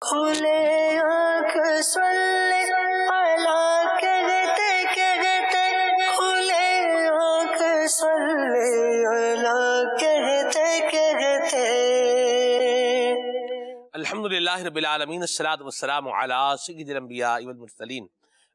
کھلے آنکھ صلی علی کہتے کہتے، کھلے آنکھ صلی علی کہتے کہتے۔ الحمدللہ رب العالمین، الصلاۃ والسلام علی سید الانبیاء والمرسلین،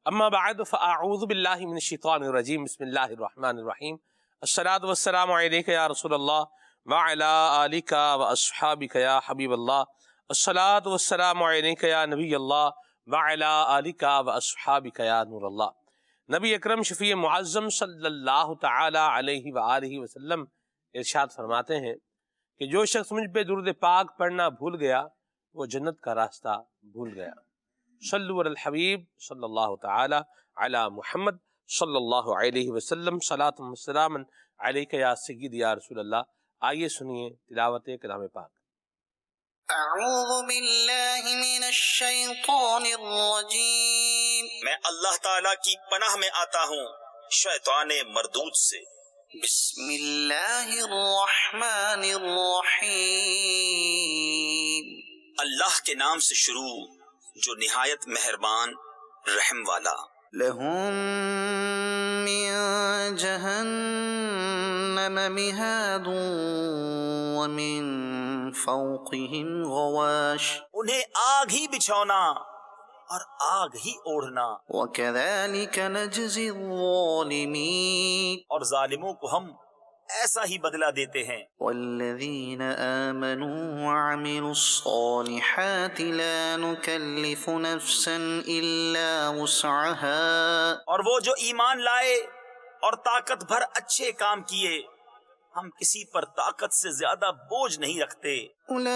اما بعد فاعوذ باللہ من الشیطان الرجیم، بسم اللہ الرحمن الرحیم۔ الصلاۃ والسلام علیک یا رسول اللہ وعلی آلک واصحابک یا حبیب اللہ، الصلاۃ والسلام علیک یا نبی اللہ وعلی آلک واصحابک یا نور اللہ۔ نبی اکرم شفیع معظم صلی اللہ تعالی علیہ وآلہ وسلم ارشاد فرماتے ہیں کہ جو شخص مجھ پہ درود پاک پڑھنا بھول گیا وہ جنت کا راستہ بھول گیا۔ صلو علی الحبیب صلی اللہ تعالی علی محمد صلی اللہ علیہ وسلم، صلاۃ و سلام علیک یا سید یا رسول اللہ۔ آئیے سنیے تلاوت کلام پاک۔ اعوذ باللہ من الشیطان الرجیم، میں اللہ تعالیٰ کی پناہ میں آتا ہوں شیطان مردود سے۔ بسم اللہ الرحمن الرحیم، اللہ کے نام سے شروع جو نہایت مہربان رحم والا۔ لہم من جہنم مہاد ومن فوقہم غواش، انہیں آگ ہی بچھونا اور آگ ہی اوڑھنا، وکذالک نجزی الظالمین، اور ظالموں کو ہم ایسا ہی بدلہ دیتے ہیں۔ والذین آمنوا وعملوا الصالحات لا نکلف نفسا الا وسعها، اور وہ جو ایمان لائے اور طاقت بھر اچھے کام کیے، ہم کسی پر طاقت سے زیادہ بوجھ نہیں رکھتے۔ اولئک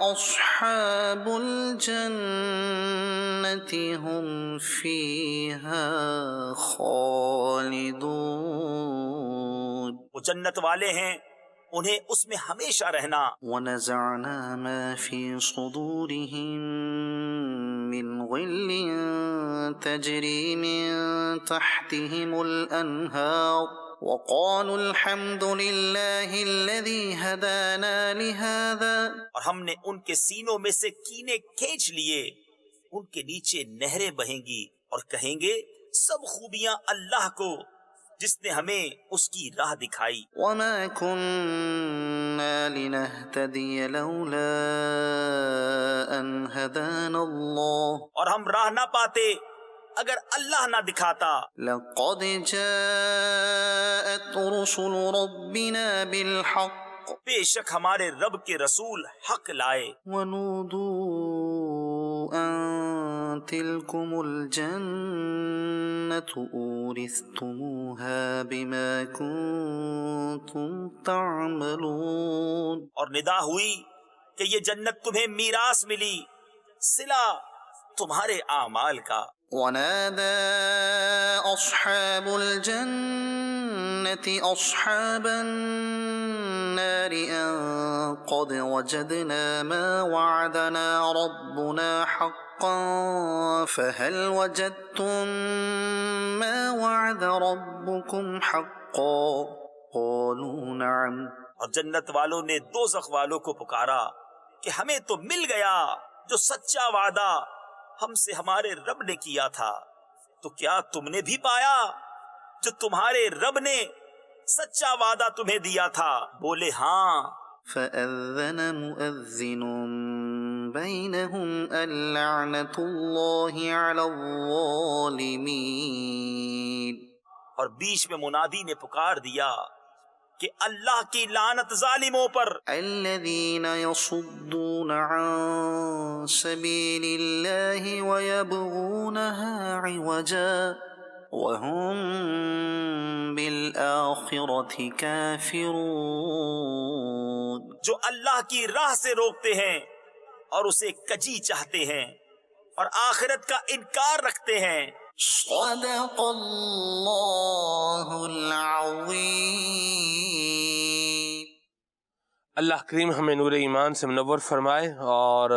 اصحاب الجنة هم فیہا خالدون، وہ جنت والے ہیں، انہیں اس میں ہمیشہ رہنا۔ ونزعنا ما في صدورهم من غل تجري من تحتهم الأنهار وقالوا الحمد لله الذي هدانا لهذا، اور ہم نے ان کے سینوں میں سے کینے کھینچ لیے، ان کے نیچے نہریں بہیں گی اور کہیں گے سب خوبیاں اللہ کو جس نے ہمیں اس کی راہ دکھائی۔ وما كنا لنهتدي لولا أن هدانا الله، اور ہم راہ نہ پاتے اگر اللہ نہ دکھاتا۔ لقد جاءت رسل ربنا بالحق بے شک ہمارے رب کے رسول حق لائے، ونودوا أن تلكم الجنة أورثتموها بما كنتم تعملون، اور ندا ہوئی کہ یہ جنت تمہیں میراث ملی صلہ تمہارے اعمال کا۔ ونادى أصحاب الجنة أصحاب النار أن قد وجدنا ما وعدنا ربنا حقا فهل وجدتم ما وعد ربكم حقا قالوا نعم، اور جنت والوں نے دوزخ والوں کو پکارا کہ ہمیں تو مل گیا جو سچا وعدہ ہم سے ہمارے رب نے کیا تھا، تو کیا تم نے بھی پایا جو تمہارے رب نے سچا وعدہ تمہیں دیا تھا؟ بولے ہاں۔ فأذن مؤذن بينهم اللعنة الله على الظالمين، اور بیچ میں منادی نے پکار دیا کہ اللہ کی لعنت ظالموں پر۔ الذين يصدون عن سبيل الله ويبغونها عوجا وهم بالآخرة كافرون، جو اللہ کی راہ سے روکتے ہیں اور اسے کجی چاہتے ہیں اور آخرت کا انکار رکھتے ہیں۔ صدق اللہ العظیم۔ اللہ کریم ہمیں نور ایمان سے منور فرمائے اور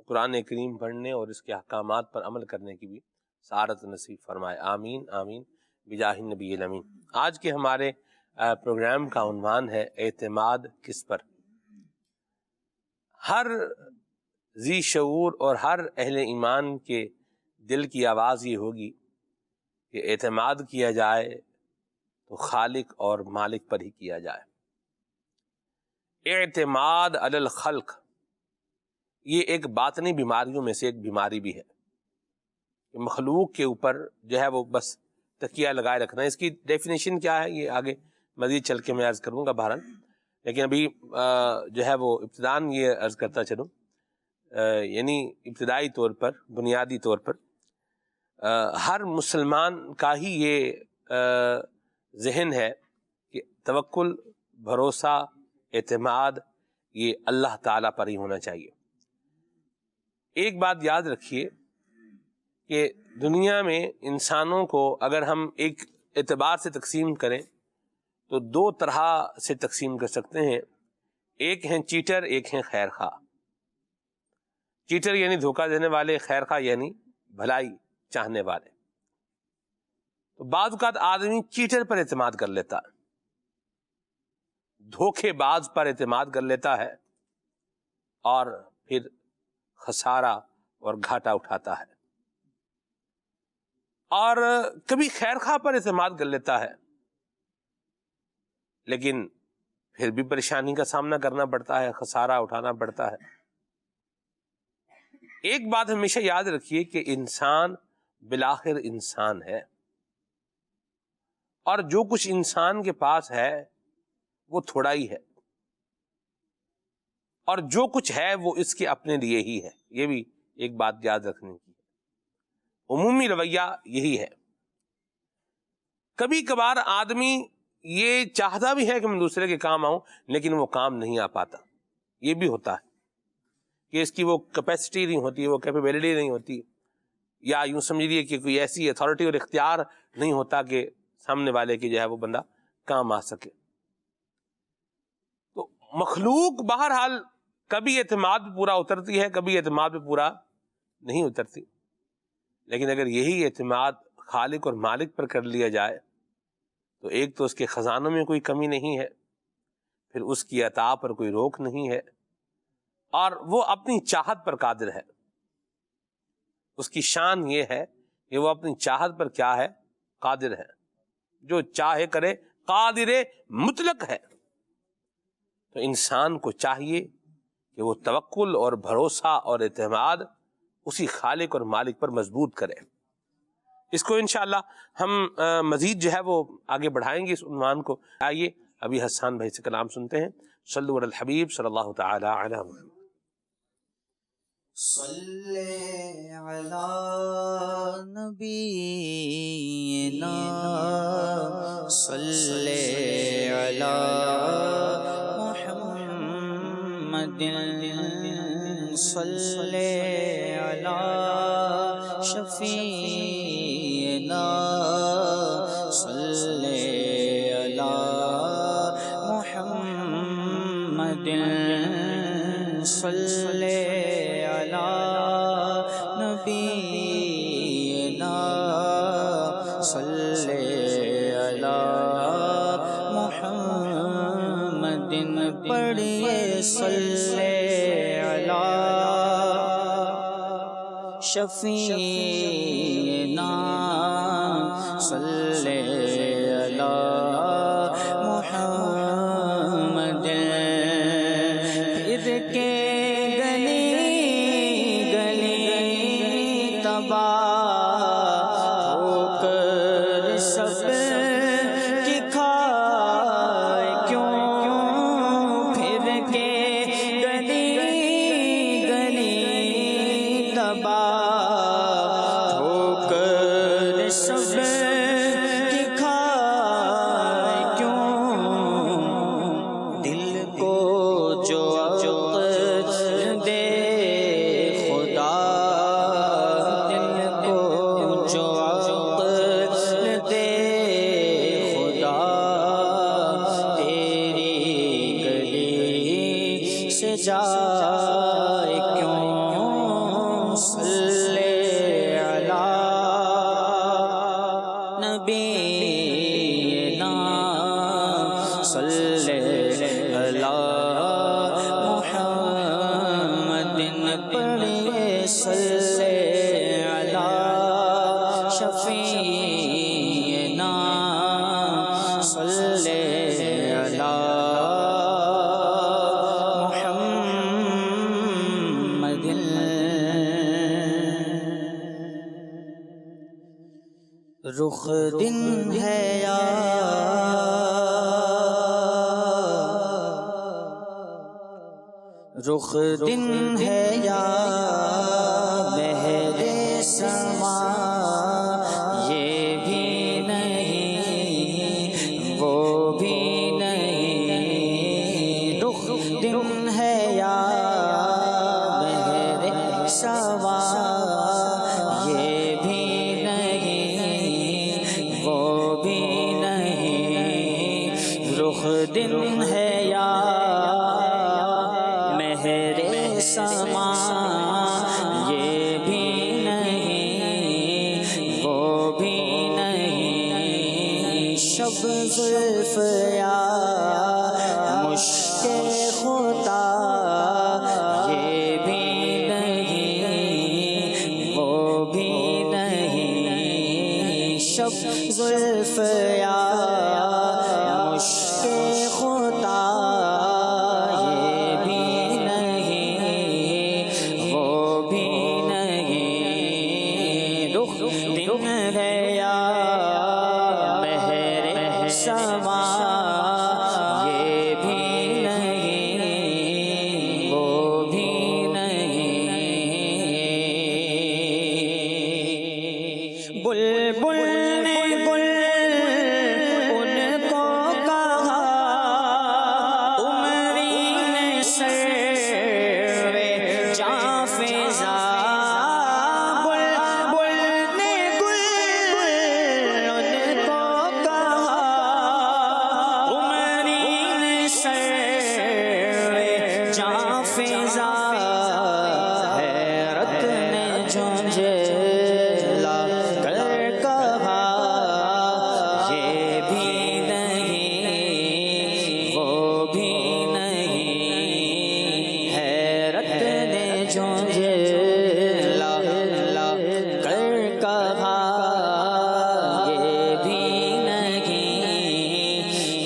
قرآن کریم پڑھنے اور اس کے احکامات پر عمل کرنے کی بھی سعادت نصیب فرمائے، آمین آمین بجاہ النبی الامین۔ آج کے ہمارے پروگرام کا عنوان ہے اعتماد کس پر۔ ہر ذی شعور اور ہر اہل ایمان کے دل کی آواز یہ ہوگی کہ اعتماد کیا جائے تو خالق اور مالک پر ہی کیا جائے۔ اعتماد علی الخلق یہ ایک باطنی بیماریوں میں سے ایک بیماری بھی ہے کہ مخلوق کے اوپر جو ہے وہ بس تکیہ لگائے رکھنا ہے۔ اس کی ڈیفینیشن کیا ہے یہ آگے مزید چل کے میں عرض کروں گا بہرحال، لیکن ابھی جو ہے وہ ابتداً یہ عرض کرتا چلوں، یعنی ابتدائی طور پر بنیادی طور پر ہر مسلمان کا ہی یہ ذہن ہے کہ توکل، بھروسہ، اعتماد یہ اللہ تعالیٰ پر ہی ہونا چاہیے۔ ایک بات یاد رکھیے کہ دنیا میں انسانوں کو اگر ہم ایک اعتبار سے تقسیم کریں تو دو طرح سے تقسیم کر سکتے ہیں، ایک ہیں چیٹر، ایک ہیں خیر خواہ۔ چیٹر یعنی دھوکہ دینے والے، خیر خواہ یعنی بھلائی چاہنے والے۔ تو بعض اوقات آدمی چیٹر پر اعتماد کر لیتا ہے، دھوکے باز پر اعتماد کر لیتا ہے اور پھر خسارہ اور گھاٹا اٹھاتا ہے، اور کبھی خیر خواہ پر اعتماد کر لیتا ہے لیکن پھر بھی پریشانی کا سامنا کرنا پڑتا ہے، خسارہ اٹھانا پڑتا ہے۔ ایک بات ہمیشہ یاد رکھیے کہ انسان بالآخر انسان ہے، اور جو کچھ انسان کے پاس ہے وہ تھوڑا ہی ہے، اور جو کچھ ہے وہ اس کے اپنے لیے ہی ہے۔ یہ بھی ایک بات یاد رکھنے کی ہے، عمومی رویہ یہی ہے۔ کبھی کبھار آدمی یہ چاہتا بھی ہے کہ میں دوسرے کے کام آؤں لیکن وہ کام نہیں آ پاتا، یہ بھی ہوتا ہے کہ اس کی وہ کیپیسٹی نہیں ہوتی، وہ کیپیبلٹی نہیں ہوتی، یا یوں سمجھ لیے کہ کوئی ایسی اتھارٹی اور اختیار نہیں ہوتا کہ سامنے والے کی جو ہے وہ بندہ کام آ سکے۔ تو مخلوق بہرحال کبھی اعتماد پہ پورا اترتی ہے، کبھی اعتماد پہ پورا نہیں اترتی، لیکن اگر یہی اعتماد خالق اور مالک پر کر لیا جائے تو ایک تو اس کے خزانوں میں کوئی کمی نہیں ہے، پھر اس کی عطا پر کوئی روک نہیں ہے، اور وہ اپنی چاہت پر قادر ہے۔ اس کی شان یہ ہے کہ وہ اپنی چاہت پر کیا ہے؟ قادر ہے، جو چاہے کرے، قادر مطلق ہے۔ تو انسان کو چاہیے کہ وہ توکل اور بھروسہ اور اعتماد اسی خالق اور مالک پر مضبوط کرے۔ اس کو انشاءاللہ ہم مزید جو ہے وہ آگے بڑھائیں گے اس عنوان کو۔ آئیے ابھی حسان بھائی سے کلام سنتے ہیں۔ صلو علی الحبیب صلی اللہ تعالی علی محمد۔ صلی علی نبینا صلی علی محمد صلی علی شفیعنا صلی علی محمد صلی نبینا صلی علی محمد پڑھیے صلی علی شفیعنا صلی علی محمد۔ پھر کے پڑھیے صلی علی شفیعنا صلی علی محمد رخ دن ہے یا رخ دن ہے یا بہر سما یہ بھی نہیں وہ بھی نہیں رخ دن ہے یا بہر سما یہ بھی نہیں وہ بھی نہیں رخ دن ہے یا سما یہ بھی نہیں وہ بھی نہیں شب زلف یا مشک خدا یہ بھی نہیں وہ بھی نہیں شب زلف یا مشک خدا دن ہے یا بہر سما یہ بھی نہیں وہ بھی نہیں بلبل نے گل ان کو کہا عمری نے سر جاں فضا حیرت نے جھنجھلا کر کہا یہ بھی نہیں وہ بھی نہیں حیرت نے جھنجھلا کر کہا یہ بھی نہیں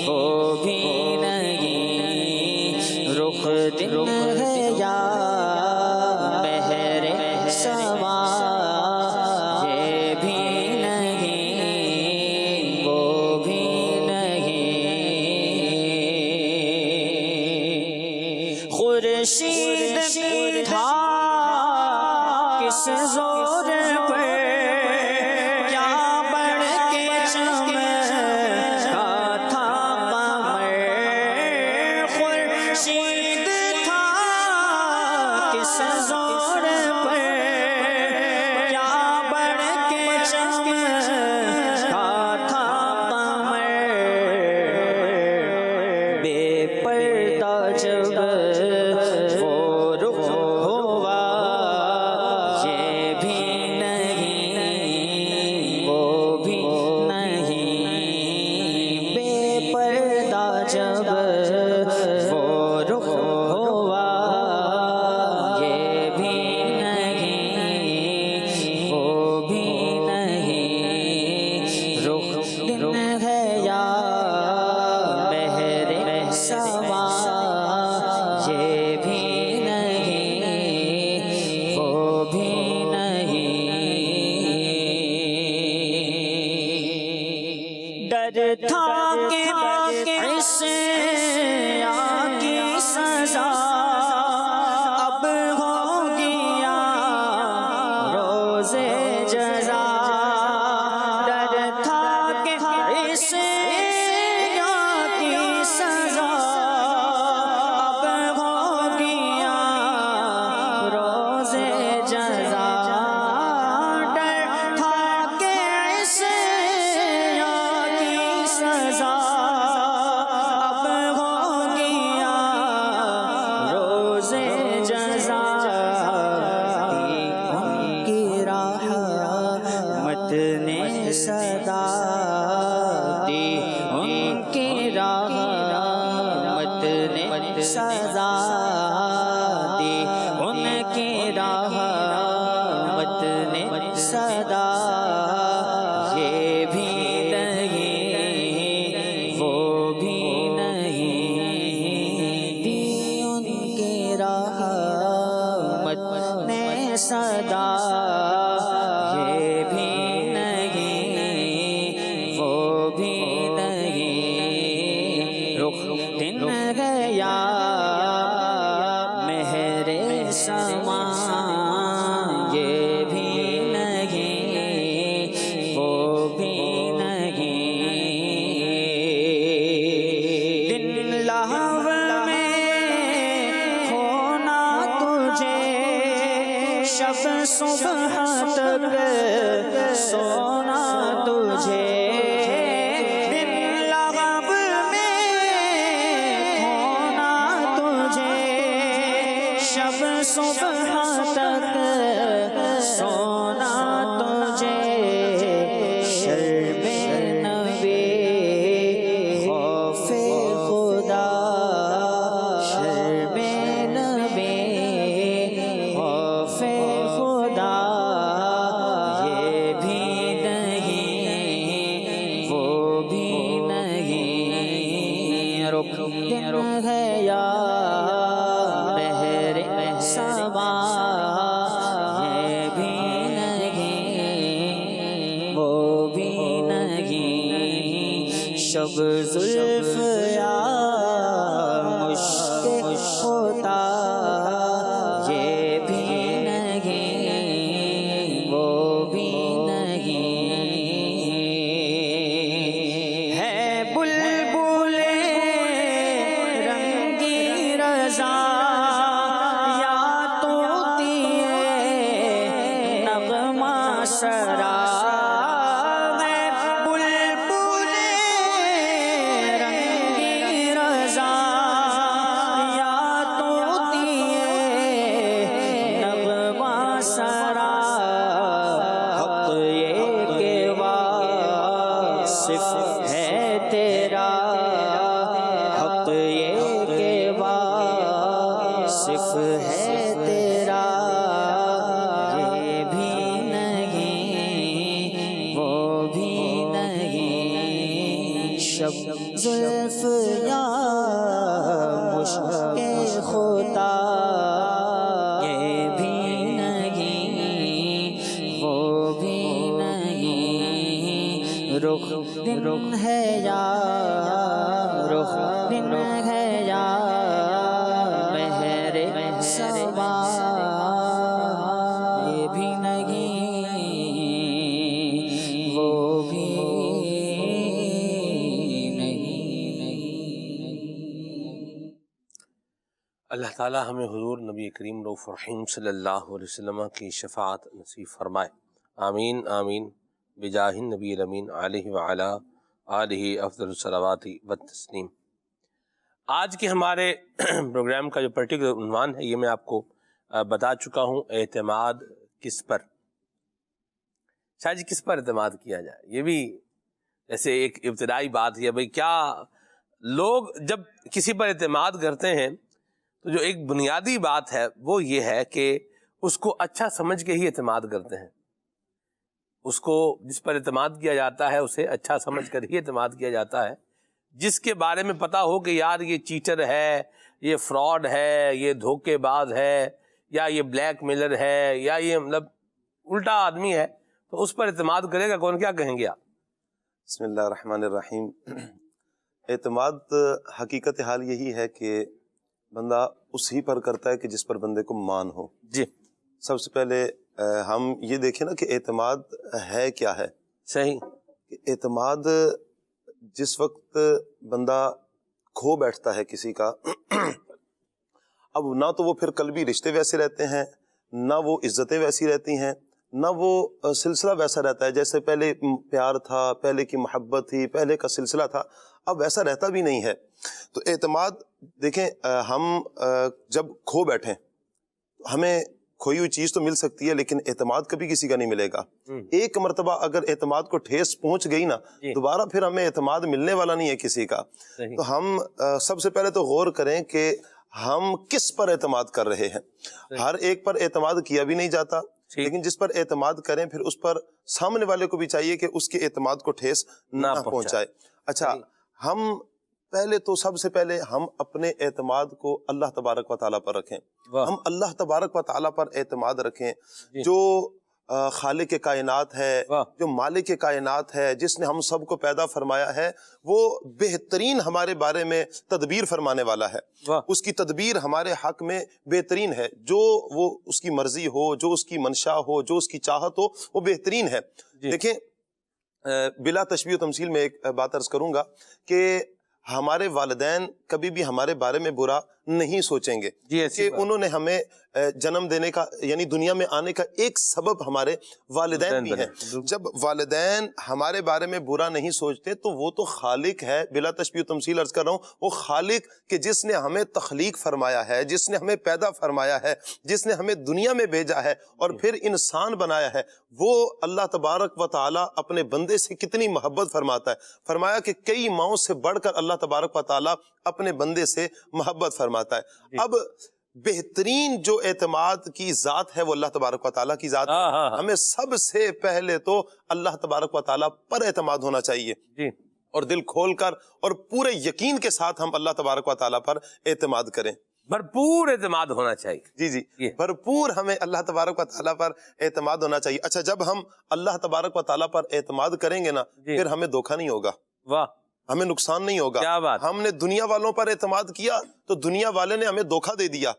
وہ بھی نہیں رخ دن ہے یا بہر سما یہ بھی نہیں وہ بھی نہیں خورشید کی دھاک کس زور پر کیا بڑھ کے چمکا تھا قمر خورشید کس زور پر کیا بڑھ کے چمکا تھا قمر بے پردہ جب وہ رخ ہوا یہ بھی نہیں وہ بھی نہیں بے پردہ جب وہ رخ ہوا دن ہے یا بہر سما یہ بھی نہیں وہ بھی نہیں ڈر تھا کہ عصیان کی سزا اب ہوگی یا روز جزا نے صدا دی ان کی رحمت نے سزا دی ان صدا یہ بھی نہیں وہ بھی نہیں، رخ دن گیا مہر سما یہ بھی نہیں وہ بھی نہیں، دن لہو میں ہونا تجھے شب صبح تک سونا تجھے، دن لغب میں ہونا تجھے شب صبح تک سونا تجھے، شرم نبی خوف خدا، شرم نبی خوف خدا یہ بھی نہیں وہ بھی نہیں، رخ دن ہے یا مہر سما یہ بھی نہیں وہ بھی نہیں، شب زلف یا مشک ہوتا یہ بھی نہیں وہ بھی نہیں، ہے بلبل رنگی رضا یا طوطی نغمہ سرا، ہے بلبل رنگی رضا یا طوطی نغمہ سرا، حق یہ کہ واصف ہے تیرا، حق یہ کہ واصف ہے تیرا یہ بھی نہیں وہ بھی نہیں، شب زلف یا مشک خدا یہ بھی نہیں وہ بھی نہیں، رخ دن ہے یا رخ دن ہے یا مہر سما یہ بھی نہیں وہ بھی نہیں۔ اللہ تعالی ہمیں حضور نبی کریم رؤوف الرحیم صلی اللہ علیہ وسلم کی شفاعت نصیب فرمائے، آمین آمین بجاہ النبی الامین علیہ وعلی آلہ افضل الصلوات والتسلیم۔ آج کے ہمارے پروگرام کا جو پرٹیکولر عنوان ہے یہ میں آپ کو بتا چکا ہوں، اعتماد کس پر، شاہ جی کس پر اعتماد کیا جائے، یہ بھی جیسے ایک ابتدائی بات ہے بھئی کیا لوگ جب کسی پر اعتماد کرتے ہیں تو جو ایک بنیادی بات ہے وہ یہ ہے کہ اس کو اچھا سمجھ کے ہی اعتماد کرتے ہیں، اس کو جس پر اعتماد کیا جاتا ہے اسے اچھا سمجھ کر ہی اعتماد کیا جاتا ہے، جس کے بارے میں پتا ہو کہ یار یہ چیٹر ہے، یہ فراڈ ہے، یہ دھوکے باز ہے، یا یہ بلیک میلر ہے، یا یہ مطلب الٹا آدمی ہے، تو اس پر اعتماد کرے گا کون، کیا کہیں گے آپ؟ بسم اللہ الرحمن الرحیم۔ اعتماد حقیقت حال یہی ہے کہ بندہ اسی پر کرتا ہے کہ جس پر بندے کو مان ہو۔ جی سب سے پہلے ہم یہ دیکھیں نا کہ اعتماد ہے کیا ہے۔ صحیح، کہ اعتماد جس وقت بندہ کھو بیٹھتا ہے کسی کا، اب نہ تو وہ پھر قلبی رشتے ویسے رہتے ہیں، نہ وہ عزتیں ویسی رہتی ہیں، نہ وہ سلسلہ ویسا رہتا ہے جیسے پہلے پیار تھا، پہلے کی محبت تھی، پہلے کا سلسلہ تھا، اب ویسا رہتا بھی نہیں ہے۔ تو اعتماد دیکھیں، ہم جب کھو بیٹھیں ہمیں کھوئی ہوئی چیز تو مل سکتی ہے لیکن اعتماد کبھی کسی کا نہیں ملے گا۔ ایک مرتبہ اگر اعتماد کو ٹھیس پہنچ گئی نا، دوبارہ پھر ہمیں اعتماد ملنے والا نہیں ہے کسی کا۔ تو ہم سب سے پہلے تو غور کریں کہ ہم کس پر اعتماد کر رہے ہیں۔ ہر ایک پر اعتماد کیا بھی نہیں جاتا، لیکن جس پر اعتماد کریں پھر اس پر سامنے والے کو بھی چاہیے کہ اس کے اعتماد کو ٹھیس نہ پہنچائے۔ اچھا، ہم پہلے تو سب سے پہلے ہم اپنے اعتماد کو اللہ تبارک و تعالیٰ پر رکھیں. ہم اللہ تبارک و تعالیٰ پر اعتماد رکھیں جو خالق کائنات ہے, جو مالک کائنات ہے, جس نے ہم سب کو پیدا فرمایا ہے, وہ بہترین ہمارے بارے میں تدبیر فرمانے والا ہے. اس کی تدبیر ہمارے حق میں بہترین ہے. جو وہ اس کی مرضی ہو, جو اس کی منشا ہو, جو اس کی چاہت ہو, وہ بہترین ہے. دیکھیں بلا تشبیہ و تمثیل میں ایک بات عرض کروں گا کہ ہمارے والدین کبھی بھی ہمارے بارے میں برا نہیں سوچیں گے کہ انہوں نے ہمیں جنم دینے کا یعنی دنیا میں آنے کا ایک سبب ہمارے والدین بھی ہیں. جب والدین ہمارے بارے میں برا نہیں سوچتے تو وہ تو خالق ہے. بلا تشبیہ و تمثیل عرض کر رہا ہوں, وہ خالق کہ جس نے ہمیں تخلیق فرمایا ہے, جس نے ہمیں پیدا فرمایا ہے, جس نے ہمیں دنیا میں بھیجا ہے اور پھر انسان بنایا ہے, وہ اللہ تبارک و تعالیٰ اپنے بندے سے کتنی محبت فرماتا ہے. فرمایا کہ کئی ماؤں سے بڑھ کر اللہ تبارک و تعالیٰ اپنے بندے سے محبت فرماتا ہے. اب بہترین جو اعتماد کی ذات ہے وہ اللہ تبارک و تعالیٰ کی ذات ہے. ہمیں سب سے پہلے تو اللہ تبارک و تعالیٰ پر اعتماد ہونا چاہیے اور دل کھول کر اور پورے یقین کے ساتھ ہم اللہ تبارک و تعالیٰ پر اعتماد کریں. بھرپور اعتماد ہونا چاہیے. جی بھرپور ہمیں اللہ تبارک و تعالیٰ پر اعتماد ہونا چاہیے. اچھا, جب ہم اللہ تبارک و تعالیٰ پر اعتماد کریں گے نا, پھر ہمیں دھوکہ نہیں ہوگا, ہمیں نقصان نہیں ہوگا. ہم نے دنیا والوں پر اعتماد کیا تو دنیا والے نے ہمیں دھوکہ دے دیا,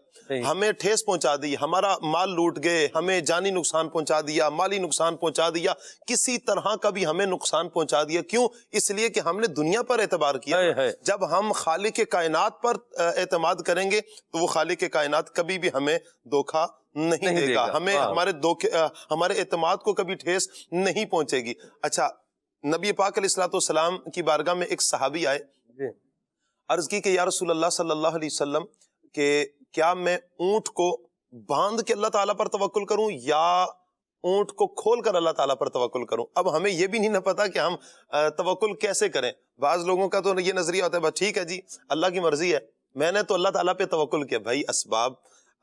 ہمیں ٹھیس پہنچا دی, ہمارا مال لوٹ گئے, ہمیں جانی نقصان پہنچا دیا, مالی نقصان پہنچا دیا, کسی طرح کا بھی ہمیں نقصان پہنچا دیا. کیوں؟ اس لیے کہ ہم نے دنیا پر اعتبار کیا. جب ہم خالق کائنات پر اعتماد کریں گے تو وہ خالق کائنات کبھی بھی ہمیں دھوکہ نہیں دے گا, ہمیں ہمارے اعتماد کو کبھی ٹھیس نہیں پہنچے گی. اچھا, نبی پاک علیہ الصلوۃ والسلام کی بارگاہ میں ایک صحابی آئے, عرض کی کہ یا رسول اللہ صلی اللہ علیہ وسلم کہ کیا میں اونٹ کو باندھ کے اللہ تعالیٰ پر توکل کروں یا اونٹ کو کھول کر اللہ تعالیٰ پر توکل کروں؟ اب ہمیں یہ بھی نہیں نہ پتا کہ ہم توکل کیسے کریں. بعض لوگوں کا تو یہ نظریہ ہوتا ہے بس ٹھیک ہے جی اللہ کی مرضی ہے, میں نے تو اللہ تعالیٰ پہ توکل کیا. بھائی اسباب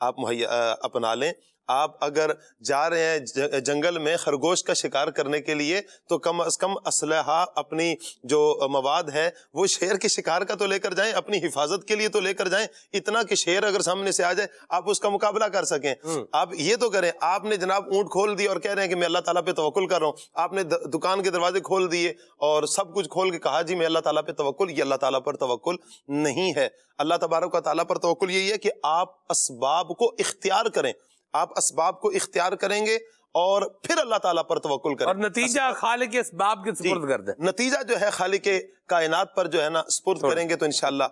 آپ مہیا اپنا لیں. آپ اگر جا رہے ہیں جنگل میں خرگوش کا شکار کرنے کے لیے تو کم از کم اسلحہ, اپنی جو مواد ہے وہ شیر کے شکار کا تو لے کر جائیں, اپنی حفاظت کے لیے تو لے کر جائیں, اتنا کہ شیر اگر سامنے سے آ جائے آپ اس کا مقابلہ کر سکیں. آپ یہ تو کریں, آپ نے جناب اونٹ کھول دی اور کہہ رہے ہیں کہ میں اللہ تعالیٰ پہ توکل کر رہا ہوں, آپ نے دکان کے دروازے کھول دیے اور سب کچھ کھول کے کہا جی میں اللہ تعالیٰ پہ توکل, یہ اللہ تعالیٰ پر توکل نہیں ہے. اللہ تبارک و تعالیٰ پر توکل یہی ہے کہ آپ اسباب کو اختیار کریں, آپ اسباب کو اختیار کریں گے اور پھر اللہ تعالیٰ پر توکل کریں, اور نتیجہ خالق اسباب کے سپرد کر دیں. نتیجہ جو ہے خالق کائنات پر جو ہے نا سپرد کریں گے تو انشاءاللہ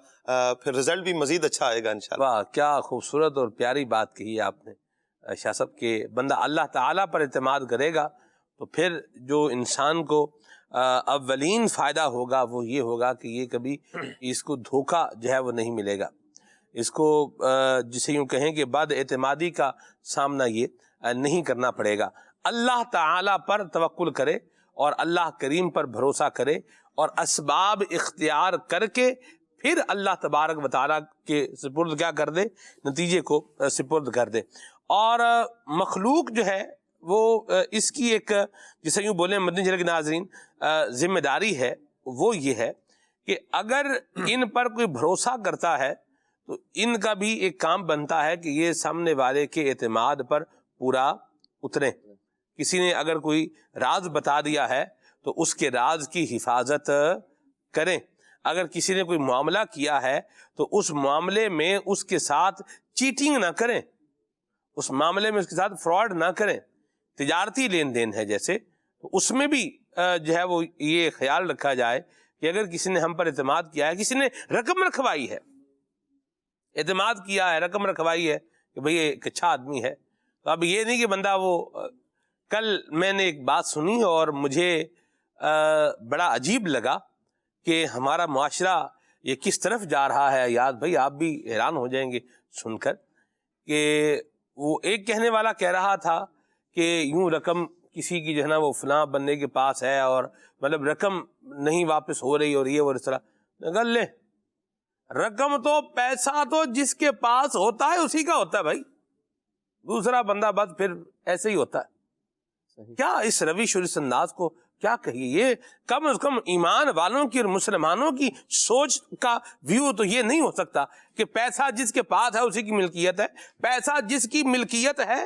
پھر رزلٹ بھی مزید اچھا آئے گا انشاءاللہ. واہ, کیا خوبصورت اور پیاری بات کہی ہے آپ نے شاہ صاحب کہ بندہ اللہ تعالیٰ پر اعتماد کرے گا تو پھر جو انسان کو اولین فائدہ ہوگا وہ یہ ہوگا کہ یہ کبھی اس کو دھوکہ جو ہے وہ نہیں ملے گا. اس کو جسے یوں کہیں کہ بد اعتمادی کا سامنا یہ نہیں کرنا پڑے گا. اللہ تعالیٰ پر توکل کرے اور اللہ کریم پر بھروسہ کرے اور اسباب اختیار کر کے پھر اللہ تبارک و تعالیٰ کے سپرد کیا کر دے, نتیجے کو سپرد کر دے. اور مخلوق جو ہے وہ اس کی ایک جسے یوں بولیں مدنی چینل کے ناظرین ذمہ داری ہے, وہ یہ ہے کہ اگر ان پر کوئی بھروسہ کرتا ہے تو ان کا بھی ایک کام بنتا ہے کہ یہ سامنے والے کے اعتماد پر پورا اتریں. کسی نے اگر کوئی راز بتا دیا ہے تو اس کے راز کی حفاظت کریں. اگر کسی نے کوئی معاملہ کیا ہے تو اس معاملے میں اس کے ساتھ چیٹنگ نہ کریں, اس معاملے میں اس کے ساتھ فراڈ نہ کریں. تجارتی لین دین ہے جیسے, تو اس میں بھی جو ہے وہ یہ خیال رکھا جائے کہ اگر کسی نے ہم پر اعتماد کیا ہے, کسی نے رقم رکھوائی ہے, اعتماد کیا ہے, رقم رکھوائی ہے کہ بھئی ایک اچھا آدمی ہے, تو اب یہ نہیں کہ بندہ وہ کل میں نے ایک بات سنی اور مجھے بڑا عجیب لگا کہ ہمارا معاشرہ یہ کس طرف جا رہا ہے. یاد بھائی آپ بھی حیران ہو جائیں گے سن کر کہ وہ ایک کہنے والا کہہ رہا تھا کہ یوں رقم کسی کی جو ہے نا وہ فلاں بندے کے پاس ہے اور مطلب رقم نہیں واپس ہو رہی اور یہ اور اس طرح. گل لے, رقم تو پیسہ تو جس کے پاس ہوتا ہے اسی کا ہوتا ہے بھائی, دوسرا بندہ بس پھر ایسے ہی ہوتا ہے. کیا اس روش اور اس انداز کو کیا کہیے، یہ کم از کم ایمان والوں کی اور مسلمانوں کی سوچ کا ویو تو یہ نہیں ہو سکتا کہ پیسہ جس کے پاس ہے اسی کی ملکیت ہے، پیسہ جس کی ملکیت ہے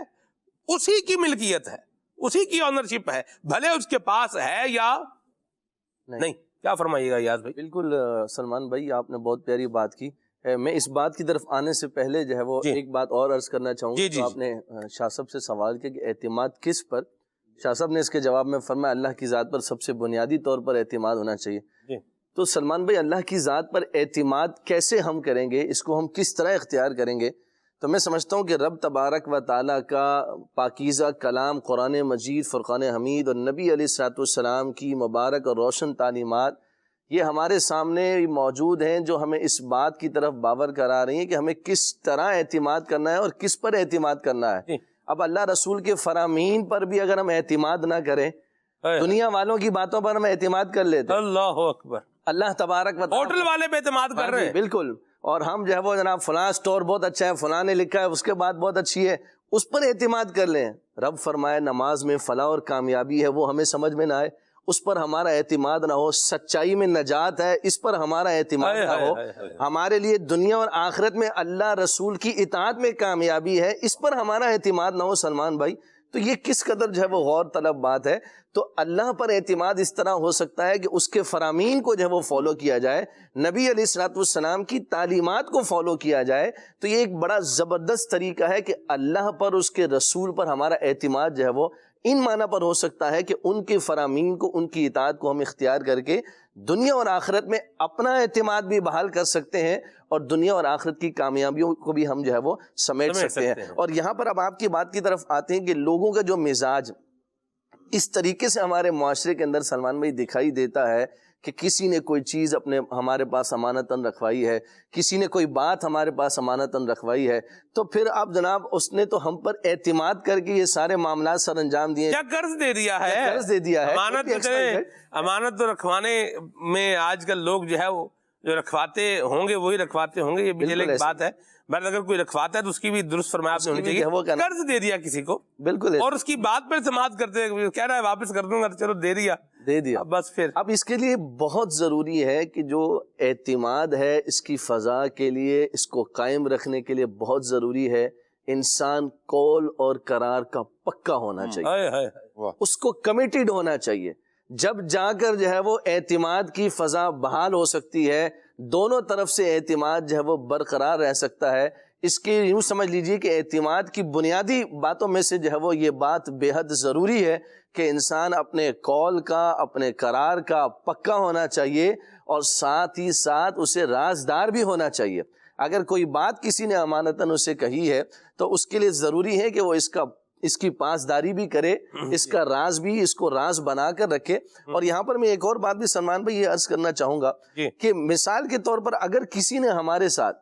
اسی کی ملکیت ہے، اسی کی آنرشپ ہے، بھلے اس کے پاس ہے یا نہیں۔ کیا فرمائیے گا یاز بھائی؟ بالکل سلمان بھائی، آپ نے بہت پیاری بات کی۔ میں اس بات کی طرف آنے سے پہلے جو ہے وہ ایک بات اور عرض کرنا چاہوں گا۔ آپ نے شاہ صاحب سے سوال کیا کہ اعتماد کس پر، شاہ صاحب نے اس کے جواب میں فرمایا اللہ کی ذات پر سب سے بنیادی طور پر اعتماد ہونا چاہیے۔ تو سلمان بھائی، اللہ کی ذات پر اعتماد کیسے ہم کریں گے، اس کو ہم کس طرح اختیار کریں گے؟ تو میں سمجھتا ہوں کہ رب تبارک و تعالیٰ کا پاکیزہ کلام قرآن مجید، فرقان حمید اور نبی علیہ الصلوۃ والسلام کی مبارک اور روشن تعلیمات یہ ہمارے سامنے موجود ہیں، جو ہمیں اس بات کی طرف باور کرا رہی ہیں کہ ہمیں کس طرح اعتماد کرنا ہے اور کس پر اعتماد کرنا ہے۔ اب اللہ رسول کے فرامین پر بھی اگر ہم اعتماد نہ کریں، دنیا والوں کی باتوں پر ہم اعتماد کر لیتے، اللہ اکبر، اللہ تبارک و تعالیٰ ہوٹل والے پہ اعتماد کر رہے ہیں، بالکل، اور ہم جو ہے وہ جناب فلاں سٹور بہت اچھا ہے، فلاں نے لکھا ہے اس کے بعد بہت اچھی ہے، اس پر اعتماد کر لیں۔ رب فرمائے نماز میں فلاح اور کامیابی ہے، وہ ہمیں سمجھ میں نہ آئے، اس پر ہمارا اعتماد نہ ہو۔ سچائی میں نجات ہے، اس پر ہمارا اعتماد نہ ہو۔ ہمارے لیے دنیا اور آخرت میں اللہ رسول کی اطاعت میں کامیابی ہے، اس پر ہمارا اعتماد نہ ہو سلمان بھائی، تو یہ کس قدر جو ہے وہ غور طلب بات ہے۔ تو اللہ پر اعتماد اس طرح ہو سکتا ہے کہ اس کے فرامین کو جو ہے وہ فالو کیا جائے، نبی علیہ الصلوۃ والسلام کی تعلیمات کو فالو کیا جائے، تو یہ ایک بڑا زبردست طریقہ ہے کہ اللہ پر، اس کے رسول پر ہمارا اعتماد جو ہے وہ ان معنی پر ہو سکتا ہے کہ ان کے فرامین کو، ان کی اطاعت کو ہم اختیار کر کے دنیا اور آخرت میں اپنا اعتماد بھی بحال کر سکتے ہیں، اور دنیا اور آخرت کی کامیابیوں کو بھی ہم جو ہے وہ سمیٹ سکتے ہیں۔ اور یہاں پر اب آپ کی بات کی طرف آتے ہیں کہ لوگوں کا جو مزاج اس طریقے سے ہمارے معاشرے کے اندر سلمان بھائی دکھائی دیتا ہے کہ کسی نے کوئی چیز ہمارے پاس امانتاً رکھوائی ہے، کسی نے کوئی بات ہمارے پاس امانتاً رکھوائی ہے، تو پھر اب جناب اس نے تو ہم پر اعتماد کر کے یہ سارے معاملات سر انجام دیے، کیا قرض دے دیا ہے، قرض دے دیا ہے۔ امانت تو رکھوانے میں آج کل لوگ جو ہے وہ جو رکھواتے ہوں گے وہی رکھواتے ہوں گے، یہ بھی ایک بات ہے۔ بٹ اگر کوئی رکھواتا ہے تو اس کی بھی درست فرمایات ہونی چاہیے۔ قرض دے دیا کسی کو، بالکل، اور اس کی بات پر اعتماد کرتے ہیں، کہہ رہا ہے واپس کر دوں گا، چلو دے دیا بس۔ پھر اب اس کے لیے بہت ضروری ہے کہ جو اعتماد ہے اس کی فضا کے لیے، اس کو قائم رکھنے کے لیے بہت ضروری ہے انسان قول اور قرار کا پکا ہونا چاہیے، اس کو کمیٹڈ ہونا چاہیے، جب جا کر جو ہے وہ اعتماد کی فضا بحال ہو سکتی ہے، دونوں طرف سے اعتماد جو ہے وہ برقرار رہ سکتا ہے۔ اس کی یوں سمجھ لیجئے کہ اعتماد کی بنیادی باتوں میں سے جو ہے وہ یہ بات بے حد ضروری ہے کہ انسان اپنے قول کا، اپنے قرار کا پکا ہونا چاہیے، اور ساتھ ہی ساتھ اسے رازدار بھی ہونا چاہیے۔ اگر کوئی بات کسی نے امانتاً اسے کہی ہے تو اس کے لیے ضروری ہے کہ وہ اس کی پاسداری بھی کرے، اس کا راز بھی، اس کو راز بنا کر رکھے۔ اور یہاں پر میں ایک اور بات بھی سلمان بھائی یہ عرض کرنا چاہوں گا کہ مثال کے طور پر اگر کسی نے ہمارے ساتھ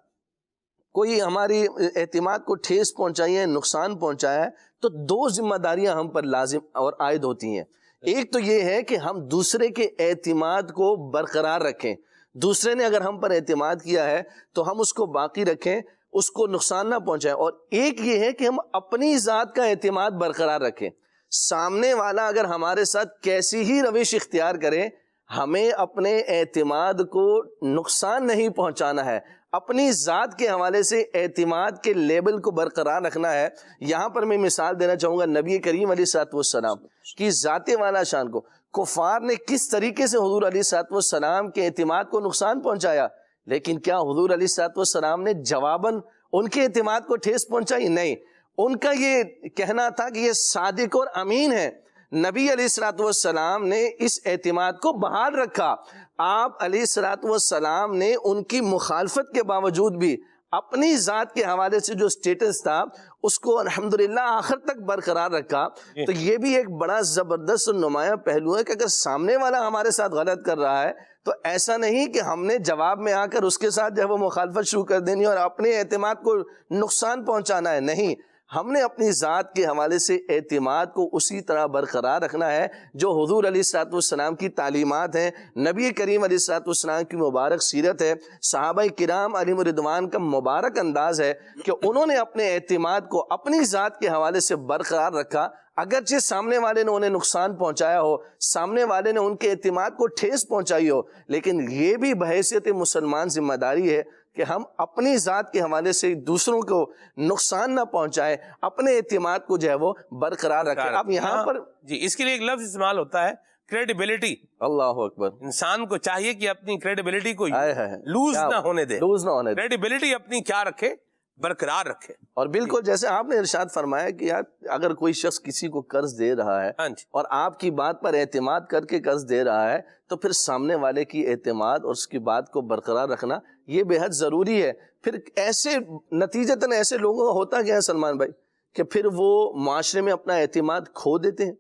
کوئی ہماری اعتماد کو ٹھیس پہنچائی ہے، نقصان پہنچایا ہے، تو دو ذمہ داریاں ہم پر لازم اور عائد ہوتی ہیں۔ ایک تو یہ ہے کہ ہم دوسرے کے اعتماد کو برقرار رکھیں، دوسرے نے اگر ہم پر اعتماد کیا ہے تو ہم اس کو باقی رکھیں، اس کو نقصان نہ پہنچائیں۔ اور ایک یہ ہے کہ ہم اپنی ذات کا اعتماد برقرار رکھیں، سامنے والا اگر ہمارے ساتھ کیسی ہی روش اختیار کرے، ہمیں اپنے اعتماد کو نقصان نہیں پہنچانا ہے، اپنی ذات کے حوالے سے اعتماد کے لیبل کو برقرار رکھنا ہے۔ یہاں پر میں مثال دینا چاہوں گا نبی کریم علیہ الصلوۃ والسلام کی ذات والا شان کو۔ کفار نے کس طریقے سے حضور علیہ الصلوۃ والسلام کے اعتماد کو نقصان پہنچایا، لیکن کیا حضور علیہ الصلوۃ والسلام نے جواباً ان کے اعتماد کو ٹھیس پہنچائی؟ نہیں، ان کا یہ کہنا تھا کہ یہ صادق اور امین ہے۔ نبی علیہ الصلوۃ والسلام نے اس اعتماد کو بحال رکھا۔ آپ علیہ الصلوۃ والسلام نے ان کی مخالفت کے باوجود بھی اپنی ذات کے حوالے سے جو سٹیٹس تھا اس کو الحمدللہ آخر تک برقرار رکھا۔ تو یہ بھی ایک بڑا زبردست اور نمایاں پہلو ہے کہ اگر سامنے والا ہمارے ساتھ غلط کر رہا ہے تو ایسا نہیں کہ ہم نے جواب میں آ کر اس کے ساتھ جو ہے وہ مخالفت شروع کر دینی اور اپنے اعتماد کو نقصان پہنچانا ہے، نہیں، ہم نے اپنی ذات کے حوالے سے اعتماد کو اسی طرح برقرار رکھنا ہے جو حضور علیہ الصلوۃ والسلام کی تعلیمات ہیں، نبی کریم علیہ الصلوۃ والسلام کی مبارک سیرت ہے، صحابہ کرام علیہم رضوان کا مبارک انداز ہے کہ انہوں نے اپنے اعتماد کو اپنی ذات کے حوالے سے برقرار رکھا، اگرچہ سامنے والے نے انہیں نقصان پہنچایا ہو، سامنے والے نے ان کے اعتماد کو ٹھیس پہنچائی ہو، لیکن یہ بھی بحیثیت مسلمان ذمہ داری ہے کہ ہم اپنی ذات کے حوالے سے دوسروں کو نقصان نہ پہنچائیں، اپنے اعتماد کو جو ہے وہ برقرار رکھیں۔ اب یہاں پر جی اس کے لیے ایک لفظ استعمال ہوتا ہے کریڈیبلٹی۔ اللہ اکبر، انسان کو چاہیے کہ اپنی کریڈیبلٹی کو آئے ہے لوز نہ ہونے دے، لوز نہ ہونے دے، کریڈیبلٹی اپنی کیا رکھے، برقرار رکھے۔ اور بالکل جیسے آپ نے ارشاد فرمایا کہ یار اگر کوئی شخص کسی کو قرض دے رہا ہے ہاں جی، اور آپ کی بات پر اعتماد کر کے قرض دے رہا ہے تو پھر سامنے والے کی اعتماد اور اس کی بات کو برقرار رکھنا یہ بے حد ضروری ہے۔ پھر ایسے نتیجتاً ایسے لوگوں کا ہوتا کیا ہے سلمان بھائی کہ پھر وہ معاشرے میں اپنا اعتماد کھو دیتے ہیں،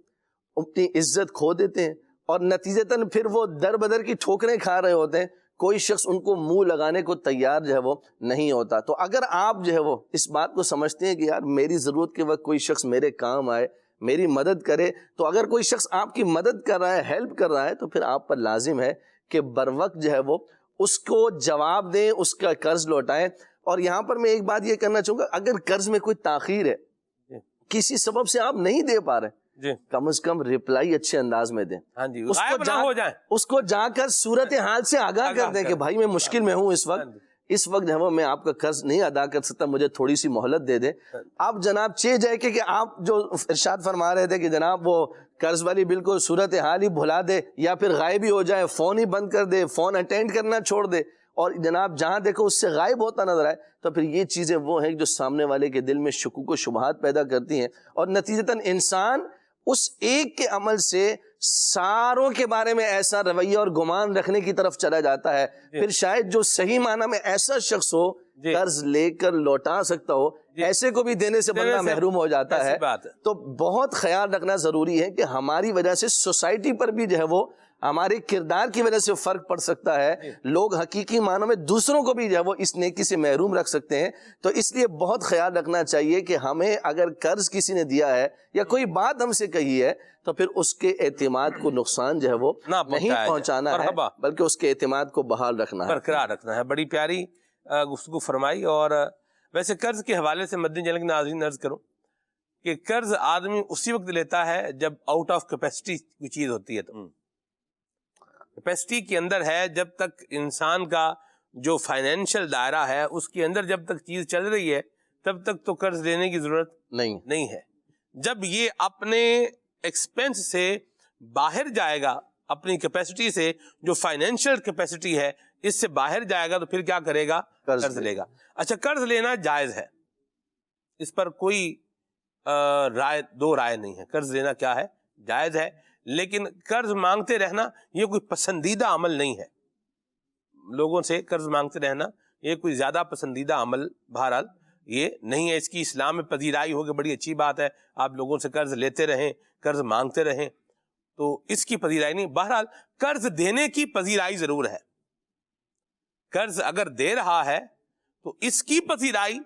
اپنی عزت کھو دیتے ہیں، اور نتیجتاً پھر وہ در بدر کی ٹھوکریں کھا رہے ہوتے ہیں، کوئی شخص ان کو منہ لگانے کو تیار جو ہے وہ نہیں ہوتا۔ تو اگر آپ جو ہے وہ اس بات کو سمجھتے ہیں کہ یار میری ضرورت کے وقت کوئی شخص میرے کام آئے، میری مدد کرے، تو اگر کوئی شخص آپ کی مدد کر رہا ہے، ہیلپ کر رہا ہے، تو پھر آپ پر لازم ہے کہ بر وقت جو ہے وہ اس کو جواب دیں، اس کا قرض لوٹائیں۔ اور یہاں پر میں ایک بات یہ کرنا چاہوں گا، اگر قرض میں کوئی تاخیر ہے، کسی سبب سے آپ نہیں دے پا رہے، جی کم از کم ریپلائی اچھے انداز میں دیں، ہاں جی، اس کو غائب نہ ہو جائیں۔ اس کو جا کر صورتحال سے آگاہ کر دیں کہ بھائی میں مشکل میں ہوں اس وقت جو ہے میں آپ کا قرض نہیں ادا کر سکتا، مجھے تھوڑی سی مہلت دے دیں۔ آپ جناب چہ جائے کہ آپ جو ارشاد فرما رہے تھے کہ جناب وہ قرض والی بالکل صورتحال ہی بھلا دے یا پھر غائب ہی ہو جائے، فون ہی بند کر دے، فون اٹینڈ کرنا چھوڑ دے، اور جناب جہاں دیکھو اس سے غائب ہوتا نظر آئے، تو پھر یہ چیزیں وہ ہیں جو سامنے والے کے دل میں شکوک و شبہات پیدا کرتی ہیں، اور نتیجتاً انسان اس ایک کے عمل سے ساروں کے بارے میں ایسا رویہ اور گمان رکھنے کی طرف چلا جاتا ہے۔ پھر شاید جو صحیح معنی میں ایسا شخص ہو قرض لے کر لوٹا سکتا ہو، ایسے کو بھی دینے سے بندہ محروم ہو جاتا ہے۔ تو بہت خیال رکھنا ضروری ہے کہ ہماری وجہ سے سوسائٹی پر بھی جو ہے وہ ہمارے کردار کی وجہ سے فرق پڑ سکتا ہے، لوگ حقیقی معنوں میں دوسروں کو بھی جو ہے وہ اس نیکی سے محروم رکھ سکتے ہیں۔ تو اس لیے بہت خیال رکھنا چاہیے کہ ہمیں اگر قرض کسی نے دیا ہے یا کوئی بات ہم سے کہی ہے تو پھر اس کے اعتماد کو نقصان جو ہے وہ نہیں پہنچانا ہے، بلکہ اس کے اعتماد کو بحال رکھنا ہے، برقرار رکھنا ہے۔ بڑی پیاری گفتگو فرمائی۔ اور ویسے قرض کے حوالے سے مدنی چینل کے ناظرین عرض کروں کہ قرض آدمی اسی وقت لیتا ہے جب آؤٹ آف کیپیسٹی کوئی چیز ہوتی ہے، تو کیپیسٹی کے اندر ہے، جب تک انسان کا جو فائنینشیل دائرہ ہے اس کے اندر جب تک چیز چل رہی ہے تب تک تو قرض لینے کی ضرورت نہیں ہے۔ جب یہ اپنے ایکسپینس سے باہر جائے گا، اپنی کیپیسٹی سے، جو فائنینشیل کیپیسٹی ہے اس سے باہر جائے گا، تو پھر کیا کرے گا؟ قرض لے گا۔ اچھا، قرض لینا جائز ہے، اس پر کوئی دو رائے نہیں ہے۔ قرض لینا کیا ہے؟ جائز ہے، لیکن قرض مانگتے رہنا یہ کوئی پسندیدہ عمل نہیں ہے۔ لوگوں سے قرض مانگتے رہنا یہ کوئی زیادہ پسندیدہ عمل بہرحال یہ نہیں ہے۔ اس کی اسلام میں پذیرائی ہو کہ بڑی اچھی بات ہے، آپ لوگوں سے قرض لیتے رہیں، قرض مانگتے رہیں، تو اس کی پذیرائی نہیں۔ بہرحال قرض دینے کی پذیرائی ضرور ہے۔ قرض اگر دے رہا ہے تو اس کی پذیرائی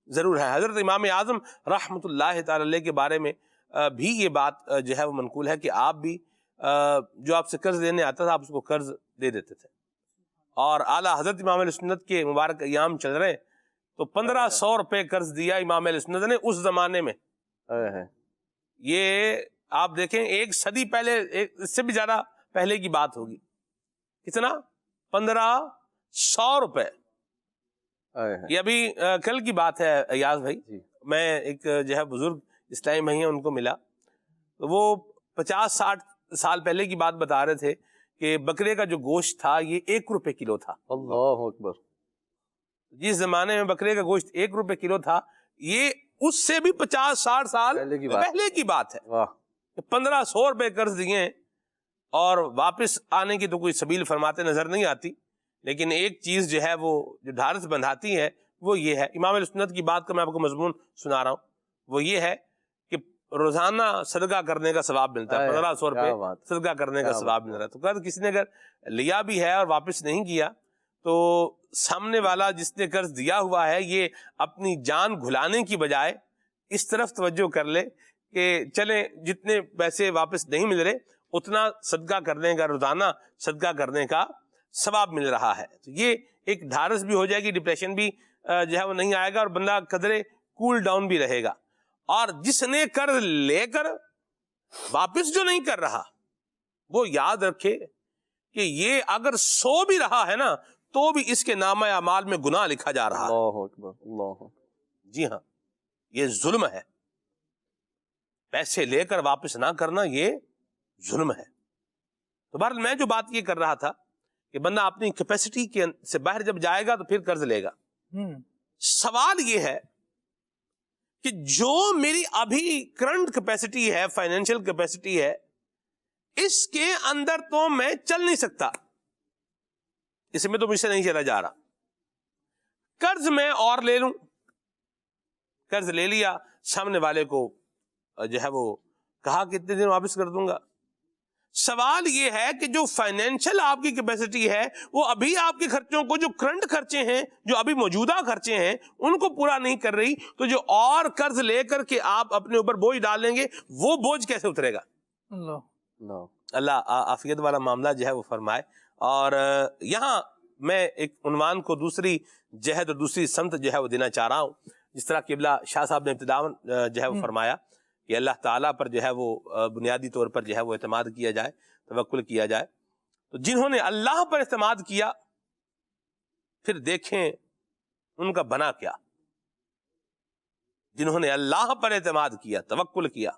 ضرور ہے۔ حضرت امام اعظم رحمۃ اللہ تعالی علیہ کے بارے میں بھی یہ بات جو ہے وہ منقول ہے کہ آپ بھی جو آپ سے قرض لینے آتا تھا آپ اس کو قرض دے دیتے تھے۔ اور اعلیٰ حضرت امام علیہ سنت کے مبارک ایام چل رہے تو 1500 روپے قرض دیا امام علیہ سنت نے اس زمانے میں۔ یہ آپ دیکھیں 1 صدی پہلے، اس سے بھی زیادہ پہلے کی بات ہوگی۔ کتنا؟ 1500 روپے۔ یہ ابھی کل کی بات ہے ایاز بھائی، میں ایک جو ہے بزرگ اسلامی بھائی ہیں ان کو ملا، تو وہ 50-60 سال پہلے کی بات بتا رہے تھے کہ بکرے کا جو گوشت تھا یہ 1 روپے کلو تھا۔ اللہ اکبر! جس زمانے میں بکرے کا گوشت 1 روپے کلو تھا، یہ اس سے بھی 50-60 سال پہلے کی بات ہے۔ 1500 روپے قرض دیے اور واپس آنے کی تو کوئی سبیل فرماتے نظر نہیں آتی، لیکن ایک چیز جو ہے وہ جو ڈھارس بندھاتی ہے وہ یہ ہے۔ امام علیہ سنت کی بات کا میں آپ کو مضمون سنا رہا ہوں، وہ یہ ہے کہ روزانہ صدقہ کرنے کا ثواب ملتا ہے۔ 1500 روپے صدقہ کرنے کا ثواب مل رہا ہے۔ تو قرض کسی نے اگر لیا بھی ہے اور واپس نہیں کیا تو سامنے والا جس نے قرض دیا ہوا ہے یہ اپنی جان گھلانے کی بجائے اس طرف توجہ کر لے کہ چلیں جتنے پیسے واپس نہیں مل رہے اتنا صدقہ کرنے کا، روزانہ صدقہ کرنے کا ثواب مل رہا ہے. تو یہ ایک ڈھارس بھی ہو جائے گی، ڈپریشن بھی جو ہے وہ نہیں آئے گا، اور بندہ قدرے کول ڈاؤن بھی رہے گا. اور جس نے قرض لے کر واپس جو نہیں کر رہا وہ یاد رکھے کہ یہ اگر 100 بھی رہا ہے نا تو بھی اس کے نامہ اعمال میں گناہ لکھا جا رہا ہے. اللہ اکبر، اللہ اکبر. جی ہاں، یہ ظلم ہے. پیسے لے کر واپس نہ کرنا یہ ظلم ہے. تو بہرحال میں جو بات یہ کر رہا تھا کہ بندہ اپنی کیپیسٹی سے باہر جب جائے گا تو پھر قرض لے گا. سوال یہ ہے کہ جو میری ابھی کرنٹ کیپیسٹی ہے، فائنینشیل کیپیسٹی ہے، اس کے اندر تو میں چل نہیں سکتا، اس میں تو مجھ سے نہیں چلا جا رہا. قرض میں اور لے لوں، قرض لے لیا، سامنے والے کو جو ہے وہ کہا کہ اتنے دن واپس کر دوں گا. سوال یہ ہے کہ جو فائنینشیل آپ کی کیپیسٹی ہے وہ ابھی آپ کے خرچوں کو، جو کرنٹ خرچے ہیں، جو ابھی موجودہ خرچے ہیں، ان کو پورا نہیں کر رہی، تو جو اور قرض لے کر کے آپ اپنے اوپر بوجھ ڈال لیں گے وہ بوجھ کیسے اترے گا؟ اللہ عافیت والا معاملہ جو ہے وہ فرمائے. اور یہاں میں ایک عنوان کو دوسری جہد اور دوسری سمت جو ہے وہ دینا چاہ رہا ہوں. جس طرح قبلہ شاہ صاحب نے ابتداً جو ہے وہ فرمایا کہ اللہ تعالیٰ پر جو ہے وہ بنیادی طور پر جو ہے وہ اعتماد کیا جائے، توکل کیا جائے. تو جنہوں نے اللہ پر اعتماد کیا پھر دیکھیں ان کا بنا کیا. جنہوں نے اللہ پر اعتماد کیا، توکل کیا،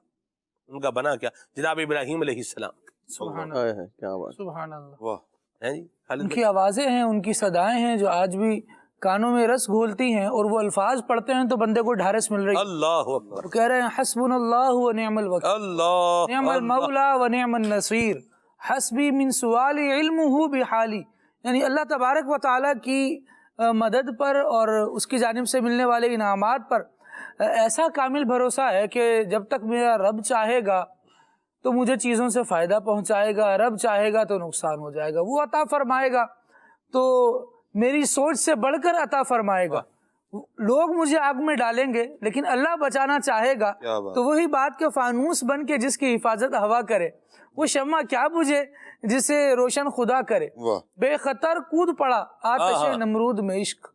ان کا بنا کیا؟ جناب ابراہیم علیہ السلام. سبحان اللہ، کیا بات. سبحان اللہ. واہ. ہیں جی ان کی آوازیں ہیں، ان کی صدائیں ہیں جو آج بھی کانوں میں رس گھولتی ہیں، اور وہ الفاظ پڑھتے ہیں تو بندے کو ڈھارس مل رہی. اللہ اکبر. وہ کہہ رہے ہیں حسبنا اللہ و نعم الوکیل، اللہ نعم المولا و نعم النصیر، حسبی من سوال علمہ بحالی. یعنی اللہ تبارک و تعالیٰ کی مدد پر اور اس کی جانب سے ملنے والے انعامات پر ایسا کامل بھروسہ ہے کہ جب تک میرا رب چاہے گا تو مجھے چیزوں سے فائدہ پہنچائے گا، رب چاہے گا تو نقصان ہو جائے گا، وہ عطا فرمائے گا تو میری سوچ سے بڑھ کر عطا فرمائے گا. لوگ مجھے آگ میں ڈالیں گے لیکن اللہ بچانا چاہے گا تو وہی بات کہ فانوس بن کے جس کی حفاظت ہوا کرے، وہ شمع کیا بجھے جسے روشن خدا کرے. بے خطر کود پڑا آتش نمرود میں عشق.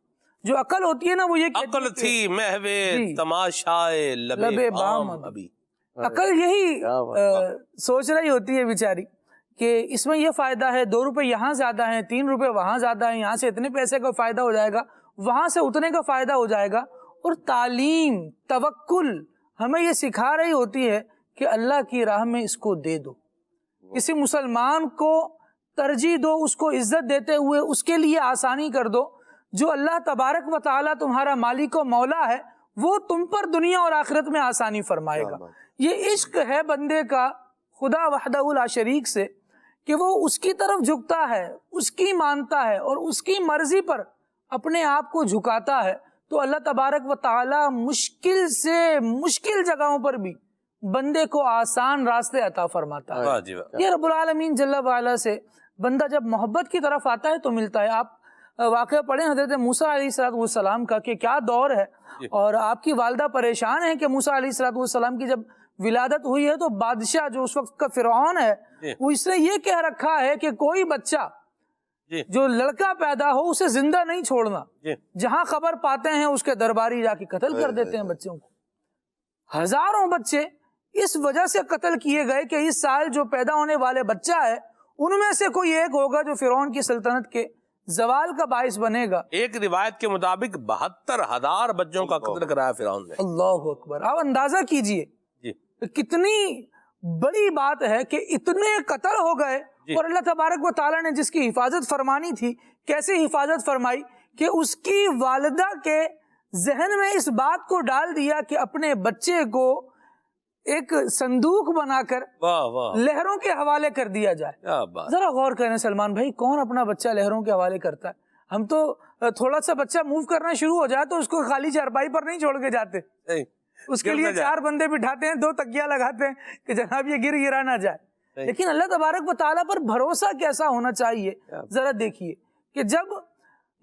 جو عقل ہوتی ہے نا وہ یہ عقل تھی محوے تماشائے لبے بام ابھی. عقل یہی سوچ رہی ہوتی ہے بیچاری کہ اس میں یہ فائدہ ہے، 2 روپے یہاں زیادہ ہیں، 3 روپے وہاں زیادہ ہیں، یہاں سے اتنے پیسے کا فائدہ ہو جائے گا، وہاں سے اتنے کا فائدہ ہو جائے گا. اور تعلیم، توکل ہمیں یہ سکھا رہی ہوتی ہے کہ اللہ کی راہ میں اس کو دے دو. کسی مسلمان کو ترجیح دو، اس کو عزت دیتے ہوئے اس کے لیے آسانی کر دو. جو اللہ تبارک و تعالیٰ تمہارا مالک و مولا ہے وہ تم پر دنیا اور آخرت میں آسانی فرمائے گا. یہ عشق ہے بندے کا خدا وحدہ لا شریک سے کہ وہ اس کی طرف جھکتا ہے، اس کی مانتا ہے اور اس کی مرضی پر اپنے آپ کو جھکاتا ہے. تو اللہ تبارک و تعالیٰ مشکل سے مشکل جگہوں پر بھی بندے کو آسان راستے عطا فرماتا ہے. یہ رب العالمین جل وعلا سے بندہ جب محبت کی طرف آتا ہے تو ملتا ہے. آپ واقعہ پڑھیں حضرت موسیٰ علیہ السلام کا کہ کیا دور ہے، اور آپ کی والدہ پریشان ہے کہ موسیٰ علیہ السلام کی جب ولادت ہوئی ہے تو بادشاہ جو اس وقت کا فرعون ہے وہ اس نے یہ کہہ رکھا ہے کہ کوئی بچہ جو لڑکا پیدا ہو اسے زندہ نہیں چھوڑنا. جہاں خبر پاتے ہیں اس کے درباری جا کے قتل کر دیتے ہیں بچوں کو. ہزاروں بچے اس وجہ سے قتل کیے گئے کہ اس سال جو پیدا ہونے والے بچہ ہے ان میں سے کوئی ایک ہوگا جو فرعون کی سلطنت کے زوال کا باعث بنے گا. ایک روایت کے مطابق 72,000 بچوں کا قتل کرایا فرعون نے. اللہ اکبر. آپ اندازہ کیجئے کتنی بڑی بات ہے کہ اتنے قتل ہو گئے. اور اللہ تبارک و تعالیٰ نے جس کی حفاظت فرمانی تھی کیسے حفاظت فرمائی کہ اس کی والدہ کے ذہن میں اس بات کو ڈال دیا کہ اپنے بچے کو ایک صندوق بنا کر لہروں کے حوالے کر دیا جائے. ذرا غور کریں سلمان بھائی، کون اپنا بچہ لہروں کے حوالے کرتا ہے؟ ہم تو تھوڑا سا بچہ موو کرنا شروع ہو جائے تو اس کو خالی چارپائی پر نہیں چھوڑ کے جاتے، اس کے لیے 4 بندے بٹھاتے ہیں، 2 تکیہ لگاتے ہیں کہ جناب یہ گرا نہ جائے. لیکن اللہ تبارک و تعالیٰ پر بھروسہ کیسا ہونا چاہیے ذرا دیکھیے کہ جب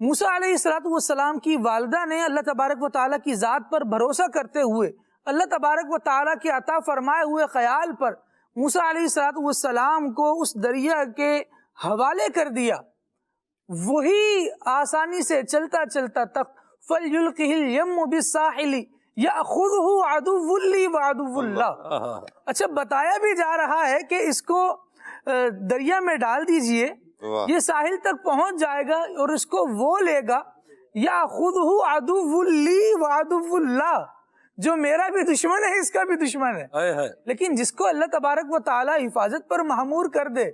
موسیٰ علیہ السلام کی والدہ نے اللہ تبارک و تعالیٰ کی ذات پر بھروسہ کرتے ہوئے اللہ تبارک و تعالیٰ کے عطا فرمائے ہوئے خیال پر موسیٰ علیہ السلام کو اس دریا کے حوالے کر دیا، وہی آسانی سے چلتا چلتا تک فَلْيُلْقِهِ الْيَمُّ بِالسَّاحِلِ يَأْخُذْهُ عَدُوٌّ لِّي وَعَدُوٌّ لَّهُ۔ اچھا بتایا بھی جا رہا ہے کہ اس کو دریا میں ڈال دیجئے، یہ ساحل تک پہنچ جائے گا اور اس کو وہ لے گا، يَأْخُذْهُ عَدُوٌّ لِّي وَعَدُوٌّ لَّهُ، جو میرا بھی دشمن ہے اس کا بھی دشمن ہے۔ لیکن جس کو اللہ تبارک و تعالیٰ حفاظت پر مہمور کر دے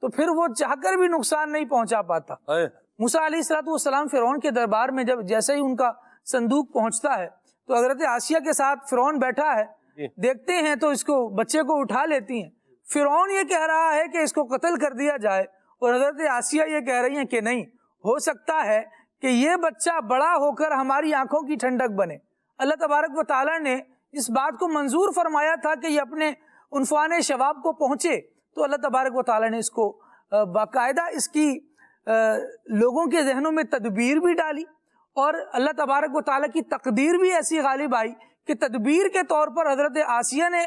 تو پھر وہ چاہ کر بھی نقصان نہیں پہنچا پاتا۔ موسیٰ علیہ السلام فرعون کے دربار میں جب جیسے ہی ان کا صندوق پہنچتا ہے تو حضرت آسیہ کے ساتھ فرعون بیٹھا ہے، دیکھتے ہیں تو اس کو بچے کو اٹھا لیتی ہیں۔ فرعون یہ کہہ رہا ہے کہ اس کو قتل کر دیا جائے، اور حضرت آسیہ یہ کہہ رہی ہیں کہ نہیں، ہو سکتا ہے کہ یہ بچہ بڑا ہو کر ہماری آنکھوں کی ٹھنڈک بنے۔ اللہ تبارک و تعالیٰ نے اس بات کو منظور فرمایا تھا کہ یہ اپنے عنفوان شباب کو پہنچے، تو اللہ تبارک و تعالیٰ نے اس کو باقاعدہ اس کی لوگوں کے ذہنوں میں تدبیر بھی ڈالی، اور اللہ تبارک و تعالیٰ کی تقدیر بھی ایسی غالب آئی کہ تدبیر کے طور پر حضرت آسیہ نے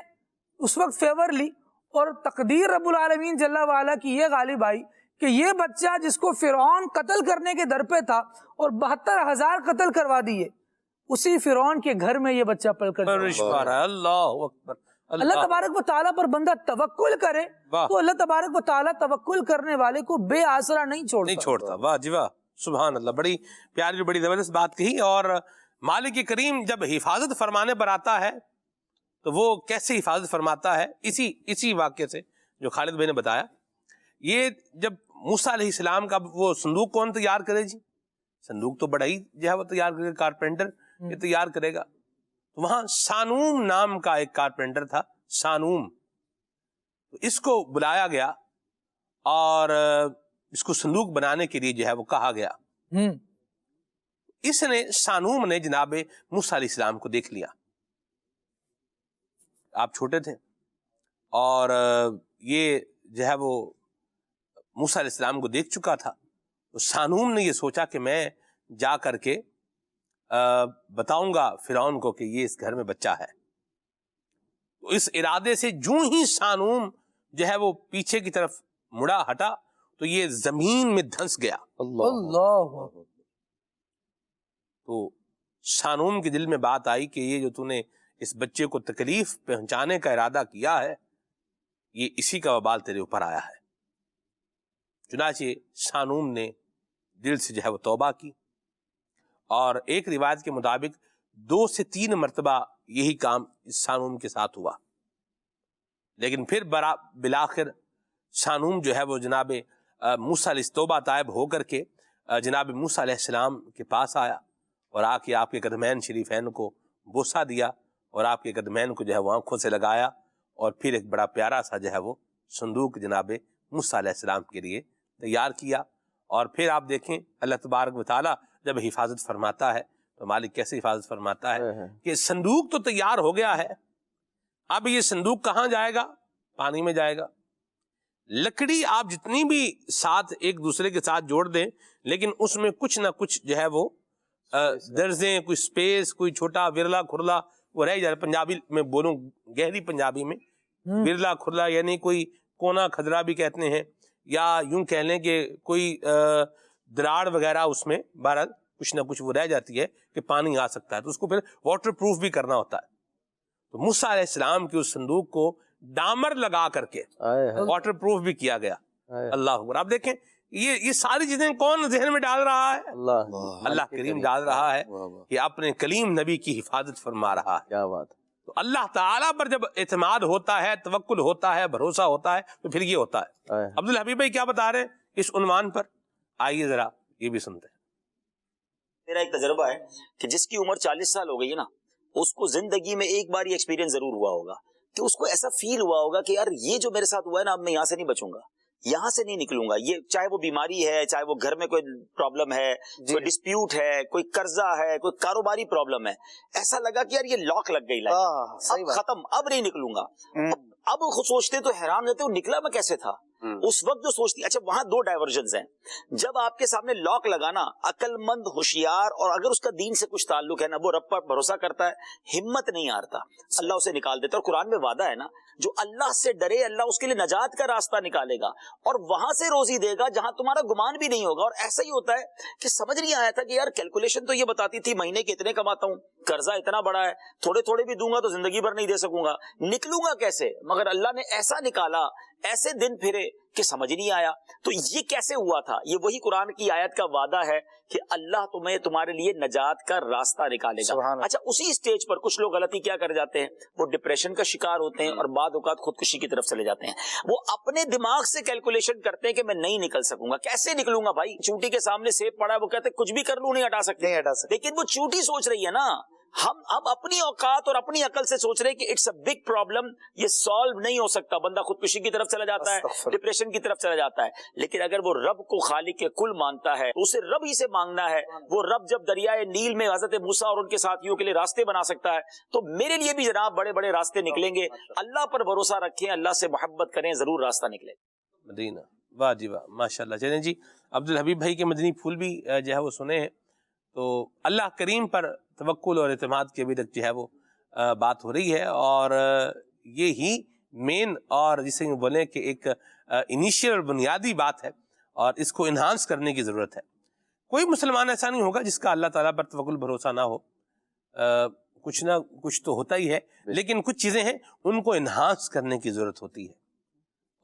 اس وقت فیور لی، اور تقدیر رب العالمین جل وعلا کی یہ غالب آئی کہ یہ بچہ جس کو فرعون قتل کرنے کے در پہ تھا اور 72,000 قتل کروا دیے، اسی فرعون کے گھر میں یہ بچہ پل کر اللہ اکبر۔ اللہ تبارک و تعالیٰ پر بندہ توکل کرے تو اللہ تبارک و تعالیٰ توکل کرنے والے کو بے آسرا نہیں چھوڑتا۔ واہ جی واہ، سبحان اللہ، بڑی پیاری بڑی زبردست بات کہی۔ اور مالک کریم جب حفاظت فرمانے پر آتا ہے تو وہ کیسے حفاظت فرماتا ہے، اسی واقعے سے جو خالد بھائی نے بتایا۔ یہ جب موسیٰ علیہ السلام کا وہ صندوق کون تیار کرے جی؟ صندوق تو بڑا ہی جو ہے وہ تیار کرے گا، کارپینٹر یہ تیار کرے گا۔ تو وہاں سانوم نام کا ایک کارپینٹر تھا، سانوم، تو اس کو بلایا گیا اور اس کو صندوق بنانے کے لیے جو ہے وہ کہا گیا۔ سانوم نے جناب موسیٰ علیہ السلام کو دیکھ لیا، آپ چھوٹے تھے، اور یہ جو ہے وہ موسیٰ علیہ السلام کو دیکھ چکا تھا، تو سانوم نے یہ سوچا کہ میں جا کر کے بتاؤں گا فرعون کو کہ یہ اس گھر میں بچہ ہے۔ تو اس ارادے سے جو ہی سانوم جو ہے وہ پیچھے کی طرف مڑا ہٹا تو یہ زمین میں دھنس گیا۔ اللہ، تو سانوم کے دل میں بات آئی کہ یہ جو تو نے اس بچے کو تکلیف پہنچانے کا ارادہ کیا ہے، یہ اسی کا وبال تیرے اوپر آیا ہے۔ چنانچہ سانوم نے دل سے جو ہے وہ توبہ کی، اور ایک روایت کے مطابق 2 سے 3 مرتبہ یہی کام اس سانوم کے ساتھ ہوا، لیکن پھر بالآخر سانوم جو ہے وہ جناب موسیٰ علیہ توبہ طائب ہو کر کے جناب موسیٰ علیہ السلام کے پاس آیا، اور آ کے آپ کے قدمین شریفین کو بوسہ دیا، اور آپ کے قدمین کو جو ہے وہ آنکھوں سے لگایا، اور پھر ایک بڑا پیارا سا جو ہے وہ صندوق جناب موسیٰ علیہ السلام کے لیے تیار کیا۔ اور پھر آپ دیکھیں اللہ تبارک و تعالیٰ جب حفاظت فرماتا ہے تو مالک کیسے حفاظت فرماتا ہے کہ صندوق تو تیار ہو گیا ہے، اب یہ صندوق کہاں جائے گا؟ پانی میں جائے گا۔ لکڑی آپ جتنی بھی ساتھ ایک دوسرے کے ساتھ جوڑ دیں، لیکن اس میں کچھ نہ کچھ جو ہے وہ درزیں، کوئی سپیس، کوئی چھوٹا ورلا کھرلا وہ رہ جائے۔ پنجابی میں بولوں، گہری پنجابی میں ورلا کھرلا یعنی کوئی کونا کھدرا بھی کہتے ہیں، یا یوں کہہ لیں کہ کوئی دراڑ وغیرہ اس میں بہرحال کچھ نہ کچھ وہ رہ جاتی ہے کہ پانی آ سکتا ہے، تو اس کو پھر واٹر پروف بھی کرنا ہوتا ہے۔ تو موسیٰ علیہ السلام کی اس صندوق کو ڈامر لگا کر کے واٹر پروف بھی کیا گیا۔ اللہ اکبر۔ آپ دیکھیں یہ ساری چیزیں کون ذہن میں ڈال رہا ہے؟ اللہ کریم ڈال رہا ہے کہ اپنے کلیم نبی کی حفاظت فرما رہا ہے۔ کیا بات ہے۔ تو اللہ تعالیٰ پر جب اعتماد ہوتا ہے، توکل ہوتا ہے، بھروسہ ہوتا ہے، تو پھر یہ ہوتا ہے۔ عبدالحبیب بھائی کیا بتا رہے ہیں اس عنوان پر؟ آئیے ذرا یہ بھی سنتے ہیں۔ میرا ایک تجربہ ہے کہ جس کی عمر 40 سال ہو گئی ہے نا، اس کو زندگی میں ایک بار یہ ایکسپیرینس ضرور ہوا ہوگا کہ اس کو ایسا فیل ہوا ہوگا کہ یار یہ جو میرے ساتھ ہوا ہے نا، اب میں یہاں سے نہیں بچوں گا، یہاں سے نہیں نکلوں گا۔ یہ چاہے وہ بیماری ہے، چاہے وہ گھر میں کوئی پرابلم ہے، کوئی ڈسپیوٹ ہے، کوئی قرضہ ہے، کوئی کاروباری پرابلم ہے، ایسا لگا کہ یار یہ لاک لگ گئی لائف، اب ختم، اب نہیں نکلوں گا۔ اب سوچتے تو حیران رہتے وہ نکلا میں کیسے تھا، اس وقت جو سوچتی ہے. اچھا وہاں دو ڈائیورژنز ہیں. جب آپ کے سامنے لاک لگانا، عقل مند ہوشیار اور اگر اس کا دین سے کچھ تعلق ہے نا، وہ رب پر بھروسہ کرتا ہے، ہمت نہیں ہارتا، اللہ اسے نکال دیتا. اور قرآن میں وعدہ ہے نا، جو اللہ سے ڈرے اللہ اس کے لیے نجات کا راستہ نکالے گا اور وہاں سے روزی دے گا جہاں تمہارا گمان بھی نہیں ہوگا. اور ایسا ہی ہوتا ہے کہ سمجھ نہیں آیا تھا کہ یار کیلکولیشن تو یہ بتاتی تھی مہینے کے اتنے کماتا ہوں، قرضہ اتنا بڑا ہے، تھوڑے تھوڑے بھی دوں گا تو زندگی بھر نہیں دے سکوں گا، نکلوں گا کیسے؟ مگر اللہ نے ایسا نکالا، ایسے دن پھرے کہ سمجھ نہیں آیا. تو یہ کیسے ہوا تھا؟ یہ وہی قرآن کی آیت کا وعدہ ہے کہ اللہ تمہیں تمہارے لیے نجات کا راستہ نکالے گا. اچھا اسی سٹیج پر کچھ لوگ غلطی کیا کر جاتے ہیں، وہ ڈپریشن کا شکار ہوتے ہیں اور بعد اوقات خودکشی کی طرف چلے جاتے ہیں. وہ اپنے دماغ سے کیلکولیشن کرتے ہیں کہ میں نہیں نکل سکوں گا. کیسے نکلوں گا بھائی؟ چونٹی کے سامنے سیب پڑا ہے، وہ کہتے ہیں کچھ بھی کر لوں نہیں ہٹا سکتے. لیکن وہ چونٹی سوچ رہی ہے نا. ہم اپنی اوقات اور اپنی عقل سے سوچ رہے ہیں کہ اٹس اے بگ پرابلم، یہ سالو نہیں ہو سکتا. بندہ خودکشی کی طرف چلا جاتا ہے، ڈپریشن کی طرف چلا جاتا ہے. لیکن اگر وہ رب کو خالق کے کل مانتا ہے، اسے رب ہی سے مانگنا ہے. وہ رب جب دریائے نیل میں حضرت موسیٰ اور ان کے ساتھیوں کے لیے راستے بنا سکتا ہے تو میرے لیے بھی جناب بڑے بڑے راستے نکلیں گے. اللہ پر بھروسہ رکھیں، اللہ سے محبت کریں، ضرور راستہ نکلے. مدینہ، واہ جی واہ، ماشاء اللہ. چلیں جی، عبدالحبیب بھائی کے مدنی پھول بھی جو ہے وہ سنے ہیں. تو اللہ کریم پر توکل اور اعتماد کی ابھی تک جو ہے وہ بات ہو رہی ہے، اور یہ ہی مین اور جسے بولیں کہ ایک انیشیل اور بنیادی بات ہے، اور اس کو انہانس کرنے کی ضرورت ہے. کوئی مسلمان ایسا نہیں ہوگا جس کا اللہ تعالیٰ پر توکل بھروسہ نہ ہو. کچھ نہ کچھ تو ہوتا ہی ہے، لیکن کچھ چیزیں ہیں ان کو انہانس کرنے کی ضرورت ہوتی ہے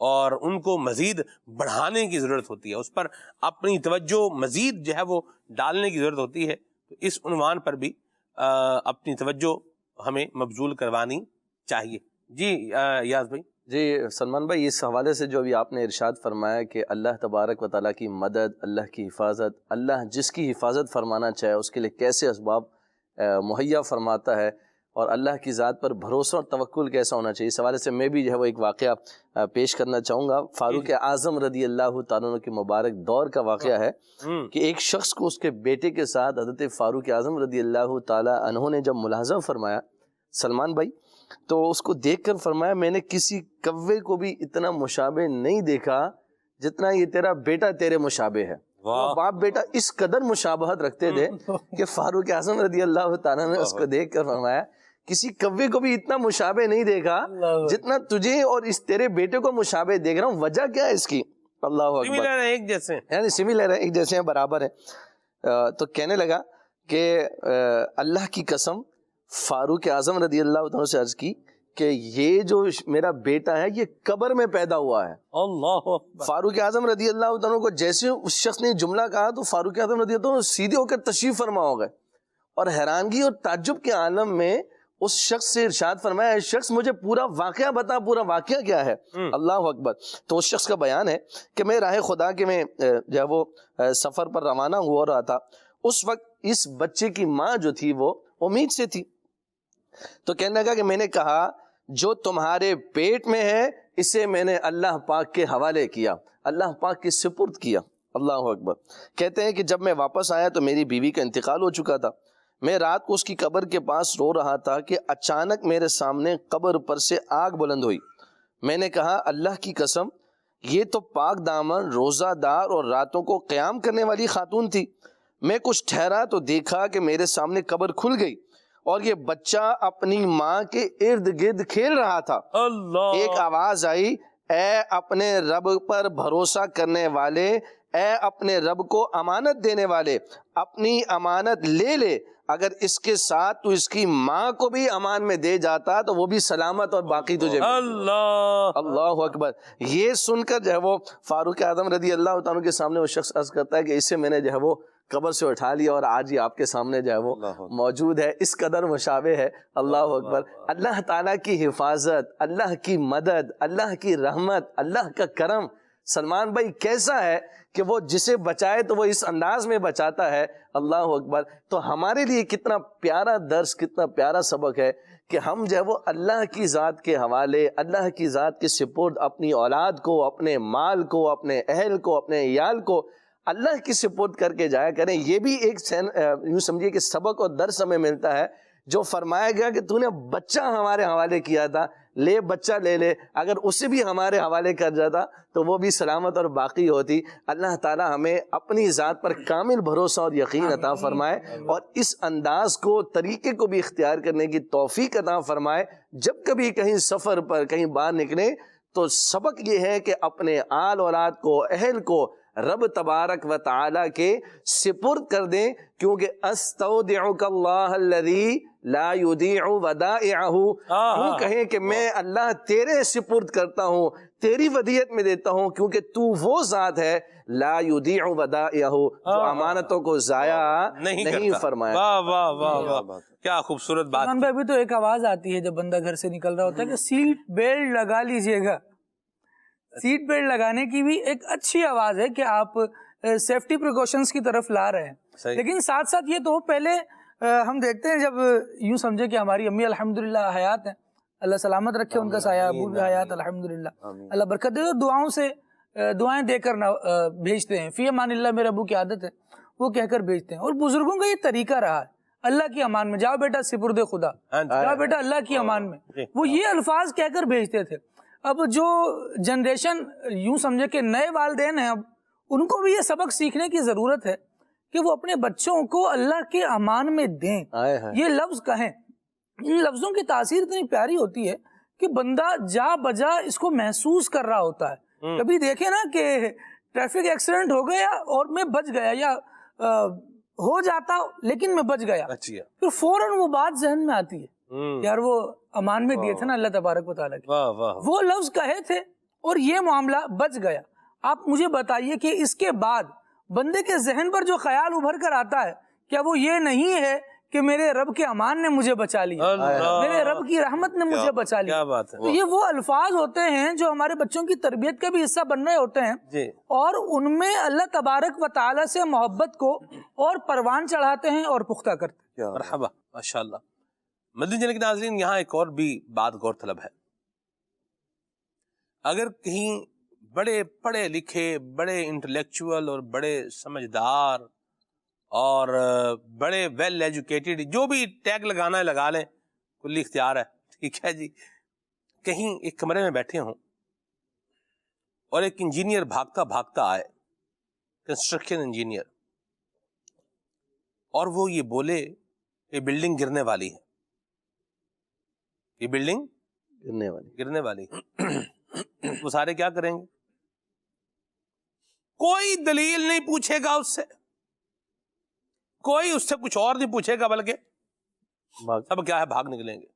اور ان کو مزید بڑھانے کی ضرورت ہوتی ہے، اس پر اپنی توجہ مزید جو ہے وہ ڈالنے کی ضرورت ہوتی ہے. تو اس عنوان پر بھی اپنی توجہ ہمیں مبذول کروانی چاہیے. جی یاز بھائی. جی سلمان بھائی، اس حوالے سے جو ابھی آپ نے ارشاد فرمایا کہ اللہ تبارک و تعالیٰ کی مدد، اللہ کی حفاظت، اللہ جس کی حفاظت فرمانا چاہے اس کے لیے کیسے اسباب مہیا فرماتا ہے، اور اللہ کی ذات پر بھروسہ اور توکل کیسا ہونا چاہیے، اس حوالے سے میں بھی جو ہے وہ ایک واقعہ پیش کرنا چاہوں گا. فاروق اعظم رضی اللہ تعالیٰ عنہ کے مبارک دور کا واقعہ ہے کہ ایک شخص کو اس کے بیٹے کے ساتھ حضرت فاروق اعظم رضی اللہ تعالیٰ عنہ نے جب ملاحظہ فرمایا سلمان بھائی، تو اس کو دیکھ کر فرمایا میں نے کسی کوے کو بھی اتنا مشابہ نہیں دیکھا جتنا یہ تیرا بیٹا تیرے مشابہ ہے. باپ بیٹا اس قدر مشابہت رکھتے تھے کہ فاروق اعظم رضی اللہ تعالیٰ نے اس کو دیکھ کر فرمایا کسی کوے کو بھی اتنا مشابہ نہیں دیکھا جتنا تجھے اور اس تیرے بیٹے کو مشابہ دیکھ رہا ہوں. وجہ کیا ہے اس کی؟ اللہ اکبر. سملر ہے، ایک جیسے، یعنی سملر ہے، ایک جیسے ہیں، برابر ہے. تو کہنے لگا کہ اللہ کی قسم، فاروق اعظم رضی اللہ عنہ سے عرض کی کہ یہ جو میرا بیٹا ہے یہ قبر میں پیدا ہوا ہے. اللہ اکبر. فاروق اعظم رضی اللہ عنہ کو جیسے اس شخص نے جملہ کہا تو فاروق اعظم رضی اللہ عنہ سیدھے ہو کر تشریف فرما ہو گئے، اور حیرانگی اور تعجب کے عالم میں اس شخص سے ارشاد فرمایا اے شخص مجھے پورا واقعہ بتا، پورا واقعہ کیا ہے؟ اللہ اکبر. تو اس شخص کا بیان ہے کہ میں راہ خدا کے میں جو ہے وہ سفر پر روانہ ہوا رہا تھا. اس وقت اس بچے کی ماں جو تھی وہ امید سے تھی، تو کہنے لگا کہ میں نے کہا جو تمہارے پیٹ میں ہے اسے میں نے اللہ پاک کے حوالے کیا، اللہ پاک کے سپرد کیا. اللہ اکبر. کہتے ہیں کہ جب میں واپس آیا تو میری بیوی کا انتقال ہو چکا تھا. میں رات کو اس کی قبر کے پاس رو رہا تھا کہ اچانک میرے سامنے قبر پر سے آگ بلند ہوئی. میں نے کہا اللہ کی قسم یہ تو پاک دامن، روزہ دار اور راتوں کو قیام کرنے والی خاتون تھی. میں کچھ ٹھہرا تو دیکھا کہ میرے سامنے قبر کھل گئی اور یہ بچہ اپنی ماں کے ارد گرد کھیل رہا تھا. اللہ. ایک آواز آئی اے اپنے رب پر بھروسہ کرنے والے، اے اپنے رب کو امانت دینے والے، اپنی امانت لے لے. اگر اس کے ساتھ تو اس کی ماں کو بھی امان میں دے جاتا تو وہ بھی سلامت اور باقی تجھے بھی. اللہ اکبر. یہ سن کر جو ہے وہ فاروق اعظم رضی اللہ تعالیٰ کے سامنے وہ شخص عرض کرتا ہے کہ اسے میں نے جو ہے وہ قبر سے اٹھا لیا اور آج ہی آپ کے سامنے جو ہے وہ موجود ہے. اس قدر مشابہ ہے. اللہ اکبر. اللہ تعالیٰ کی حفاظت، اللہ کی مدد، اللہ کی رحمت، اللہ کا کرم سلمان بھائی کیسا ہے کہ وہ جسے بچائے تو وہ اس انداز میں بچاتا ہے. اللہ اکبر. تو ہمارے لیے کتنا پیارا درس، کتنا پیارا سبق ہے کہ ہم جو ہے وہ اللہ کی ذات کے حوالے، اللہ کی ذات کے سپرد اپنی اولاد کو، اپنے مال کو، اپنے اہل کو، اپنے عیال کو اللہ کی سپرد کر کے جایا کریں. یہ بھی ایک یوں سمجھیے کہ سبق اور درس ہمیں ملتا ہے جو فرمایا گیا کہ تو نے بچہ ہمارے حوالے کیا تھا لے بچہ لے لے، اگر اسے بھی ہمارے حوالے کر جاتا تو وہ بھی سلامت اور باقی ہوتی۔ اللہ تعالیٰ ہمیں اپنی ذات پر کامل بھروسہ اور یقین عطا فرمائے، اور اس انداز کو، طریقے کو بھی اختیار کرنے کی توفیق عطا فرمائے۔ جب کبھی کہیں سفر پر کہیں باہر نکلے تو سبق یہ ہے کہ اپنے آل اولاد کو، اہل کو رب تبارک و تعالی کے سپرد کر دیں، کیونکہ استودعک اللہ الذی لا یضیع ودائعہ، یوں کہیں کہ میں اللہ تیرے سپرد کرتا ہوں، تیری ودیعت میں دیتا ہوں، کیونکہ تو وہ ذات ہے لا یضیع ودائعہ، جو امانتوں کو ضائع نہیں فرمایا۔ واہ واہ واہ واہ، کیا خوبصورت بات۔ عثمان بھائی ابھی تو ایک آواز آتی ہے جب بندہ گھر سے نکل رہا ہوتا ہے کہ سیٹ بیلٹ لگا لیجئے گا۔ سیٹ بیلٹ لگانے کی بھی ایک اچھی آواز ہے کہ آپ سیفٹی پریکاشنز کی طرف لا رہے ہیں، لیکن ساتھ ساتھ یہ تو پہلے ہم دیکھتے ہیں، جب یوں سمجھے کہ ہماری امی الحمدللہ حیات ہیں، اللہ سلامت رکھے ان کا سایہ، ابو بھی حیات الحمدللہ، اللہ برکت دے، دعاؤں سے دعائیں دے کر بھیجتے ہیں، فی امان اللہ، میرے ابو کی عادت ہے وہ کہہ کر بھیجتے ہیں، اور بزرگوں کا یہ طریقہ رہا ہے، اللہ کی امان میں، جاؤ بیٹا سپرد خدا، جاؤ بیٹا اللہ کی امان میں، وہ یہ الفاظ کہہ کر بھیجتے تھے۔ اب جو جنریشن یوں سمجھے کہ نئے والدین ہیں، اب ان کو بھی یہ سبق سیکھنے کی ضرورت ہے کہ وہ اپنے بچوں کو اللہ کے امان میں دیں، یہ لفظ کہیں۔ ان لفظوں کی تاثیر اتنی پیاری ہوتی ہے کہ بندہ جا بجا اس کو محسوس کر رہا ہوتا ہے۔ کبھی دیکھیں نا کہ ٹریفک ایکسیڈنٹ ہو گیا اور میں بچ گیا، یا ہو جاتا لیکن میں بچ گیا، پھر فوراً وہ بات ذہن میں آتی ہے، یار وہ امان میں دیے تھے نا اللہ تبارک و تعالیٰ کی، وہ لفظ کہے تھے اور یہ معاملہ بچ گیا۔ آپ مجھے بتائیے کہ اس کے بعد بندے کے ذہن پر جو خیال ابھر کر آتا ہے، کیا وہ یہ نہیں ہے کہ میرے رب کے امان نے مجھے بچا لیا، میرے رب کی رحمت نے مجھے بچا لیا؟ تو یہ وہ الفاظ ہوتے ہیں جو ہمارے بچوں کی تربیت کا بھی حصہ بن رہے ہوتے ہیں، اور ان میں اللہ تبارک و تعالیٰ سے محبت کو اور پروان چڑھاتے ہیں اور پختہ کرتے ہیں۔ مرحبا، ماشاءاللہ۔ مدنی چینل کے ناظرین، یہاں ایک اور بھی بات غور طلب ہے۔ اگر کہیں بڑے پڑھے لکھے، بڑے انٹلیکچوئل اور بڑے سمجھدار اور بڑے ویل ایجوکیٹڈ، جو بھی ٹیگ لگانا ہے لگا لیں، کلی اختیار ہے، ٹھیک ہے جی، کہیں ایک کمرے میں بیٹھے ہوں اور ایک انجینئر بھاگتا بھاگتا آئے، کنسٹرکشن انجینئر، اور وہ یہ بولے کہ بلڈنگ گرنے والی ہے، یہ بلڈنگ گرنے والی ہے، وہ سارے کیا کریں گے؟ کوئی دلیل نہیں پوچھے گا اس سے، کوئی اس سے کچھ اور نہیں پوچھے گا، بلکہ سب کیا ہے، بھاگ نکلیں گے۔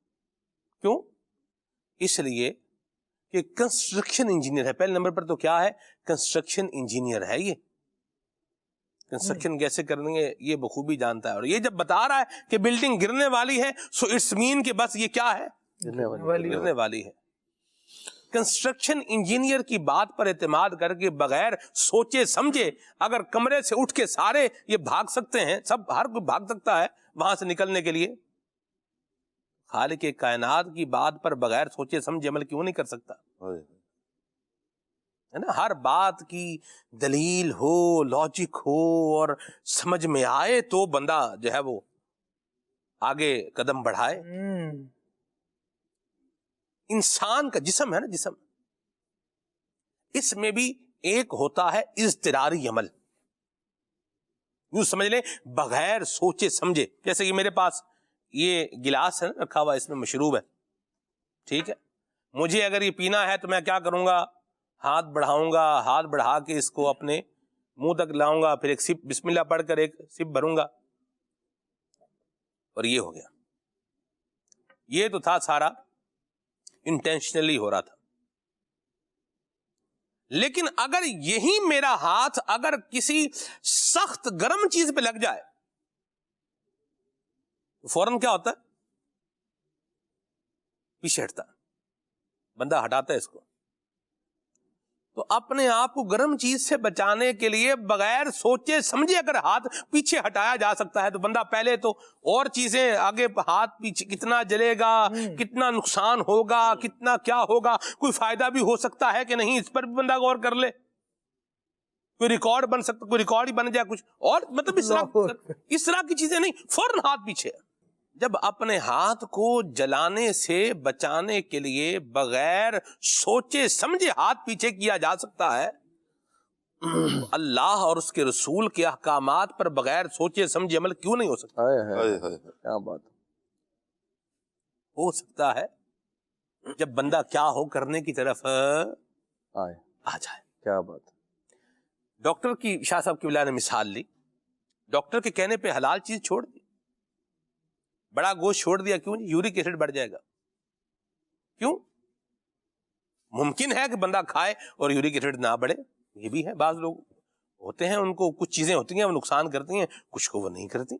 کیوں؟ اس لیے کہ کنسٹرکشن انجینئر ہے، پہلے نمبر پر تو کیا ہے، کنسٹرکشن انجینئر ہے، یہ کنسٹرکشن کیسے کرنی ہے یہ بخوبی جانتا ہے، اور یہ جب بتا رہا ہے کہ بلڈنگ گرنے والی ہے، سو اٹس مین کہ بس یہ کیا ہے، گرنے والی ہے۔ کنسٹرکشن انجینئر کی بات پر اعتماد کر کے بغیر سوچے سمجھے اگر کمرے سے اٹھ کے سارے یہ بھاگ سکتے ہیں، سب ہر کوئی بھاگ سکتا ہے وہاں سے نکلنے کے لیے، خالق کائنات کی بات پر بغیر سوچے سمجھے عمل کیوں نہیں کر سکتا؟ ہے نا، ہر بات کی دلیل ہو، لاجک ہو اور سمجھ میں آئے تو بندہ جو ہے وہ آگے قدم بڑھائے۔ انسان کا جسم ہے نا، جسم، اس میں بھی ایک ہوتا ہے اضطراری عمل، یوں سمجھ لیں بغیر سوچے سمجھے، جیسے کہ میرے پاس یہ گلاس ہے نا رکھا ہوا، اس میں مشروب ہے، ٹھیک ہے، مجھے اگر یہ پینا ہے تو میں کیا کروں گا، ہاتھ بڑھاؤں گا، ہاتھ بڑھا کے اس کو اپنے منہ تک لاؤں گا، پھر ایک سپ بسم اللہ پڑھ کر ایک سپ بھروں گا، اور یہ ہو گیا۔ یہ تو تھا سارا انٹینشنلی ہو رہا تھا، لیکن اگر یہی میرا ہاتھ اگر کسی سخت گرم چیز پہ لگ جائے تو فوراً کیا ہوتا ہے، پیچھے ہٹتا، بندہ ہٹاتا ہے اس کو۔ تو اپنے آپ کو گرم چیز سے بچانے کے لیے بغیر سوچے سمجھے اگر ہاتھ پیچھے ہٹایا جا سکتا ہے تو بندہ پہلے تو اور چیزیں آگے، ہاتھ پیچھے کتنا جلے گا، کتنا نقصان ہوگا، کتنا کیا ہوگا، کوئی فائدہ بھی ہو سکتا ہے کہ نہیں، اس پر بھی بندہ غور کر لے، کوئی ریکارڈ بن سکتا، کوئی ریکارڈ ہی بن جائے کچھ اور، مطلب اس طرح کی چیزیں نہیں، فوراً ہاتھ پیچھے۔ جب اپنے ہاتھ کو جلانے سے بچانے کے لیے بغیر سوچے سمجھے ہاتھ پیچھے کیا جا سکتا ہے، اللہ اور اس کے رسول کے احکامات پر بغیر سوچے سمجھے عمل کیوں نہیں ہو سکتا؟ کیا بات ہو سکتا ہے جب بندہ کیا ہو کرنے کی طرف آ جائے۔ کیا بات۔ ڈاکٹر کی شاہ صاحب کی بلا نے مثال لی، ڈاکٹر کے کہنے پہ حلال چیز چھوڑ دی، بڑا گوشت چھوڑ دیا، کیوں؟ یورک ایسڈ بڑھ جائے گا۔ کیوں؟ ممکن ہے کہ بندہ کھائے اور یورک ایسڈ نہ بڑھے، یہ بھی ہے، بعض لوگ ہوتے ہیں ان کو کچھ چیزیں ہوتی ہیں وہ نقصان کرتی ہیں، کچھ کو وہ نہیں کرتی۔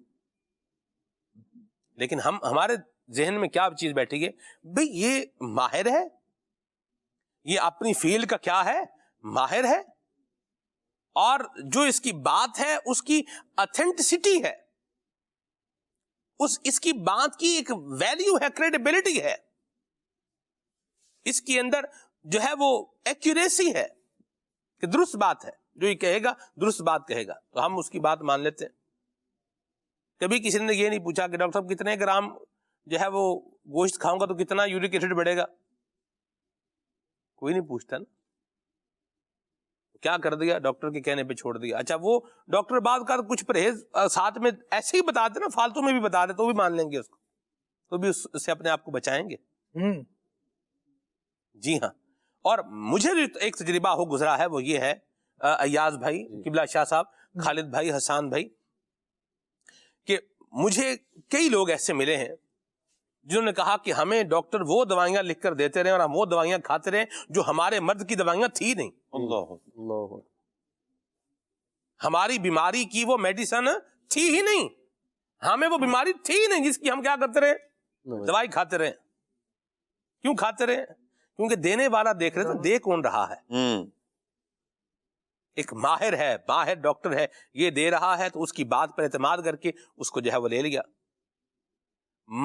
لیکن ہمارے ذہن میں کیا چیز بیٹھی ہے، بھئی یہ ماہر ہے، یہ اپنی فیلڈ کا کیا ہے، ماہر ہے، اور جو اس کی بات ہے اس کی اتھینٹسٹی ہے، اس کی بات کی ایک ویلیو ہے، کریڈیبلٹی ہے، اس کے اندر جو ہے وہ ایکوریسی ہے کہ درست بات ہے، جو یہ کہے گا درست بات کہے گا، تو ہم اس کی بات مان لیتے ہیں۔ کبھی کسی نے یہ نہیں پوچھا کہ ڈاکٹر صاحب کتنے گرام جو ہے وہ گوشت کھاؤں گا تو کتنا یورک ایسڈ بڑھے گا، کوئی نہیں پوچھتا نا، کیا کر دیا، ڈاکٹر کے کہنے پہ چھوڑ دیا۔ اچھا وہ ڈاکٹر بعد کا کچھ پرہیز ساتھ میں ایسے ہی بتا دے نا، فالتو میں بھی بتا دے تو بھی مان لیں گے اس کو، تو بھی اس سے اپنے آپ کو بچائیں گے۔ جی ہاں، اور مجھے جو ایک تجربہ ہو گزرا ہے وہ یہ ہے، ایاز بھائی، قبلہ شاہ صاحب، خالد بھائی، حسان بھائی، کہ مجھے کئی لوگ ایسے ملے ہیں جنہوں نے کہا کہ ہمیں ڈاکٹر وہ دوائیاں لکھ کر دیتے رہے اور ہم وہ دوائیاں کھاتے رہے جو ہمارے مرض کی دوائیاں تھی نہیں، اللہ، ہماری بیماری کی وہ میڈیسن تھی ہی نہیں، ہمیں وہ بیماری تھی ہی نہیں جس کی ہم کیا کرتے رہے، دوائی کھاتے رہے۔ کیوں کھاتے رہے؟ کیونکہ دینے والا دیکھ رہے تھے، دے کون رہا ہے، ایک ماہر ہے، ماہر ڈاکٹر ہے، یہ دے رہا ہے تو اس کی بات پر اعتماد کر کے اس کو جو ہے وہ لے لیا۔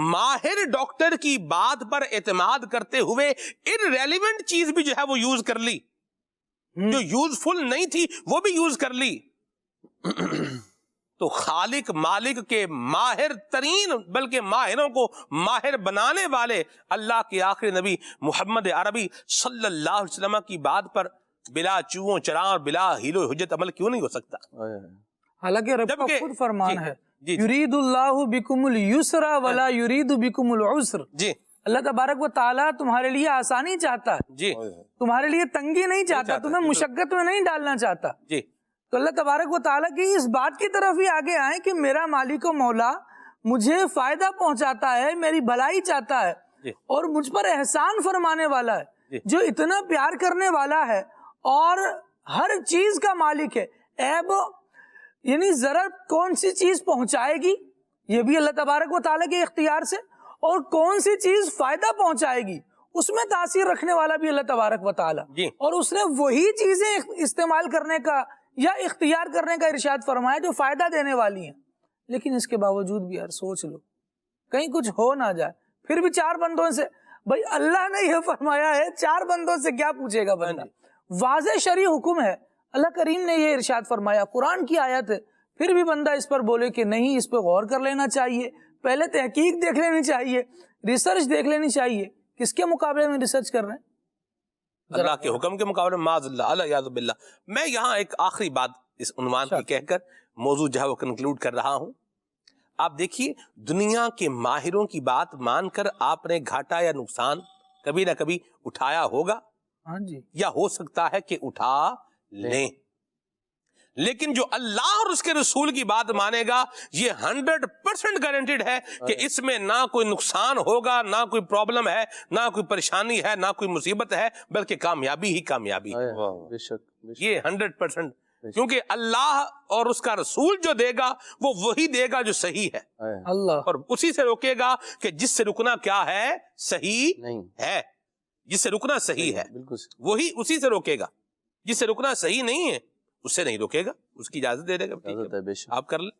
ماہر ڈاکٹر کی بات پر اعتماد کرتے ہوئے irrelevant چیز بھی جو ہے وہ یوز کر لی، جو یوزفل نہیں تھی وہ بھی یوز کر لی، تو خالق مالک کے ماہر ترین بلکہ ماہروں کو ماہر بنانے والے اللہ کے آخری نبی محمد عربی صلی اللہ علیہ وسلم کی بات پر بلا چوہوں چراں اور بلا ہیلو حجت عمل کیوں نہیں ہو سکتا؟ حالانکہ رب کا جبکہ خود فرمان ہے، جی یرید اللہ بکم اليسر ولا یرید بکم العسر، جی اللہ تبارک و تعالیٰ تمہارے لیے آسانی چاہتا ہے، جی تمہارے لیے تنگی نہیں چاہتا، تمہیں مشقت میں نہیں ڈالنا چاہتا۔ جی، تو اللہ تبارک و تعالیٰ کی اس بات کی طرف ہی آگے آئیں کہ میرا مالک و مولا مجھے فائدہ پہنچاتا ہے، میری بھلائی چاہتا ہے، جی، اور مجھ پر احسان فرمانے والا ہے، جی، جو اتنا پیار کرنے والا ہے اور ہر چیز کا مالک ہے۔ عیب یعنی ضرر کون سی چیز پہنچائے گی یہ بھی اللہ تبارک و تعالیٰ کے اختیار سے، اور کون سی چیز فائدہ پہنچائے گی اس میں تاثیر رکھنے والا بھی اللہ تبارک و تعالیٰ، جی، اور اس نے وہی چیزیں استعمال کرنے کا یا اختیار کرنے کا ارشاد فرمایا جو فائدہ دینے والی ہیں۔ لیکن اس کے باوجود بھی یار سوچ لو کہیں کچھ ہو نہ جائے، پھر بھی چار بندوں سے، بھائی اللہ نے یہ فرمایا ہے، چار بندوں سے کیا پوچھے گا بندہ؟ واضح شرعی حکم ہے، اللہ کریم نے یہ ارشاد فرمایا، قرآن کی آیت ہے، پھر بھی بندہ اس پر بولے کہ نہیں، اس پہ غور کر لینا چاہیے، پہلے تحقیق دیکھ لینی چاہیے، ریسرچ دیکھ لینی چاہیے۔ کس کے مقابلے میں ریسرچ کر رہے ہیں؟ اللہ کے حکم کے مقابلے میں، معاذ اللہ، الیاذ باللہ۔ میں یہاں ایک آخری بات اس عنوان پہ کہہ کر موضوع جو ہے وہ کنکلوڈ کر رہا ہوں۔ آپ دیکھیے، دنیا کے ماہروں کی بات مان کر آپ نے گھاٹا یا نقصان کبھی نہ کبھی اٹھایا ہوگا، ہاں جی، یا ہو سکتا ہے کہ اٹھا لیں، لیکن جو اللہ اور اس کے رسول کی بات مانے گا یہ 100% گارنٹیڈ ہے کہ اس میں نہ کوئی نقصان ہوگا، نہ کوئی پرابلم ہے، نہ کوئی پریشانی ہے، نہ کوئی مصیبت ہے، بلکہ کامیابی ہی کامیابی ہے۔ بے شک، یہ 100%، کیونکہ اللہ اور اس کا رسول جو دے گا وہ وہی دے گا جو صحیح ہے، اللہ، اور اسی سے روکے گا کہ جس سے رکنا کیا ہے، صحیح نہیں ہے، جس سے رکنا صحیح ہے بالکل، وہی اسی سے روکے گا، جس سے رکنا صحیح نہیں ہے اس سے نہیں روکے گا، اس کی اجازت دے دے گا، ٹھیک ہے بے شک۔ آپ کر لیں۔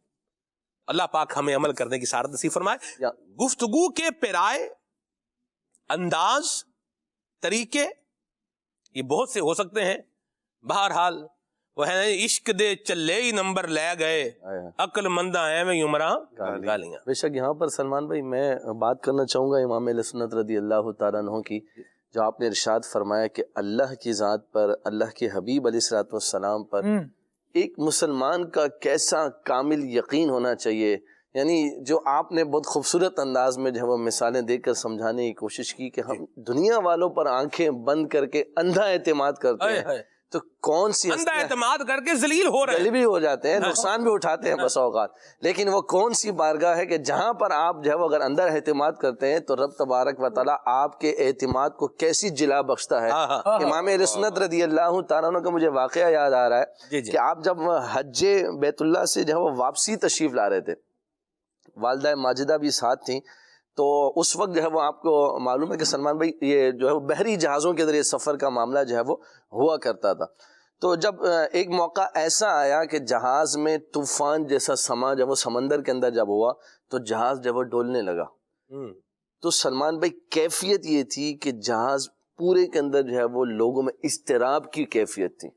اللہ پاک ہمیں عمل کرنے کی سعادت نصیب فرمائے۔ گفتگو کے پیرائے، انداز، طریقے یہ بہت سے ہو سکتے ہیں، بہرحال وہ ہے عشق دے چلے ہی نمبر لے گئے عقل منداں ہیں میں عمراں گالیاں. بے شک یہاں پر سلمان بھائی میں بات کرنا چاہوں گا امام اہل سنت رضی اللہ تعالیٰ عنہ کی، جو آپ نے ارشاد فرمایا کہ اللہ کی ذات پر، اللہ کے حبیب علیہ الصلوۃ والسلام پر ایک مسلمان کا کیسا کامل یقین ہونا چاہیے. یعنی جو آپ نے بہت خوبصورت انداز میں جو ہے وہ مثالیں دے کر سمجھانے کی کوشش کی کہ ہم دنیا والوں پر آنکھیں بند کر کے اندھا اعتماد کرتے ہیں، تو کون سی اندھا اعتماد کر کے ذلیل ہو رہے ہیں، بھی ہو جاتے ہیں، نقصان بھی اٹھاتے ہیں بس اوقات. لیکن وہ کون سی بارگاہ ہے کہ جہاں پر آپ جو ہے وہ اگر اندر اعتماد کرتے ہیں تو رب تبارک و تعالیٰ آپ کے اعتماد کو کیسی جلا بخشتا ہے. امام اہل سنت رضی اللہ تعالیٰ عنہ کا مجھے واقعہ یاد آ رہا ہے کہ آپ جب حج بیت اللہ سے جو ہے وہ واپسی تشریف لا رہے تھے، والدہ ماجدہ بھی ساتھ تھیں، تو اس وقت جو ہے وہ آپ کو معلوم ہے کہ سلمان بھائی یہ جو ہے وہ بحری جہازوں کے ذریعے سفر کا معاملہ جو ہے وہ ہوا کرتا تھا. تو جب ایک موقع ایسا آیا کہ جہاز میں طوفان جیسا سما جب وہ سمندر کے اندر جب ہوا تو جہاز جب وہ ڈولنے لگا، تو سلمان بھائی کیفیت یہ تھی کہ جہاز پورے کے اندر جو ہے وہ لوگوں میں اضطراب کی کیفیت تھی.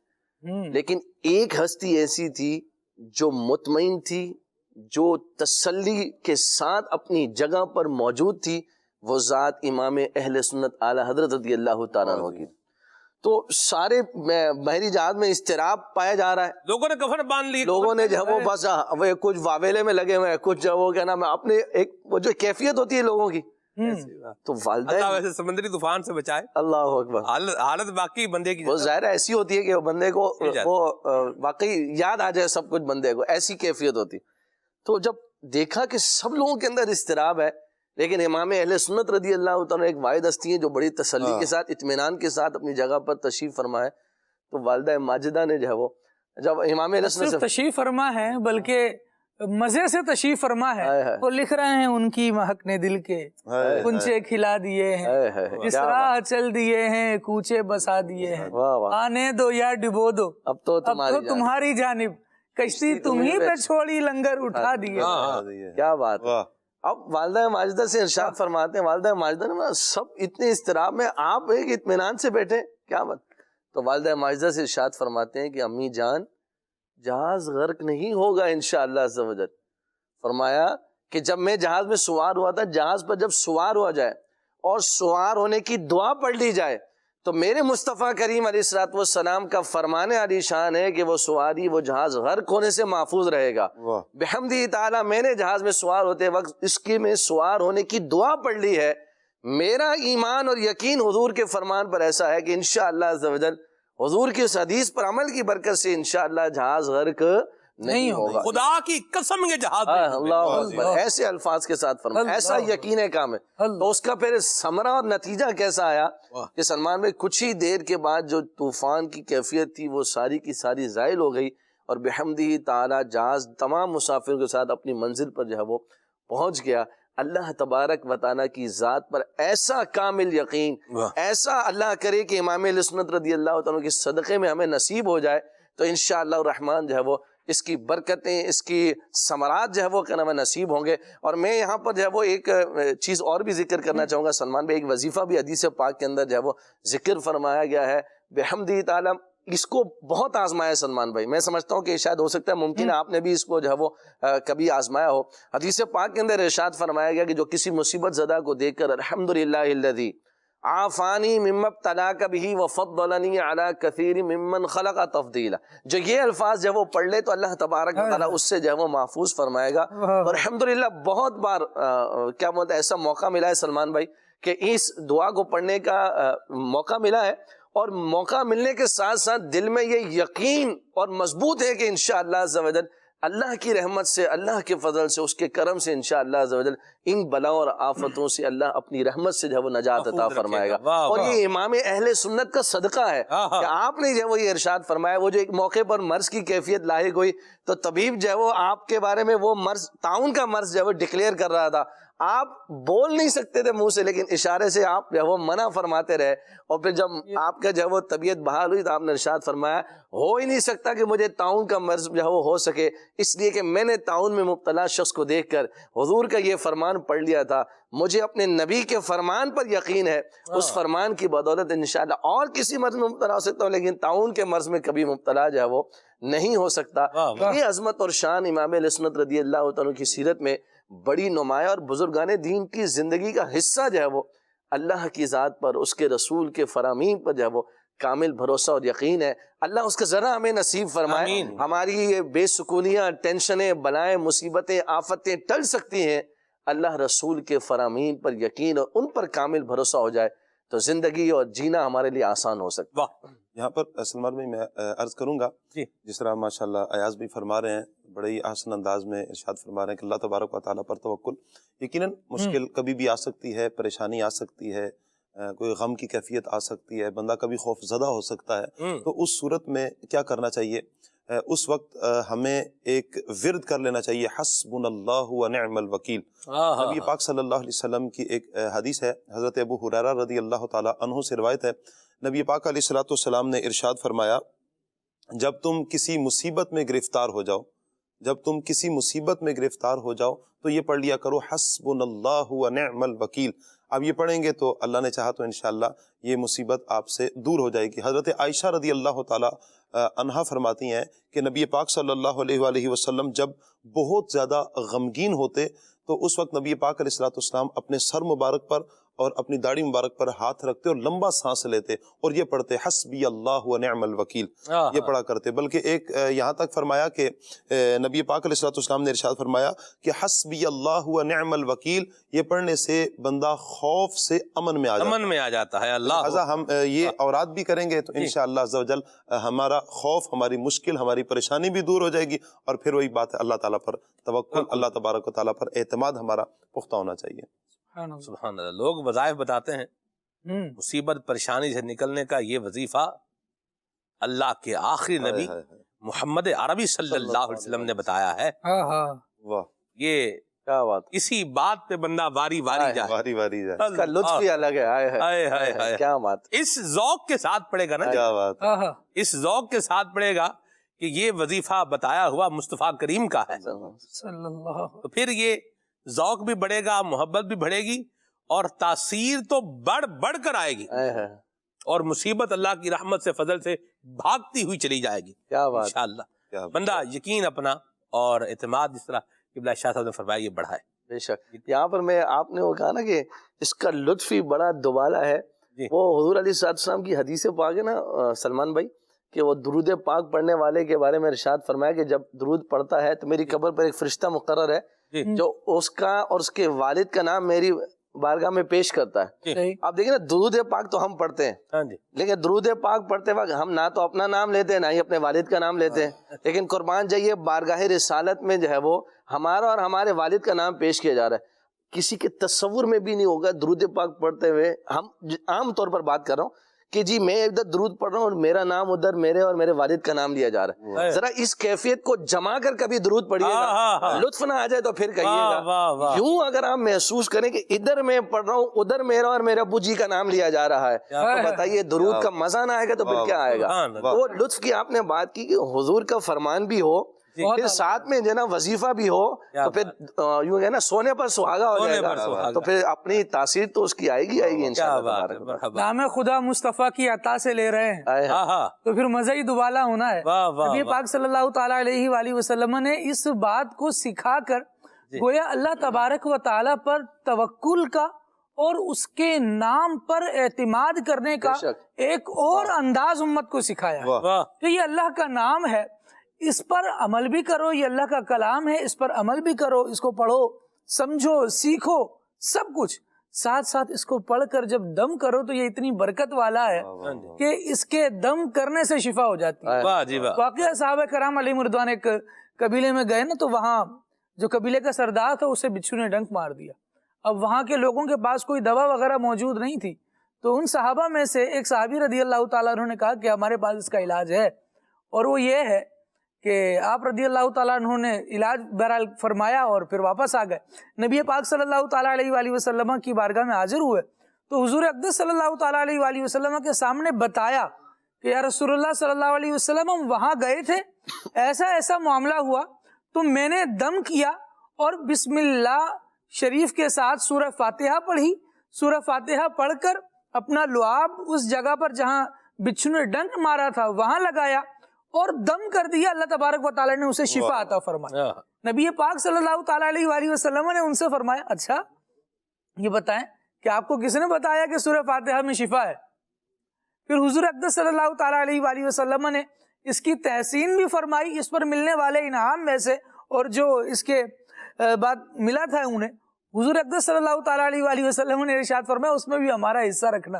لیکن ایک ہستی ایسی تھی جو مطمئن تھی، جو تسلی کے ساتھ اپنی جگہ پر موجود تھی، وہ ذات امام اہل سنت اعلی حضرت رضی اللہ تعالیٰ عنہ کی. تو سارے بحری جہاز میں اضطراب پایا جا رہا ہے، لوگوں نے کفن باندھ لی، لوگوں نے جو ہے وہ بس کچھ واویلے میں لگے ہوئے ہیں، کچھ جو وہ کیا نام ہے اپنے ایک وہ جو کیفیت ہوتی ہے لوگوں کی. تو والدین اللہ ویسے سمندری طوفان سے بچائے، اللہ اکبر، حالت باقی بندے کی وہ ظاہر ایسی ہوتی ہے کہ وہ بندے کو وہ واقعی یاد آ جائے سب کچھ، بندے کو ایسی کیفیت ہوتی. تو جب دیکھا کہ سب لوگوں کے اندر اضطراب ہے، لیکن امام اہل سنت رضی اللہ تعالیٰ ایک واحد ہستی ہیں جو بڑی تسلی کے ساتھ اطمینان کے ساتھ اپنی جگہ پر تشریف فرما ہے، تو والدہ ماجدہ نے جو ہے وہ جب امام اہل سنت صرف تشریف فرما ہے بلکہ مزے سے تشریف فرما ہے، وہ لکھ رہے ہیں ان کی مہک نے دل کے کنچے کھلا دیے ہیں، اس راہ چل دیے ہیں کوچے بسا دیے ہیں، آنے دو یا ڈبو دو اب تو تمہاری جانب کشتی تمہیں پہ چھوڑی لنگر اٹھا دیے. کیا بات ہے. اب والدہ ماجدہ سے ارشاد فرماتے ہیں، والدہ ماجدہ نے سب اتنے اضطراب میں، آپ ایک اطمینان سے بیٹھے، کیا بات. تو والدہ ماجدہ سے ارشاد فرماتے ہیں کہ امی جان جہاز غرق نہیں ہوگا انشاءاللہ عز و جل. فرمایا کہ جب میں جہاز میں سوار ہوا تھا، جہاز پر جب سوار ہوا جائے اور سوار ہونے کی دعا پڑھ لی جائے تو میرے مصطفیٰ کریم علیہ الصلوۃ والسلام کا فرمان علی شان ہے کہ وہ سواری، وہ جہاز غرق ہونے سے محفوظ رہے گا. بحمدہ تعالیٰ میں نے جہاز میں سوار ہوتے وقت اس کی میں سوار ہونے کی دعا پڑھ لی ہے. میرا ایمان اور یقین حضور کے فرمان پر ایسا ہے کہ انشاءاللہ عز و جل حضور کی اس حدیث پر عمل کی برکت سے انشاءاللہ جہاز غرق نہیں ہوگا. خدا کی قسم یہ جہاز اللہ اکبر، ایسے الفاظ کے ساتھ فرمایا، ایسا یقین کام ہے. تو اس کا پھر ثمرہ اور نتیجہ کیسا آیا کہ سلمان بھائی کچھ ہی دیر کے بعد جو طوفان کی کیفیت تھی وہ ساری کی ساری زائل ہو گئی، اور بحمدہ تعالی جہاز تمام مسافروں کے ساتھ اپنی منزل پر جو ہے وہ پہنچ گیا. اللہ تبارک و تعالیٰ کی ذات پر ایسا کامل یقین، ایسا اللہ کرے کہ امام اہل سنت رضی اللہ تعالیٰ کے صدقے میں ہمیں نصیب ہو جائے تو انشاءاللہ الرحمن جو ہے وہ اس کی برکتیں، اس کی ثمرات جو ہے وہ کیا نصیب ہوں گے. اور میں یہاں پر جو ہے وہ ایک چیز اور بھی ذکر کرنا چاہوں گا سلمان بھائی. ایک وظیفہ بھی حدیث پاک کے اندر جو ہے وہ ذکر فرمایا گیا ہے بحمدہ تعالیٰ. اس کو بہت آزمایا سلمان بھائی، میں سمجھتا ہوں کہ شاید ہو سکتا ہے ممکن ہے آپ نے بھی اس کو جو ہے وہ کبھی آزمایا ہو. حدیث پاک کے اندر ارشاد فرمایا گیا کہ جو کسی مصیبت زدہ کو دیکھ کر الحمدللہ الذی عافانی مما ابتلاک بہ وفضلنی علی کثیر ممن خلق تفضیلا، جو یہ الفاظ جو وہ پڑھ لے تو اللہ تبارک و تعالیٰ اس سے جو ہے وہ محفوظ فرمائے گا. اور الحمدللہ بہت بار کیا بولتے ایسا موقع ملا ہے سلمان بھائی کہ اس دعا کو پڑھنے کا موقع ملا ہے، اور موقع ملنے کے ساتھ ساتھ دل میں یہ یقین اور مضبوط ہے کہ انشاءاللہ عز و جل اللہ کی رحمت سے، اللہ کے فضل سے، اس کے کرم سے انشاءاللہ عز و جل ان بلاؤں اور آفتوں سے اللہ اپنی رحمت سے جو ہے وہ نجات عطا فرمائے گا. اور یہ امام اہل سنت کا صدقہ ہے کہ آپ نے جو ہے وہ یہ ارشاد فرمایا. وہ جو ایک موقع پر مرض کی کیفیت لاحق ہوئی تو طبیب جو ہے وہ آپ کے بارے میں وہ مرض، طاعون کا مرض جو ہے وہ ڈکلیئر کر رہا تھا. آپ بول نہیں سکتے تھے منہ سے، لیکن اشارے سے آپ جو ہے وہ منع فرماتے رہے، اور پھر جب آپ کا جو ہے وہ طبیعت بحال ہوئی تو آپ نے ارشاد فرمایا ہو ہی نہیں سکتا کہ مجھے طاعون کا مرض جو ہے وہ ہو سکے، اس لیے کہ میں نے طاعون میں مبتلا شخص کو دیکھ کر حضور کا یہ فرمان پڑھ لیا تھا، مجھے اپنے نبی کے فرمان پر یقین ہے، اس فرمان کی بدولت انشاءاللہ اور کسی مرض میں مبتلا ہو سکتا ہوں، لیکن طاعون کے مرض میں کبھی مبتلا جو ہے وہ نہیں ہو سکتا۔ یہ عظمت اور شان امام اہل سنت رضی اللہ تعالیٰ کی سیرت میں بڑی نمایاں، اور بزرگان دین کی زندگی کا حصہ جو ہے وہ اللہ کی ذات پر، اس کے رسول کے فرامین پر جو ہے وہ کامل بھروسہ اور یقین ہے۔ اللہ اس کا ذرا ہمیں نصیب فرمائے، ہماری یہ بے سکونیاں، ٹینشنیں، بلائیں، مصیبتیں، آفتیں ٹل سکتی ہیں، اللہ رسول کے فرامین پر یقین اور ان پر کامل بھروسہ ہو جائے تو زندگی اور جینا ہمارے لیے آسان ہو سکتا ہے۔ یہاں پر سلمان بھائی میں عرض کروں گا، جس طرح ماشاءاللہ ایاز بھی فرما رہے ہیں، بڑے ہی آسان انداز میں ارشاد فرما رہے ہیں کہ اللہ تبارک و تعالیٰ پر توکل، یقیناً مشکل کبھی بھی آ سکتی ہے، پریشانی آ سکتی ہے، کوئی غم کی کیفیت آ سکتی ہے، بندہ کبھی خوف زدہ ہو سکتا ہے، تو اس صورت میں کیا کرنا چاہیے؟ اس وقت ہمیں ایک ورد کر لینا چاہیے، حسبنا اللہ و نعم الوکیل۔ نبی پاک صلی اللہ علیہ وسلم کی ایک حدیث ہے، حضرت ابو ہریرہ رضی اللہ تعالیٰ عنہ سے روایت ہے، نبی پاک علیہ الصلوۃ والسلام نے ارشاد فرمایا، جب تم کسی مصیبت میں گرفتار ہو جاؤ، جب تم کسی مصیبت میں گرفتار ہو جاؤ تو یہ پڑھ لیا کرو، حسبنا اللہ و نعم الوکیل۔ اب یہ پڑھیں گے تو اللہ نے چاہا تو انشاءاللہ یہ مصیبت آپ سے دور ہو جائے گی۔ حضرت عائشہ رضی اللہ تعالیٰ عنہا فرماتی ہیں کہ نبی پاک صلی اللہ علیہ وآلہ وسلم جب بہت زیادہ غمگین ہوتے تو اس وقت نبی پاک علیہ الصلوۃ والسلام اپنے سر مبارک پر اور اپنی داڑھی مبارک پر ہاتھ رکھتے اور لمبا سانس لیتے اور یہ پڑھتے حسبی اللہ و نعم الوکیل، یہ پڑھا کرتے۔ بلکہ ایک یہاں تک فرمایا کہ نبی پاک علیہ الصلوۃ والسلام نے ارشاد فرمایا کہ حسبی اللہ و نعم الوکیل، یہ پڑھنے سے بندہ خوف سے امن میں آ جاتا ہے۔ اللہ لہٰذا ہم یہ اوراد بھی کریں گے تو انشاءاللہ عز و جل ہمارا خوف، ہماری مشکل، ہماری پریشانی بھی دور ہو جائے گی، اور پھر وہی بات ہے اللہ تعالیٰ پر توکل، اللہ تبارک و تعالیٰ پر اعتماد ہمارا پختہ ہونا چاہیے۔ سبحان اللہ۔ لوگ وظائف بتاتے ہیں، مصیبت پریشانی سے نکلنے کا یہ وظیفہ اللہ کے آخری نبی محمد عربی صلی اللہ علیہ وسلم نے بتایا ہے۔ واہ، یہ کیا بات، اسی بات پہ بندہ واری واری جائے، باری باری جائے، اس کا لطف ہی الگ ہے، کیا بات، اس ذوق کے ساتھ پڑھے گا نا، کیا بات، اس ذوق کے ساتھ پڑھے گا کہ یہ وظیفہ بتایا ہوا مصطفیٰ کریم کا ہے، صلی اللہ، تو پھر یہ ذوق بھی بڑھے گا، محبت بھی بڑھے گی، اور تاثیر تو بڑھ کر آئے گی، اور مصیبت اللہ کی رحمت سے، فضل سے بھاگتی ہوئی چلی جائے گی کیا بات، انشاءاللہ۔ بندہ یقین اپنا اور اعتماد، جس طرح قبلہ شاہ صاحب نے فرمایا، یہ بڑھائے۔ بے شک، یہاں پر میں آپ نے وہ کہا نا کہ اس کا لطف ہی بڑا دوبالا ہے، وہ حضور علیہ السلام کی حدیث پاک ہے نا سلمان بھائی، کہ وہ درود پاک پڑھنے والے کے بارے میں ارشاد فرمایا کہ جب درود پڑھتا ہے تو میری قبر پر ایک فرشتہ مقرر ہے جو اس کا اور اس کے والد کا نام میری بارگاہ میں پیش کرتا ہے۔ اب دیکھیں نا، درود پاک تو ہم پڑھتے ہیں، لیکن درود پاک پڑھتے وقت ہم نہ تو اپنا نام لیتے ہیں، نہ ہی اپنے والد کا نام لیتے ہیں، لیکن قربان جائیے بارگاہ رسالت میں جو ہے وہ ہمارا اور ہمارے والد کا نام پیش کیا جا رہا ہے۔ کسی کے تصور میں بھی نہیں ہوگا درود پاک پڑھتے ہوئے، ہم عام طور پر بات کر رہا ہوں کہ جی میں ادھر درود پڑھ رہا ہوں اور میرا نام ادھر میرے اور میرے والد کا نام لیا جا رہا ہے۔ ذرا اس کیفیت کو جما کر کبھی درود پڑھیے گا، لطف نہ آ جائے تو پھر کہیے گا۔ یوں اگر آپ محسوس کریں کہ ادھر میں پڑھ رہا ہوں، ادھر میرا اور میرے ابو جی کا نام لیا جا رہا ہے، تو بتائیے درود کا مزہ نہ آئے گا تو پھر کیا آئے گا؟ وہ لطف کی آپ نے بات کی کہ حضور کا فرمان بھی ہو، پھر ساتھ میں جو ہے نا وظیفہ بھی ہو، تو پھر یوں ہے نا سونے پر سہاگا ہو جائے گا، تو پھر اپنی تاثیر تو اس کی آئے گی انشاءاللہ۔ نام خدا مصطفیٰ کی عطا سے لے رہے ہیں تو پھر مزہ ہی دوبالا ہونا ہے۔ نبی پاک صلی اللہ تعالیٰ علیہ وآلہ وسلم نے اس بات کو سکھا کر گویا اللہ تبارک و تعالیٰ پر توکل کا اور اس کے نام پر اعتماد کرنے کا ایک اور انداز امت کو سکھایا کہ یہ اللہ کا نام ہے، اس پر عمل بھی کرو، یہ اللہ کا کلام ہے، اس پر عمل بھی کرو، اس کو پڑھو، سمجھو، سیکھو، سب کچھ ساتھ ساتھ اس کو پڑھ کر جب دم کرو تو یہ اتنی برکت والا ہے کہ اس کے دم کرنے سے شفا ہو جاتی ہے۔ واقعہ صحابہ کرام علیہم رضوان ایک قبیلے میں گئے نا، تو وہاں جو قبیلے کا سردار تھا اسے بچھو نے ڈنک مار دیا۔ اب وہاں کے لوگوں کے پاس کوئی دوا وغیرہ موجود نہیں تھی، تو ان صحابہ میں سے ایک صحابی رضی اللہ تعالیٰ عنہ نے کہا کہ ہمارے پاس اس کا علاج ہے، اور وہ یہ ہے کہ آپ رضی اللہ تعالیٰ عنہ نے علاج بہرحال فرمایا اور پھر واپس آ گئے. نبی پاک صلی اللہ تعالیٰ علیہ وآلہ وسلم کی بارگاہ میں حاضر ہوئے تو حضور اقدس صلی اللہ تعالیٰ علیہ وآلہ وسلم کے سامنے بتایا کہ یا رسول اللہ صلی اللہ علیہ وسلم ہم وہاں گئے تھے, ایسا ایسا معاملہ ہوا, تو میں نے دم کیا اور بسم اللہ شریف کے ساتھ سورہ فاتحہ پڑھی. سورہ فاتحہ پڑھ کر اپنا لعاب اس جگہ پر جہاں بچھو نے ڈنک مارا تھا وہاں لگایا اور دم کر دیا. اللہ تبارک و تعالیٰ نے اسے شفا عطا فرمایا. نبی پاک صلی اللہ تعالیٰ علیہ وآلہ وسلم نے ان سے فرمایا, اچھا یہ بتائیں کہ آپ کو کس نے بتایا کہ سورہ فاتحہ میں شفا ہے؟ پھر حضور اقدس صلی اللہ تعالیٰ علیہ وآلہ وسلم نے اس کی تحسین بھی فرمائی, اس پر ملنے والے انعام میں سے, اور جو اس کے بعد ملا تھا انہیں حضور اقدس صلی اللہ تعالیٰ علیہ وآلہ وسلم نے ارشاد فرمایا اس میں بھی ہمارا حصہ رکھنا.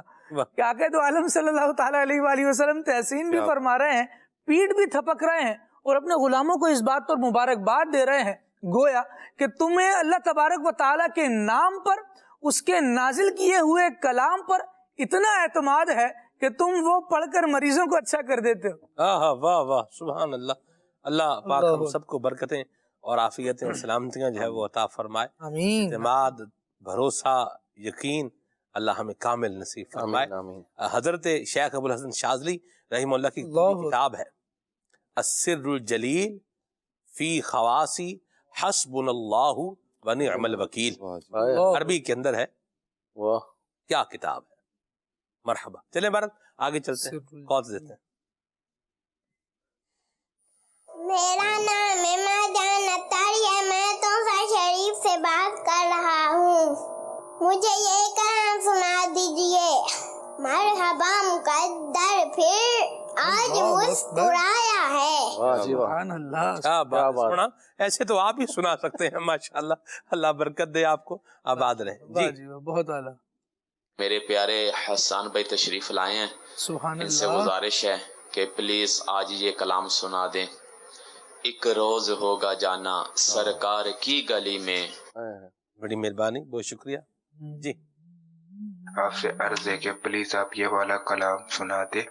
کہ آقا دو عالم صلی اللہ تعالیٰ علیہ وآلہ وسلم تحسین بھی فرما رہے ہیں, پیٹ بھی تھپک رہے ہیں اور اپنے غلاموں کو اس بات پر مبارکباد دے رہے ہیں, گویا کہ تمہیں اللہ تبارک و تعالیٰ کے نام پر, اس کے نازل کیے ہوئے کلام پر اتنا اعتماد ہے کہ تم وہ پڑھ کر مریضوں کو اچھا کر دیتے ہو. واہ واہ سبحان اللہ. اللہ پاک ہم سب کو برکتیں اور عافیتیں اور سلامتیاں جو ہے وہ عطا فرمائے. آمین. اعتماد, بھروسہ, یقین اللہ ہمیں کامل نصیب فرمائے. حضرت شیخ ابو الحسن شاذلی رحمہ اللہ کی کتاب ہے السر الجلیل فی خواصی حسبنا اللہ و نعم الوکیل, عربی کے اندر ہے. کیا کتاب ہے, مرحبا. چلیں بھارت آگے چلتے ہیں, کال دیتے ہیں. میرا نام ہے ماجان اطہر ہے, میں تحفہ شریف سے بات کر رہا ہوں. مجھے یہ کلام سنا دیجئے. مرحبا مقدر پھر آج مسکرایا ہے. سبحان اللہ. کیا بات سنا, ایسے تو آپ ہی سنا سکتے ہیں ماشاءاللہ. اللہ برکت دے آپ کو, آباد رہے. جی بہت اعلیٰ. میرے پیارے حسان بھائی تشریف لائے ہیں, سبحان ان سے اللہ. گزارش ہے کہ پلیز آج یہ کلام سنا دیں. ایک روز ہوگا جانا سرکار کی گلی میں. بڑی مہربانی, بہت شکریہ. جی آپ سے عرض ہے کہ پلیز آپ یہ والا کلام سنا دے.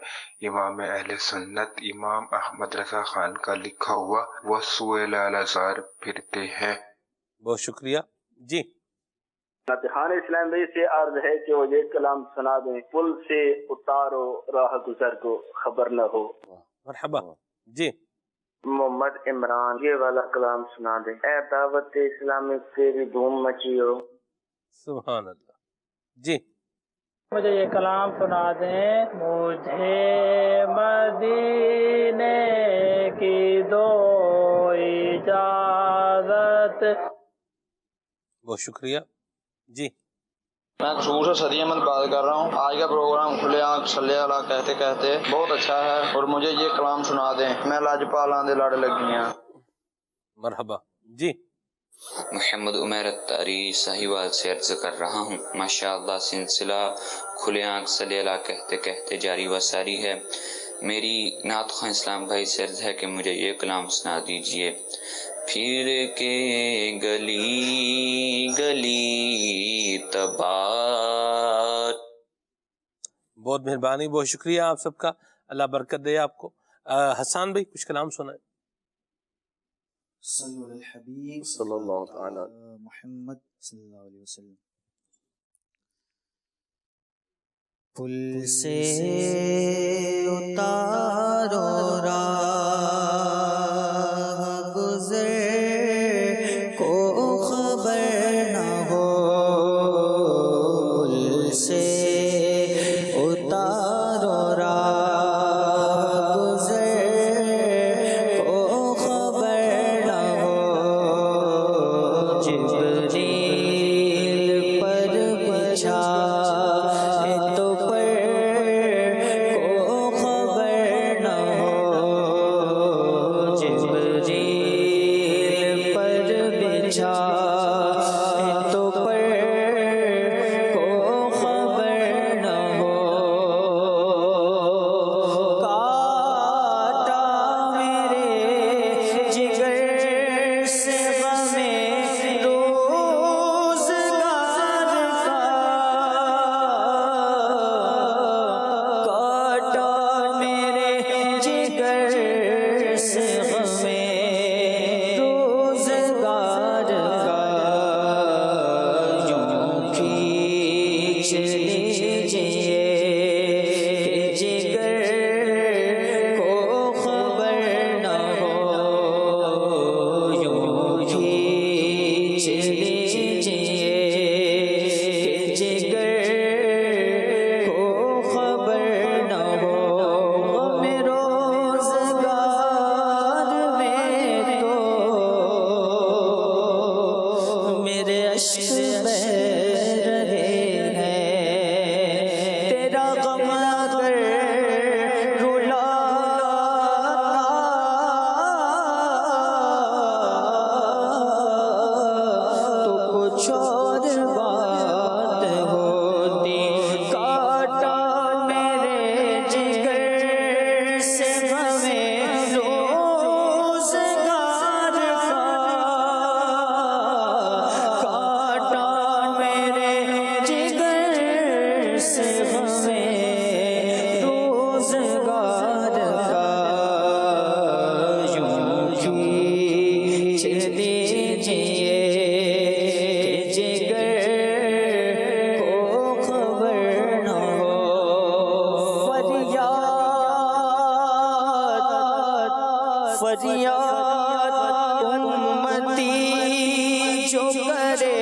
امام اہل سنت امام احمد رضا خان کا لکھا ہوا وہ سوئے لالازار پھرتے ہیں. بہت شکریہ. جی ناتخان اسلام بھائی سے عرض ہے کہ وہ یہ کلام سنا دیں. پل سے اتارو راہ گزر کو خبر نہ ہو. مرحبا. جی محمد عمران یہ والا کلام سنا دیں. اے دعوت اسلامی تیری دھوم مچی ہو. سبحان اللہ. جی مجھے یہ کلام سنا دیں. مجھے مدینے کی دو اجازت. بہت شکریہ. جی میں قصور سے صدی احمد بات کر رہا ہوں. آج کا پروگرام کھلے آنکھ صلی اللہ کہتے کہتے بہت اچھا ہے, اور مجھے یہ کلام سنا دیں. میں لاجپالاں دے لڑ لگی ہیں. مرحبا. جی محمد عمیر اتاری ساہیوال سے عرض کر رہا ہوں. ماشاءاللہ سلسلہ کھلے آنکھ صلی اللہ کہتے کہتے جاری و ساری ہے. میری نعت خواہ اسلام بھائی سے عرض ہے کہ مجھے یہ کلام سنا دیجئے. پھر کے گلی گلی تبار. بہت مہربانی, بہت شکریہ آپ سب کا, اللہ برکت دے آپ کو. حسان بھائی کچھ کلام سنائیں. صلی اللہ الحبیب صلی اللہ تعالی محمد صلی اللہ علیہ وسلم. پل سے اتارو راہ گزر کو خبر نہ ہو. پل سے اتارو راہ گزر کو خبر نہ ہو. جبریل پر بچھا تو پر کو فریاد امتی جو کرے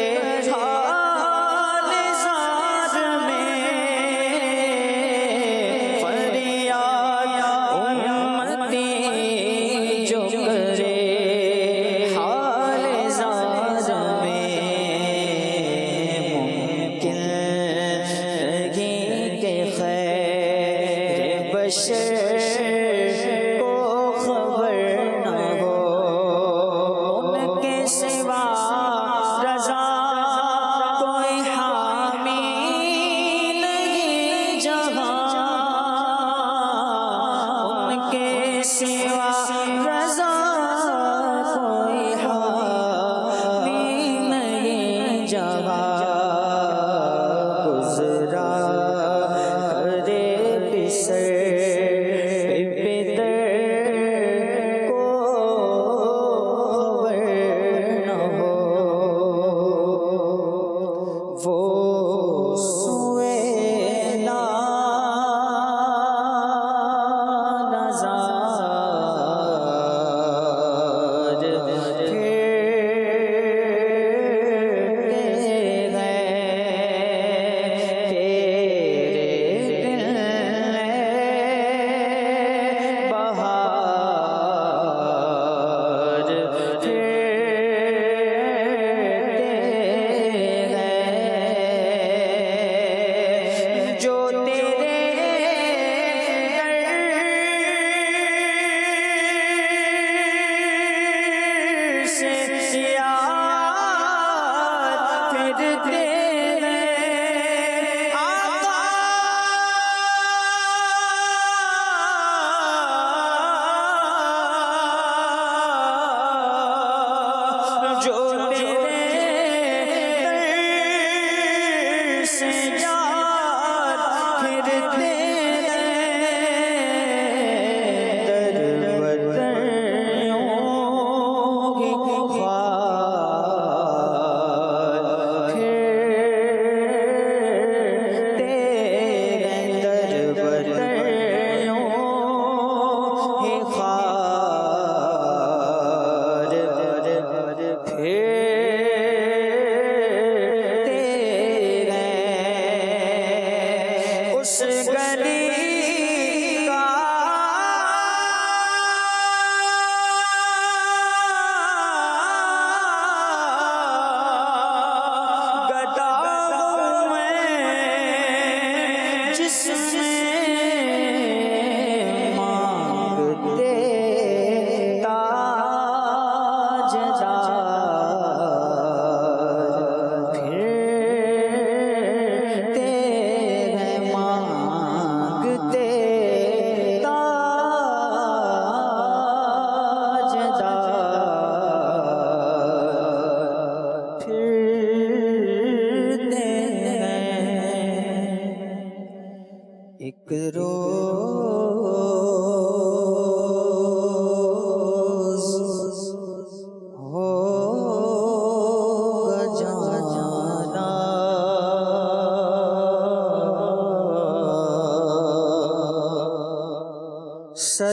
حال زار میں، فریاد امتی جو کرے حال زار میں، ممکن نہیں کہ خیر بشر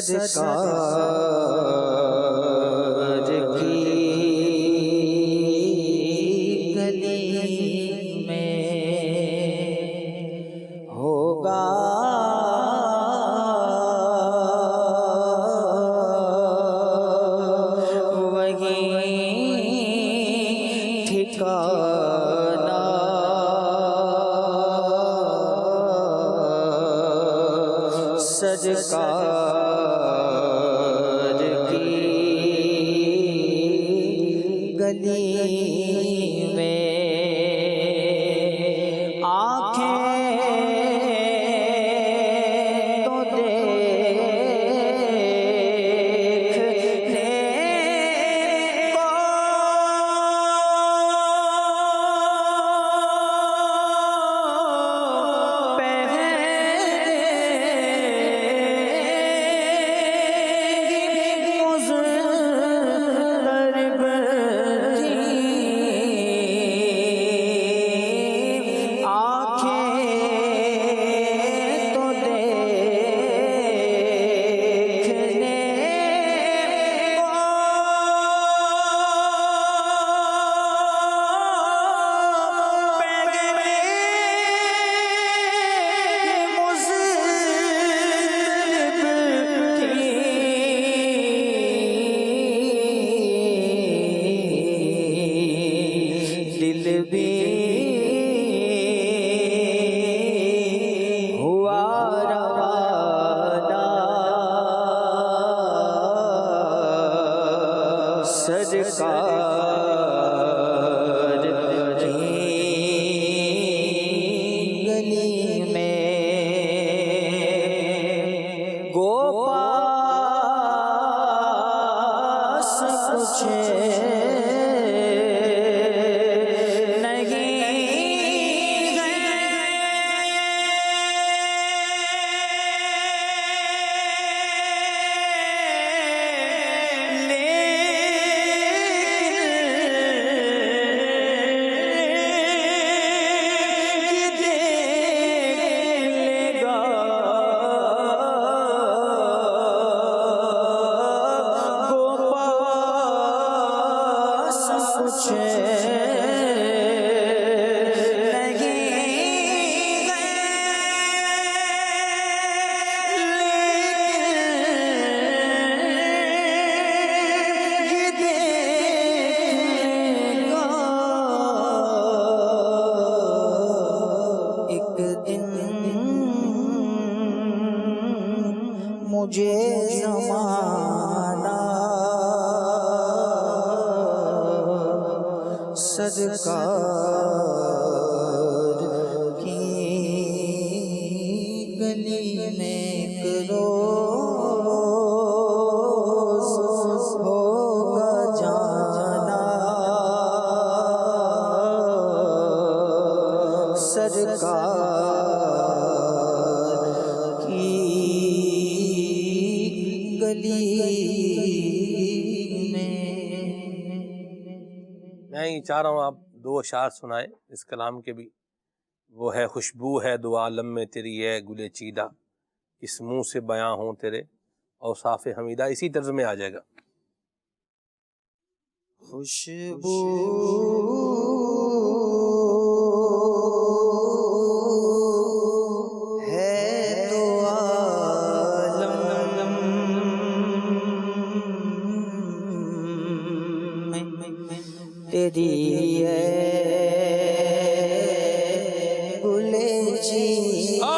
سرکار کی گلی میں ہوگا وہیں ٹھکانا، سرکار کی گلی میں آنکھیں تو دیکھنے کو پہلے سرکار کی گلی میں گوپاس کچھ مجھے زمانہ سرکار کی گلی میں ایک روز ہوگا جانا سرکار کی گلی میں. میں یہ چاہ رہا ہوں آپ دو اشعار سنائیں اس کلام کے بھی. وہ ہے خوشبو ہے دو عالم میں تیری ہے گلے چیدہ، کس منہ سے بیاں ہوں تیرے اوصاف حمیدہ. اسی طرز میں آ جائے گا. خوشبو ہے تو عالم میں تیری ہے گلے چیدہ،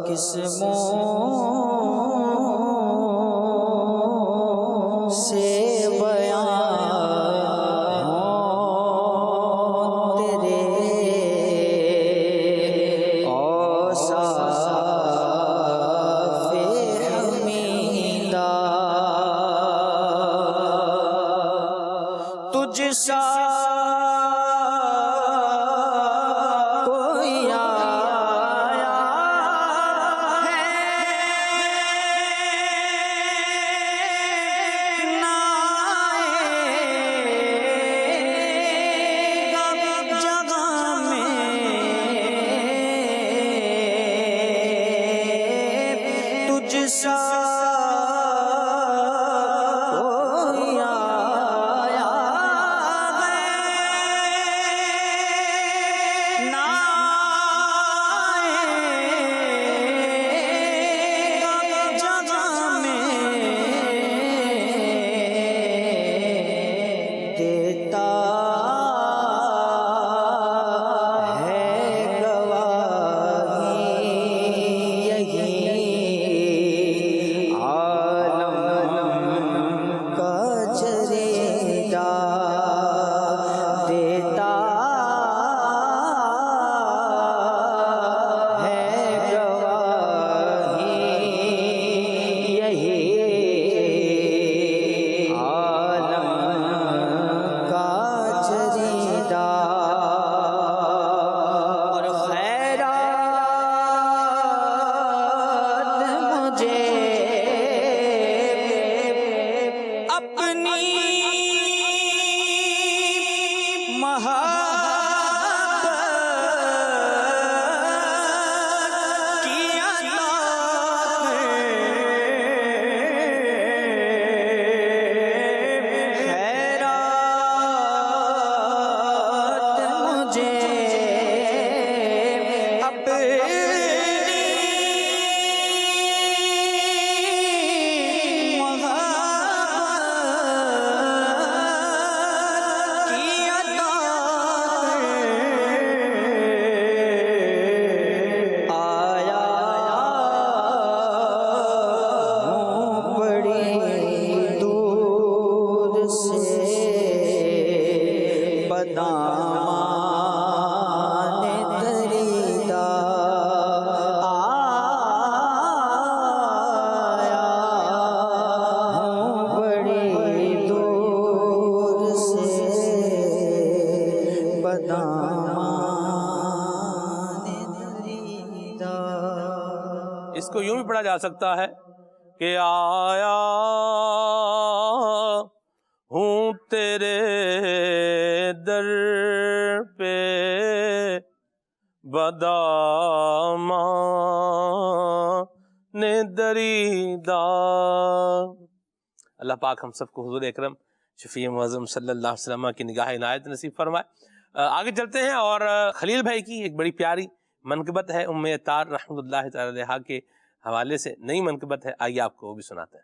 کس منہ سے بیان ہوں تیرے اوصاف حمیدہ. تجھ سا کوئی آیا ہے نہ آئے گا جگہ میں، تجھ سا کوئی آیا ہے نہ آئے گا جگہ میں. دیتا ہے گواہی یہی عالم کا جریدہ، دیتا اس کو یوں بھی پڑھا جا سکتا ہے کہ آیا ہوں تیرے در پہ بدامان دریدہ. اللہ پاک ہم سب کو حضور اکرم شفیع معظم صلی اللہ علیہ وسلم کی نگاہ عنایت نصیب فرمائے. آگے چلتے ہیں اور خلیل بھائی کی ایک بڑی پیاری منقبت ہے ام عطار رحمۃ اللہ تعالی علیہا کے حوالے سے نئی منقبت ہے. آئیے آپ کو وہ بھی سناتے ہیں.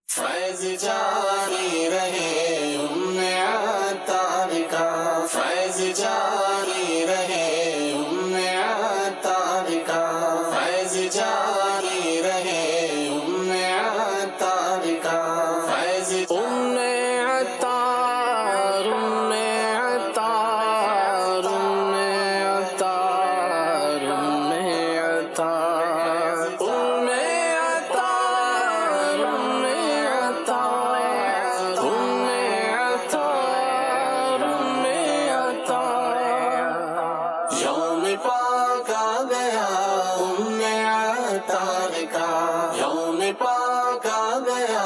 فیض جاری رہے ام عطار کا، فیض جاری رہے ام عطار کا، فیض جاری رہے ام عطار کا، فیض ام عطار ام عطار ام عطار ام عطار ام عطار ام عطار ام عطار ام عطار. یوم پاک آ گیا ام عطار کا، یوم پاک آ گیا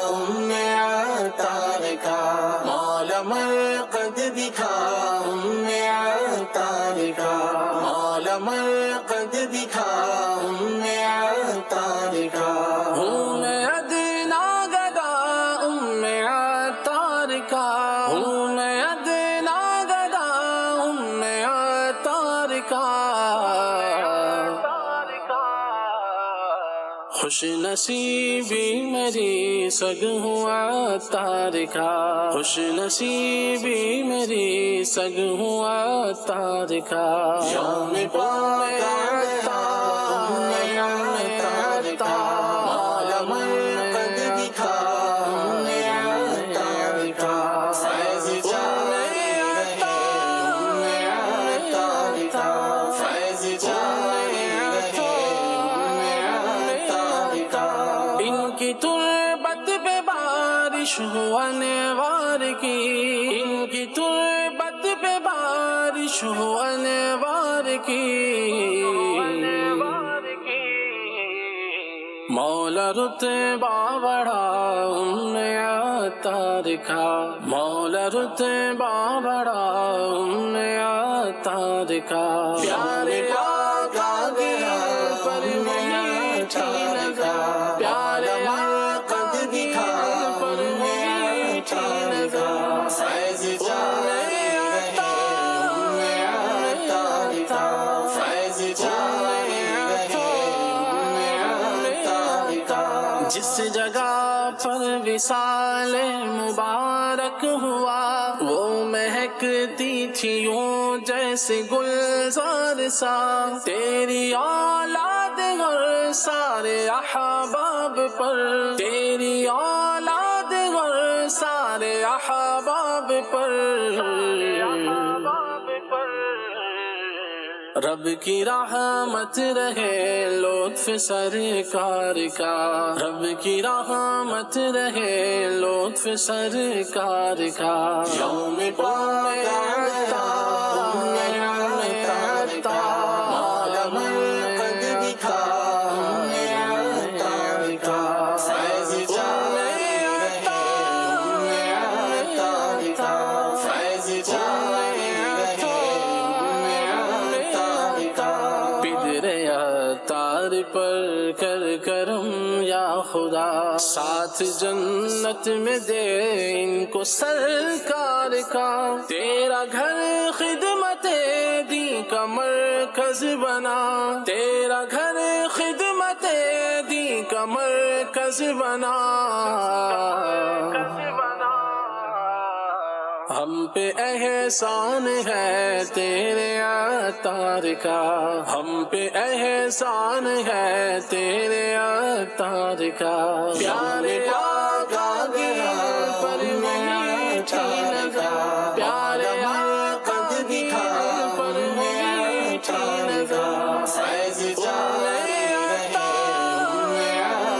ام عطار کا، مولا مرقد دکھا ام عطار کا، مولا مرقد دکھا ام عطار کا. ہوں میں ادنا گدا ام عطار کا، ہوں میں ادنا گدا ام عطار کا. خوش نصیبی میری سگ ہوں عطار کا، خوش نصیبی میری سگ ہوں عطار کا. یوم پاک عطار کا، مولا مرقد دکھا ام عطار کا، فیض جاری رہے ام عطار کا، فیض جاری رہے ام عطار کا. ان کی تربت پہ بارش ہو انوار کی، ان کی تربت پہ بارش ہو انوار کی. مولا رتبہ بڑھا ام عطار کا، مولا رتبہ بڑھا ام عطار کا. پیارے پاک آ گیا پر میٹھی لگا، پیارے مرقد دکھا پر میٹھی لگا. فیض جاری رہے ام عطار کا، فیض جاری رہے ام عطار کا. جس جگہ پر وصال مبارک ہوا وہ مہکتی تھی یوں جیسے گلزار سا. تیری اولاد اور سارے احباب پر، تیری اولاد اور سارے احباب پر رب کی رحمت رہے لطف سرکار کا، رب کی رحمت رہے لطف سرکار کا. یوم پاک عطار مولا مرقد دکھا ام عطار کا، فیض جاری رہے ام عطار کا، فیض جاری رہے ام عطار کا. بدر عطار پر کر کرم یا خدا، ساتھ جنت میں دے ان کو سرکار کا. تیرا گھر خدمت دین کا مرکز بنا، تیرا گھر خدمت دین کا مرکز بنا. ہم پہ احسان ہے تیرے عطار کا، ہم پہ احسان ہے تیرے عطار کا. پیارے پاک آ گیا پر میٹھی لگا، پیارے مرقد دکھا پر میٹھی لگا. فیض جاری رہے ام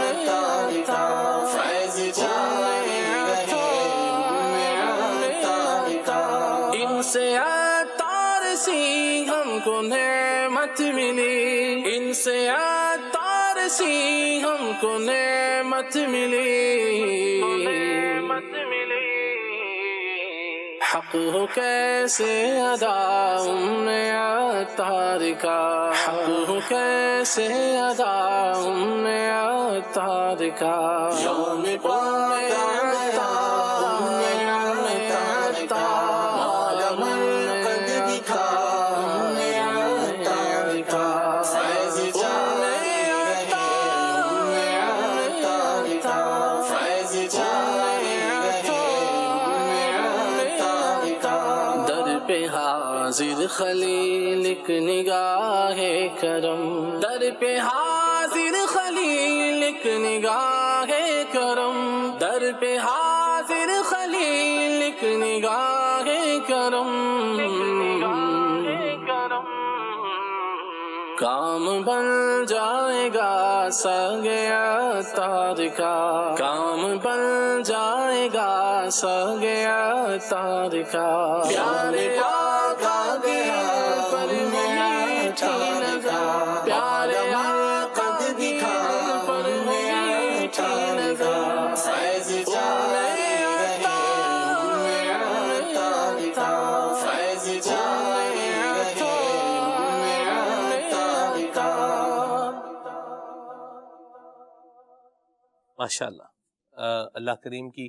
عطار کا، فیض جاری رہے ام عطار کا. ان سے سی ہم کو نعمت ملی، ان سے عطار سی ہم کو نعمت ملی، حق ہو کیسے ادا عطار کا، حق ہو کیسے ادا عطار کا، یوم حاضر خلیل ایک نگاہ کرم، در پہ حاضر خلیل ایک نگاہ کرم، در پہ حاضر خلیل ایک نگاہ کرم، کام بن جائے گا سنگ عطار کا، کام بن جائے گا سنگ عطار کا، پیارے آقا کے پر میٹھی نظر، پیارے آقا کے پر میٹھی نظر، فیض جائے عطار کا، فیض جائے ماشاء اللہ۔ اللہ کریم کی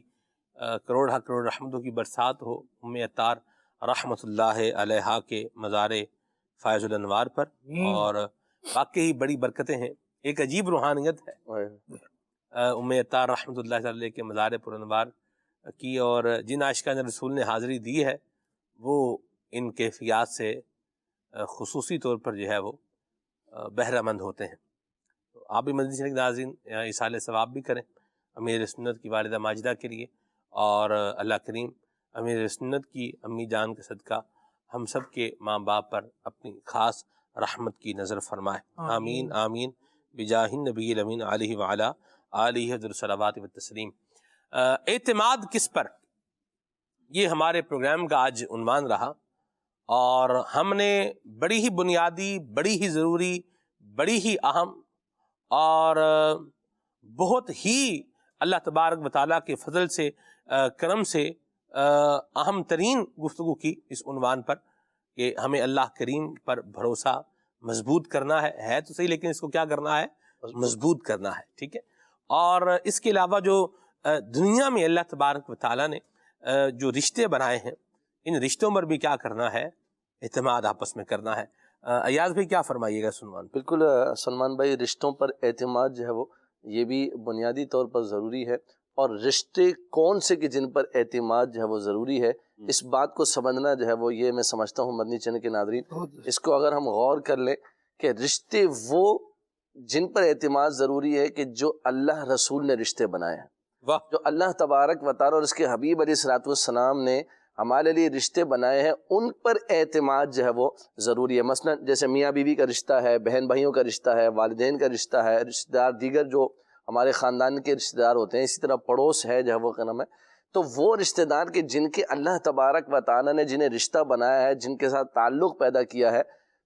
کروڑ کروڑ رحمتوں کی برسات ہو ام عطار رحمۃ اللہ علیہا کے مزار فائز الانوار پر، اور واقعی بڑی برکتیں ہیں، ایک عجیب روحانیت ہے ام عطار رحمۃ اللہ علیہ کے مزار پر انوار کی، اور جن عاشقان رسول نے حاضری دی ہے وہ ان کیفیات سے خصوصی طور پر جو ہے وہ بہرہ مند ہوتے ہیں۔ تو آپ بھی مدنی چینل کے ناظرین ایصال ثواب بھی کریں امیر سنت کی والدہ ماجدہ کے لیے، اور اللہ کریم امیر سنت کی امی جان کے صدقہ ہم سب کے ماں باپ پر اپنی خاص رحمت کی نظر فرمائے، آمین آمین بجاہ النبی الامین علیہ وعلا آلہ الصلوات والتسلیم۔ اعتماد کس پر، یہ ہمارے پروگرام کا آج عنوان رہا، اور ہم نے بڑی ہی بنیادی، بڑی ہی ضروری، بڑی ہی اہم اور بہت ہی اللہ تبارک و تعالیٰ کے فضل سے کرم سے اہم ترین گفتگو کی اس عنوان پر کہ ہمیں اللہ کریم پر بھروسہ مضبوط کرنا ہے تو صحیح، لیکن اس کو کیا کرنا ہے، مضبوط کرنا ہے، ٹھیک ہے۔ اور اس کے علاوہ جو دنیا میں اللہ تبارک و تعالیٰ نے جو رشتے بنائے ہیں، ان رشتوں پر بھی کیا کرنا ہے، اعتماد آپس میں کرنا ہے۔ ایاز بھائی کیا فرمائیے گا سلمان؟ بالکل سلمان بھائی، رشتوں پر اعتماد جو ہے وہ یہ بھی بنیادی طور پر ضروری ہے، اور رشتے کون سے کہ جن پر اعتماد جو ہے وہ ضروری ہے، اس بات کو سمجھنا جو ہے وہ، یہ میں سمجھتا ہوں مدنی چینل کے ناظرین اس کو اگر ہم غور کر لیں کہ رشتے وہ جن پر اعتماد ضروری ہے کہ جو اللہ رسول نے رشتے بنائے ہیں، جو اللہ تبارک و تعالیٰ اور اس کے حبیب علیہ الصلوۃ والسلام نے ہمارے لیے رشتے بنائے ہیں، ان پر اعتماد جو ہے وہ ضروری ہے۔ مثلا جیسے میاں بیوی کا رشتہ ہے، بہن بھائیوں کا رشتہ ہے، والدین کا رشتہ ہے، رشتہ دار دیگر جو ہمارے خاندان کے رشتہ دار ہوتے ہیں، اسی طرح پڑوس ہے جو ہے وہ کیا نام ہے، تو وہ رشتہ دار کے جن کے اللہ تبارک و تعالیٰ نے جنہیں رشتہ بنایا ہے، جن کے ساتھ تعلق پیدا کیا ہے،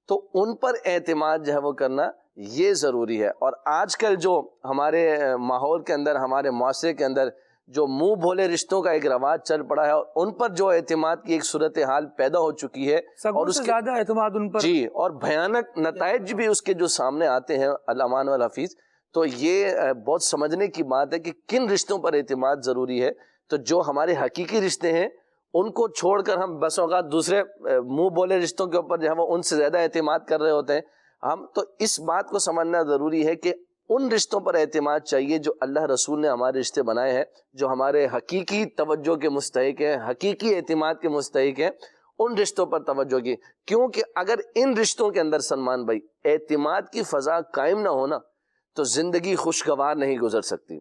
تو ان پر اعتماد جو ہے وہ کرنا یہ ضروری ہے۔ اور آج کل جو ہمارے ماحول کے اندر، ہمارے معاشرے کے اندر جو منہ بھولے رشتوں کا ایک رواج چل پڑا ہے، اور ان پر جو اعتماد کی ایک صورتحال پیدا ہو چکی ہے، اور اس کے زیادہ اعتماد ان پر، جی، اور بھیانک نتائج بھی اس کے جو سامنے آتے ہیں الامان والحفیظ، تو یہ بہت سمجھنے کی بات ہے کہ کن رشتوں پر اعتماد ضروری ہے۔ تو جو ہمارے حقیقی رشتے ہیں ان کو چھوڑ کر ہم بس اوقات دوسرے منہ بولے رشتوں کے اوپر جو ہے وہ ان سے زیادہ اعتماد کر رہے ہوتے ہیں ہم، تو اس بات کو سمجھنا ضروری ہے کہ ان رشتوں پر اعتماد چاہیے جو اللہ رسول نے ہمارے رشتے بنائے ہیں، جو ہمارے حقیقی توجہ کے مستحق ہیں، حقیقی اعتماد کے مستحق ہیں، ان رشتوں پر توجہ کی، کیونکہ اگر ان رشتوں کے اندر سلمان بھائی اعتماد کی فضا قائم نہ ہونا تو زندگی خوشگوار نہیں گزر سکتی۔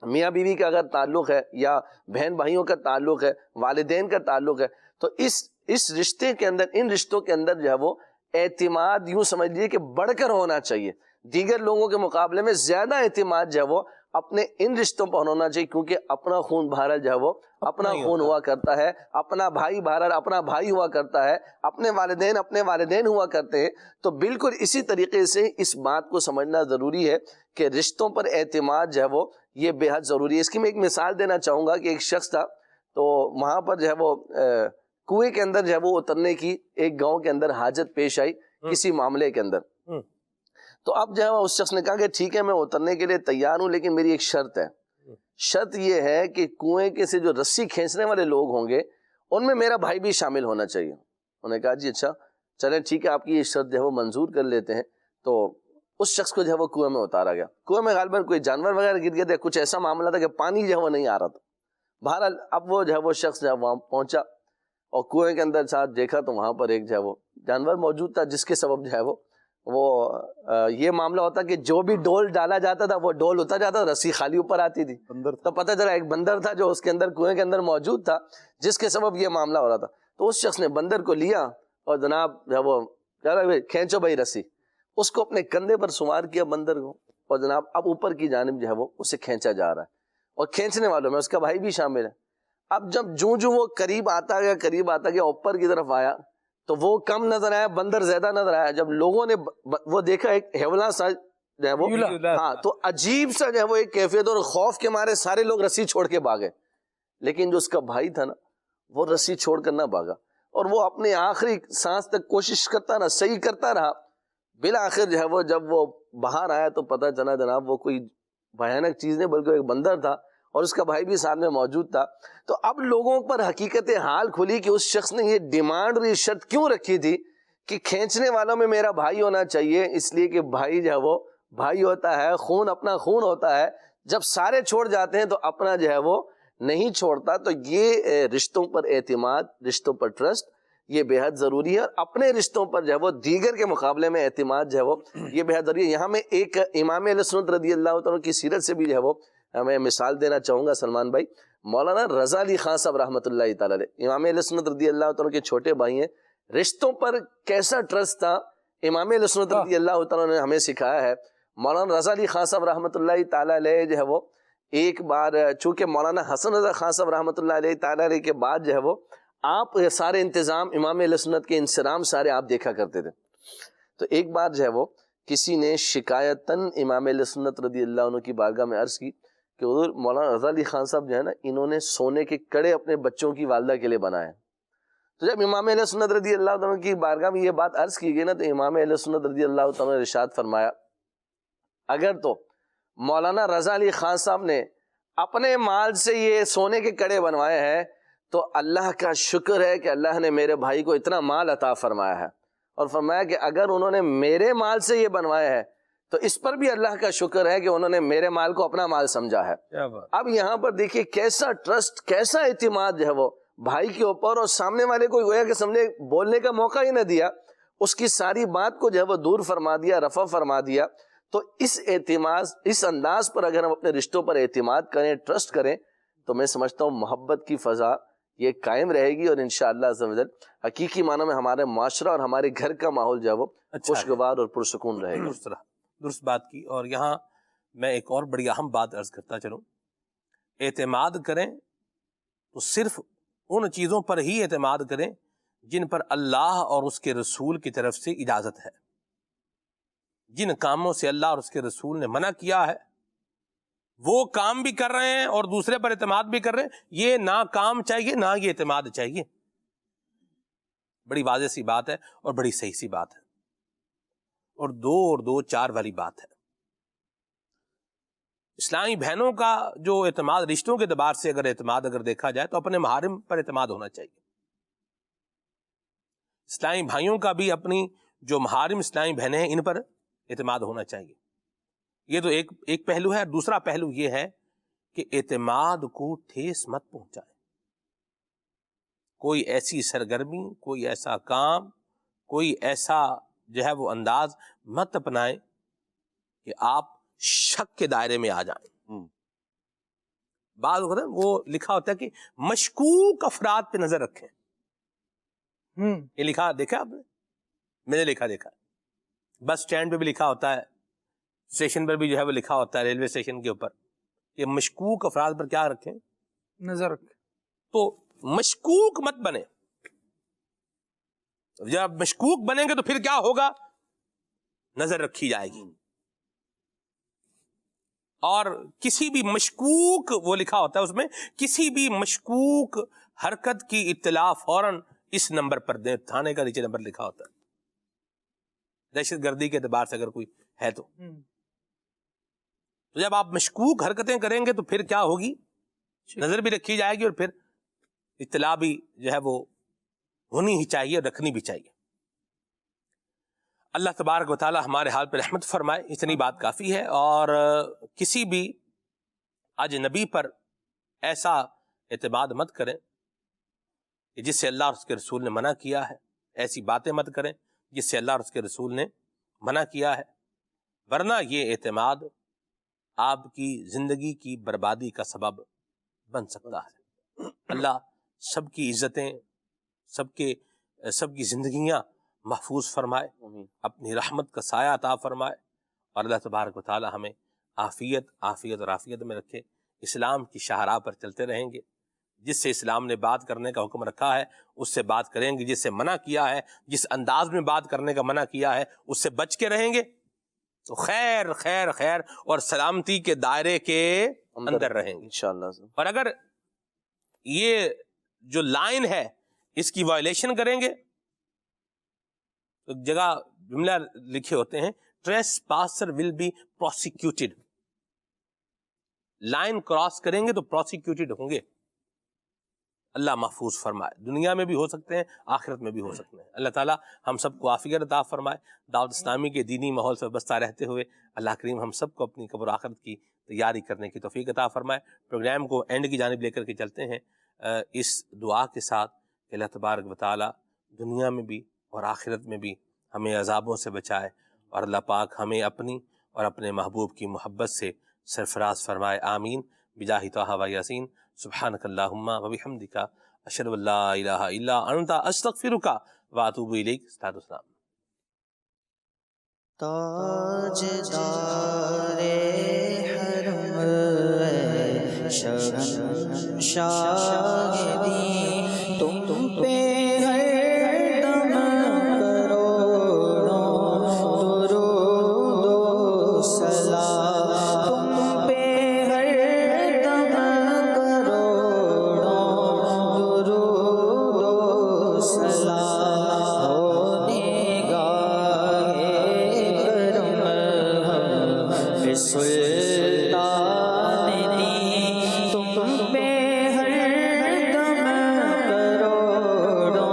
میاں بیوی کا اگر تعلق ہے، یا بہن بھائیوں کا تعلق ہے، والدین کا تعلق ہے، تو اس رشتے کے اندر، ان رشتوں کے اندر جو ہے وہ اعتماد یوں سمجھ لیجیے کہ بڑھ کر ہونا چاہیے، دیگر لوگوں کے مقابلے میں زیادہ اعتماد جو ہے وہ اپنے ان رشتوں پر ہونا چاہیے، کیونکہ اپنا خون بہرحال جو ہے وہ اپنا خون ہوا کرتا ہے، اپنا بھائی بہرحال اپنا بھائی ہوا کرتا ہے، اپنے والدین ہوا کرتے ہیں. تو بالکل اسی طریقے سے اس بات کو سمجھنا ضروری ہے کہ رشتوں پر اعتماد جو ہے وہ یہ بے حد ضروری ہے. اس کی میں ایک مثال دینا چاہوں گا کہ ایک شخص تھا، تو وہاں پر جو ہے وہ کنویں کے اندر جو ہے وہ اترنے کی ایک گاؤں کے اندر حاجت پیش آئی کسی معاملے کے اندر. تو اب جو ہے اس شخص نے کہا کہ ٹھیک ہے میں اترنے کے لیے تیار ہوں، لیکن میری ایک شرط ہے. شرط یہ ہے کہ کنویں کے سے جو رسی کھینچنے والے لوگ ہوں گے ان میں میرا بھائی بھی شامل ہونا چاہیے. انہوں نے کہا جی اچھا چلیں ٹھیک ہے، آپ کی یہ شرط جو ہے وہ منظور کر لیتے ہیں. تو اس شخص کو جو ہے وہ کنویں میں اتارا گیا. کنویں میں غالباً کوئی جانور وغیرہ گر گیا تھا، کچھ ایسا معاملہ تھا کہ پانی جو ہے وہ نہیں آ رہا تھا. بہرحال اب وہ جو ہے وہ شخص جو ہے وہاں پہنچا اور کنویں کے اندر ساتھ دیکھا تو وہاں پر ایک جو ہے وہ جانور موجود تھا، جس کے سبب جو ہے وہ یہ معاملہ ہوتا کہ جو بھی ڈول ڈالا جاتا تھا وہ ڈول اتر جاتا، رسی خالی اوپر آتی تھی. تو پتہ چلا ایک بندر تھا جو اس کے اندر کنویں کے اندر موجود تھا، جس کے سبب یہ معاملہ ہو رہا تھا. تو اس شخص نے بندر کو لیا اور جناب جو ہے وہ کھینچو بھائی رسی، اس کو اپنے کندھے پر سوار کیا بندر کو، اور جناب اب اوپر کی جانب جو ہے وہ اسے کھینچا جا رہا ہے، اور کھینچنے والوں میں اس کا بھائی بھی شامل ہے. اب جب جو وہ قریب آتا گیا اوپر کی طرف آیا تو وہ کم نظر آیا، بندر زیادہ نظر آیا. جب لوگوں نے وہ دیکھا ایک ہیولا سا جو ہے وہ، ہاں تو عجیب سا جو ہے وہ ایک کیفیت، اور خوف کے مارے سارے لوگ رسی چھوڑ کے بھاگے. لیکن جو اس کا بھائی تھا نا وہ رسی چھوڑ کر نہ بھاگا، اور وہ اپنے آخری سانس تک کوشش کرتا رہا، صحیح کرتا رہا. بالآخر جو ہے وہ جب وہ باہر آیا تو پتہ چلا جناب وہ کوئی بھیانک چیز نہیں بلکہ ایک بندر تھا، اور اس کا بھائی بھی ساتھ میں موجود تھا. تو اب لوگوں پر حقیقت حال کھلی کہ اس شخص نے یہ ڈیمانڈ اور یہ شرط کیوں رکھی تھی کہ کھینچنے والوں میں میرا بھائی ہونا چاہیے، اس لیے کہ بھائی جو ہے وہ بھائی ہوتا ہے، خون اپنا خون ہوتا ہے. جب سارے چھوڑ جاتے ہیں تو اپنا جو ہے وہ نہیں چھوڑتا. تو یہ رشتوں پر اعتماد، رشتوں پر ٹرسٹ یہ بے حد ضروری ہے، اور اپنے رشتوں پر جو ہے وہ دیگر کے مقابلے میں اعتماد جو ہے وہ یہ بے حد ضروری ہے. یہاں میں ایک امام اہل سنت رضی اللہ تعالیٰ کی سیرت سے بھی جو ہے وہ میں مثال دینا چاہوں گا سلمان بھائی. مولانا رضا علی خان صاحب رحمۃ اللہ تعالیٰ علیہ، امام اہل سنت رضی اللہ تعالیٰ کے چھوٹے بھائی ہیں. رشتوں پر کیسا ٹرسٹ تھا امام اہل سنت رضی اللہ تعالیٰ نے ہمیں سکھایا ہے. مولانا رضا علی خان صاحب رحمۃ اللہ تعالیٰ علیہ جو ہے وہ ایک بار، چونکہ مولانا حسن رضا خان صاحب رحمۃ اللہ علیہ تعالیٰ علیہ کے بعد جو ہے وہ آپ سارے انتظام امام اہل سنت کے انصرام سارے آپ دیکھا کرتے تھے. تو ایک بار جو ہے وہ کسی نے شکایتاً امام اہل سنت رضی اللہ عنہ کی بارگاہ میں عرض کی کہ حضور مولانا رضا علی خان صاحب جو ہے نا انہوں نے سونے کے کڑے اپنے بچوں کی والدہ کے لیے بنائے. تو جب امام اہل سنت رضی اللہ عنہ کی بارگاہ میں یہ بات عرض کی گئی نا تو امام اہل سنت رضی اللہ عنہ نے ارشاد فرمایا اگر تو مولانا رضا علی خان صاحب نے اپنے مال سے یہ سونے کے کڑے بنوائے ہیں تو اللہ کا شکر ہے کہ اللہ نے میرے بھائی کو اتنا مال عطا فرمایا ہے، اور فرمایا کہ اگر انہوں نے میرے مال سے یہ بنوایا ہے تو اس پر بھی اللہ کا شکر ہے کہ انہوں نے میرے مال کو اپنا مال سمجھا ہے. اب یہاں پر دیکھیے کیسا ٹرسٹ، کیسا اعتماد جو ہے وہ بھائی کے اوپر، اور سامنے والے کو گویا کہ سمجھے بولنے کا موقع ہی نہ دیا، اس کی ساری بات کو جو ہے وہ دور فرما دیا، رفع فرما دیا. تو اس اعتماد، اس انداز پر اگر ہم اپنے رشتوں پر اعتماد کریں، ٹرسٹ کریں، تو میں سمجھتا ہوں محبت کی فضا یہ قائم رہے گی، اور انشاءاللہ عز و جل حقیقی معنی میں ہمارے معاشرہ اور ہمارے گھر کا ماحول جو ہے وہ خوشگوار اور پرسکون رہے گا. درست بات کی. اور یہاں میں ایک اور بڑی اہم بات عرض کرتا چلوں، اعتماد کریں تو صرف ان چیزوں پر ہی اعتماد کریں جن پر اللہ اور اس کے رسول کی طرف سے اجازت ہے. جن کاموں سے اللہ اور اس کے رسول نے منع کیا ہے وہ کام بھی کر رہے ہیں اور دوسرے پر اعتماد بھی کر رہے ہیں، یہ نہ کام چاہیے نہ یہ اعتماد چاہیے. بڑی واضح سی بات ہے اور بڑی صحیح سی بات ہے، اور دو چار والی بات ہے. اسلامی بہنوں کا جو اعتماد رشتوں کے اعتبار سے اگر دیکھا جائے تو اپنے محارم پر اعتماد ہونا چاہیے. اسلامی بھائیوں کا بھی اپنی جو محارم اسلامی بہنیں ہیں ان پر اعتماد ہونا چاہیے. یہ تو ایک پہلو ہے. دوسرا پہلو یہ ہے کہ اعتماد کو ٹھیس مت پہنچائے. کوئی ایسی سرگرمی، کوئی ایسا کام، کوئی ایسا جو ہے وہ انداز مت اپنائیں کہ آپ شک کے دائرے میں آ جائیں. بعض وقت وہ لکھا ہوتا ہے کہ مشکوک افراد پہ نظر رکھیں. یہ لکھا دیکھا آپ نے؟ میں نے دیکھا بس اسٹینڈ پہ بھی لکھا ہوتا ہے، اسٹیشن پر بھی جو ہے وہ لکھا ہوتا ہے، ریلوے اسٹیشن کے اوپر کہ مشکوک افراد پر کیا رکھیں؟ نظر رکھیں. تو مشکوک مت بنے. جب مشکوک بنیں گے تو پھر کیا ہوگا؟ نظر رکھی جائے گی. اور کسی بھی مشکوک، وہ لکھا ہوتا ہے اس میں، کسی بھی مشکوک حرکت کی اطلاع فوراً اس نمبر پر دیں. تھانے کا نیچے نمبر لکھا ہوتا ہے، دہشت گردی کے اعتبار سے اگر کوئی ہے تو جب آپ مشکوک حرکتیں کریں گے تو پھر کیا ہوگی؟ نظر بھی رکھی جائے گی اور پھر اطلاع بھی جو ہے وہ ہونی ہی چاہیے، رکھنی بھی چاہیے. اللہ تبارک و تعالی ہمارے حال پہ رحمت فرمائے. اتنی بات کافی ہے. اور کسی بھی اجنبی پر ایسا اعتماد مت کریں کہ جس سے اللہ اور اس کے رسول نے منع کیا ہے. ایسی باتیں مت کریں جس سے اللہ اور اس کے رسول نے منع کیا ہے، ورنہ یہ اعتماد آپ کی زندگی کی بربادی کا سبب بن سکتا ہے. اللہ سب کی عزتیں، سب کی زندگیاں محفوظ فرمائے، اپنی رحمت کا سایہ عطا فرمائے، اور اللہ تبارک و تعالی ہمیں عافیت اور عافیت میں رکھے. اسلام کی شاہراہ پر چلتے رہیں گے. جس سے اسلام نے بات کرنے کا حکم رکھا ہے اس سے بات کریں گے، جس سے منع کیا ہے، جس انداز میں بات کرنے کا منع کیا ہے اس سے بچ کے رہیں گے تو خیر خیر خیر اور سلامتی کے دائرے کے اندر رہیں گے انشاءاللہ. اور اگر یہ جو لائن ہے اس کی وائلیشن کریں گے تو جگہ جملہ لکھے ہوتے ہیں trespasser will be prosecuted. Line cross کریں گے تو پروسیکیوٹڈ ہوں گے. اللہ محفوظ فرمائے. دنیا میں بھی ہو سکتے ہیں، آخرت میں بھی ہو سکتے ہیں. اللہ تعالیٰ ہم سب کو عافیت عطا فرمائے. دعوت اسلامی کے دینی ماحول سے وابستہ رہتے ہوئے اللہ کریم ہم سب کو اپنی قبر و آخرت کی تیاری کرنے کی توفیق عطا فرمائے. پروگرام کو اینڈ کی جانب لے کر کے چلتے ہیں اس دعا کے ساتھ کہ اللہ تبارک و تعالیٰ دنیا میں بھی اور آخرت میں بھی ہمیں عذابوں سے بچائے، اور اللہ پاک ہمیں اپنی اور اپنے محبوب کی محبت سے سرفراز فرمائے. آمین بجاہ طہ و یاسین. سبحانک اللہم و بحمدک اشہد ان لا الہ الا انت استغفرک و اتوب الیک. استاد اسلام. تاجدار حرم شہنشاہ دی تم پہ ہر دم کروڑوں درود و سلام. تم پہ ہر دم کروڑوں درود و سلام. ہونے گاہ کرم ہم سلطان دی تم پہ ہر دم کروڑوں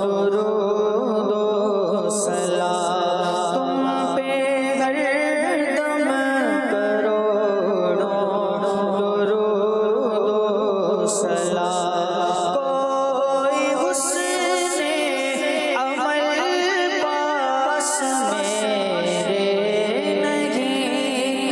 درود و سلام. تم پہ ہر دم کروڑوں درود و سلام. کوئی حسن عمل پاس میرے نہیں،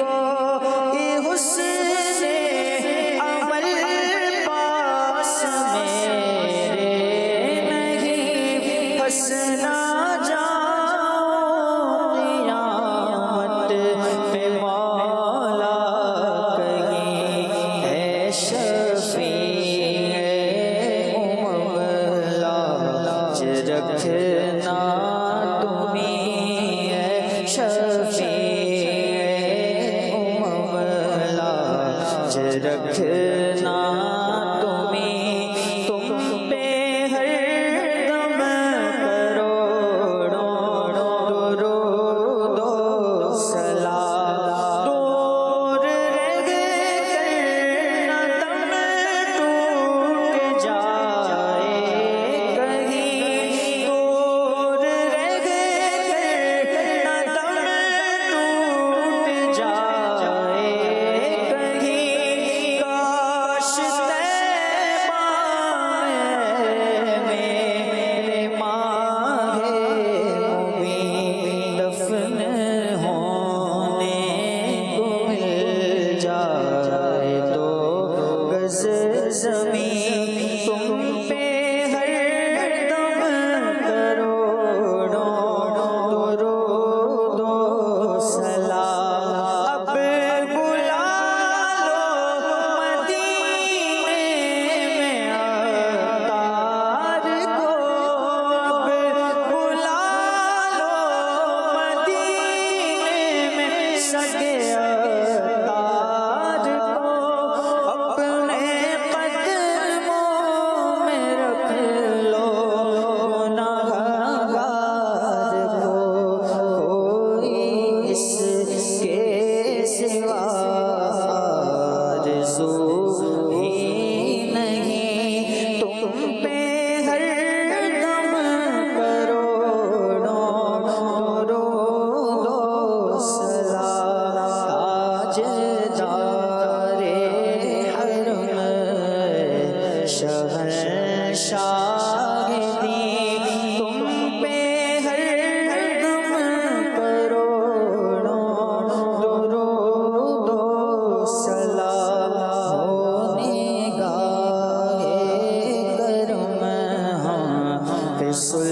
رسول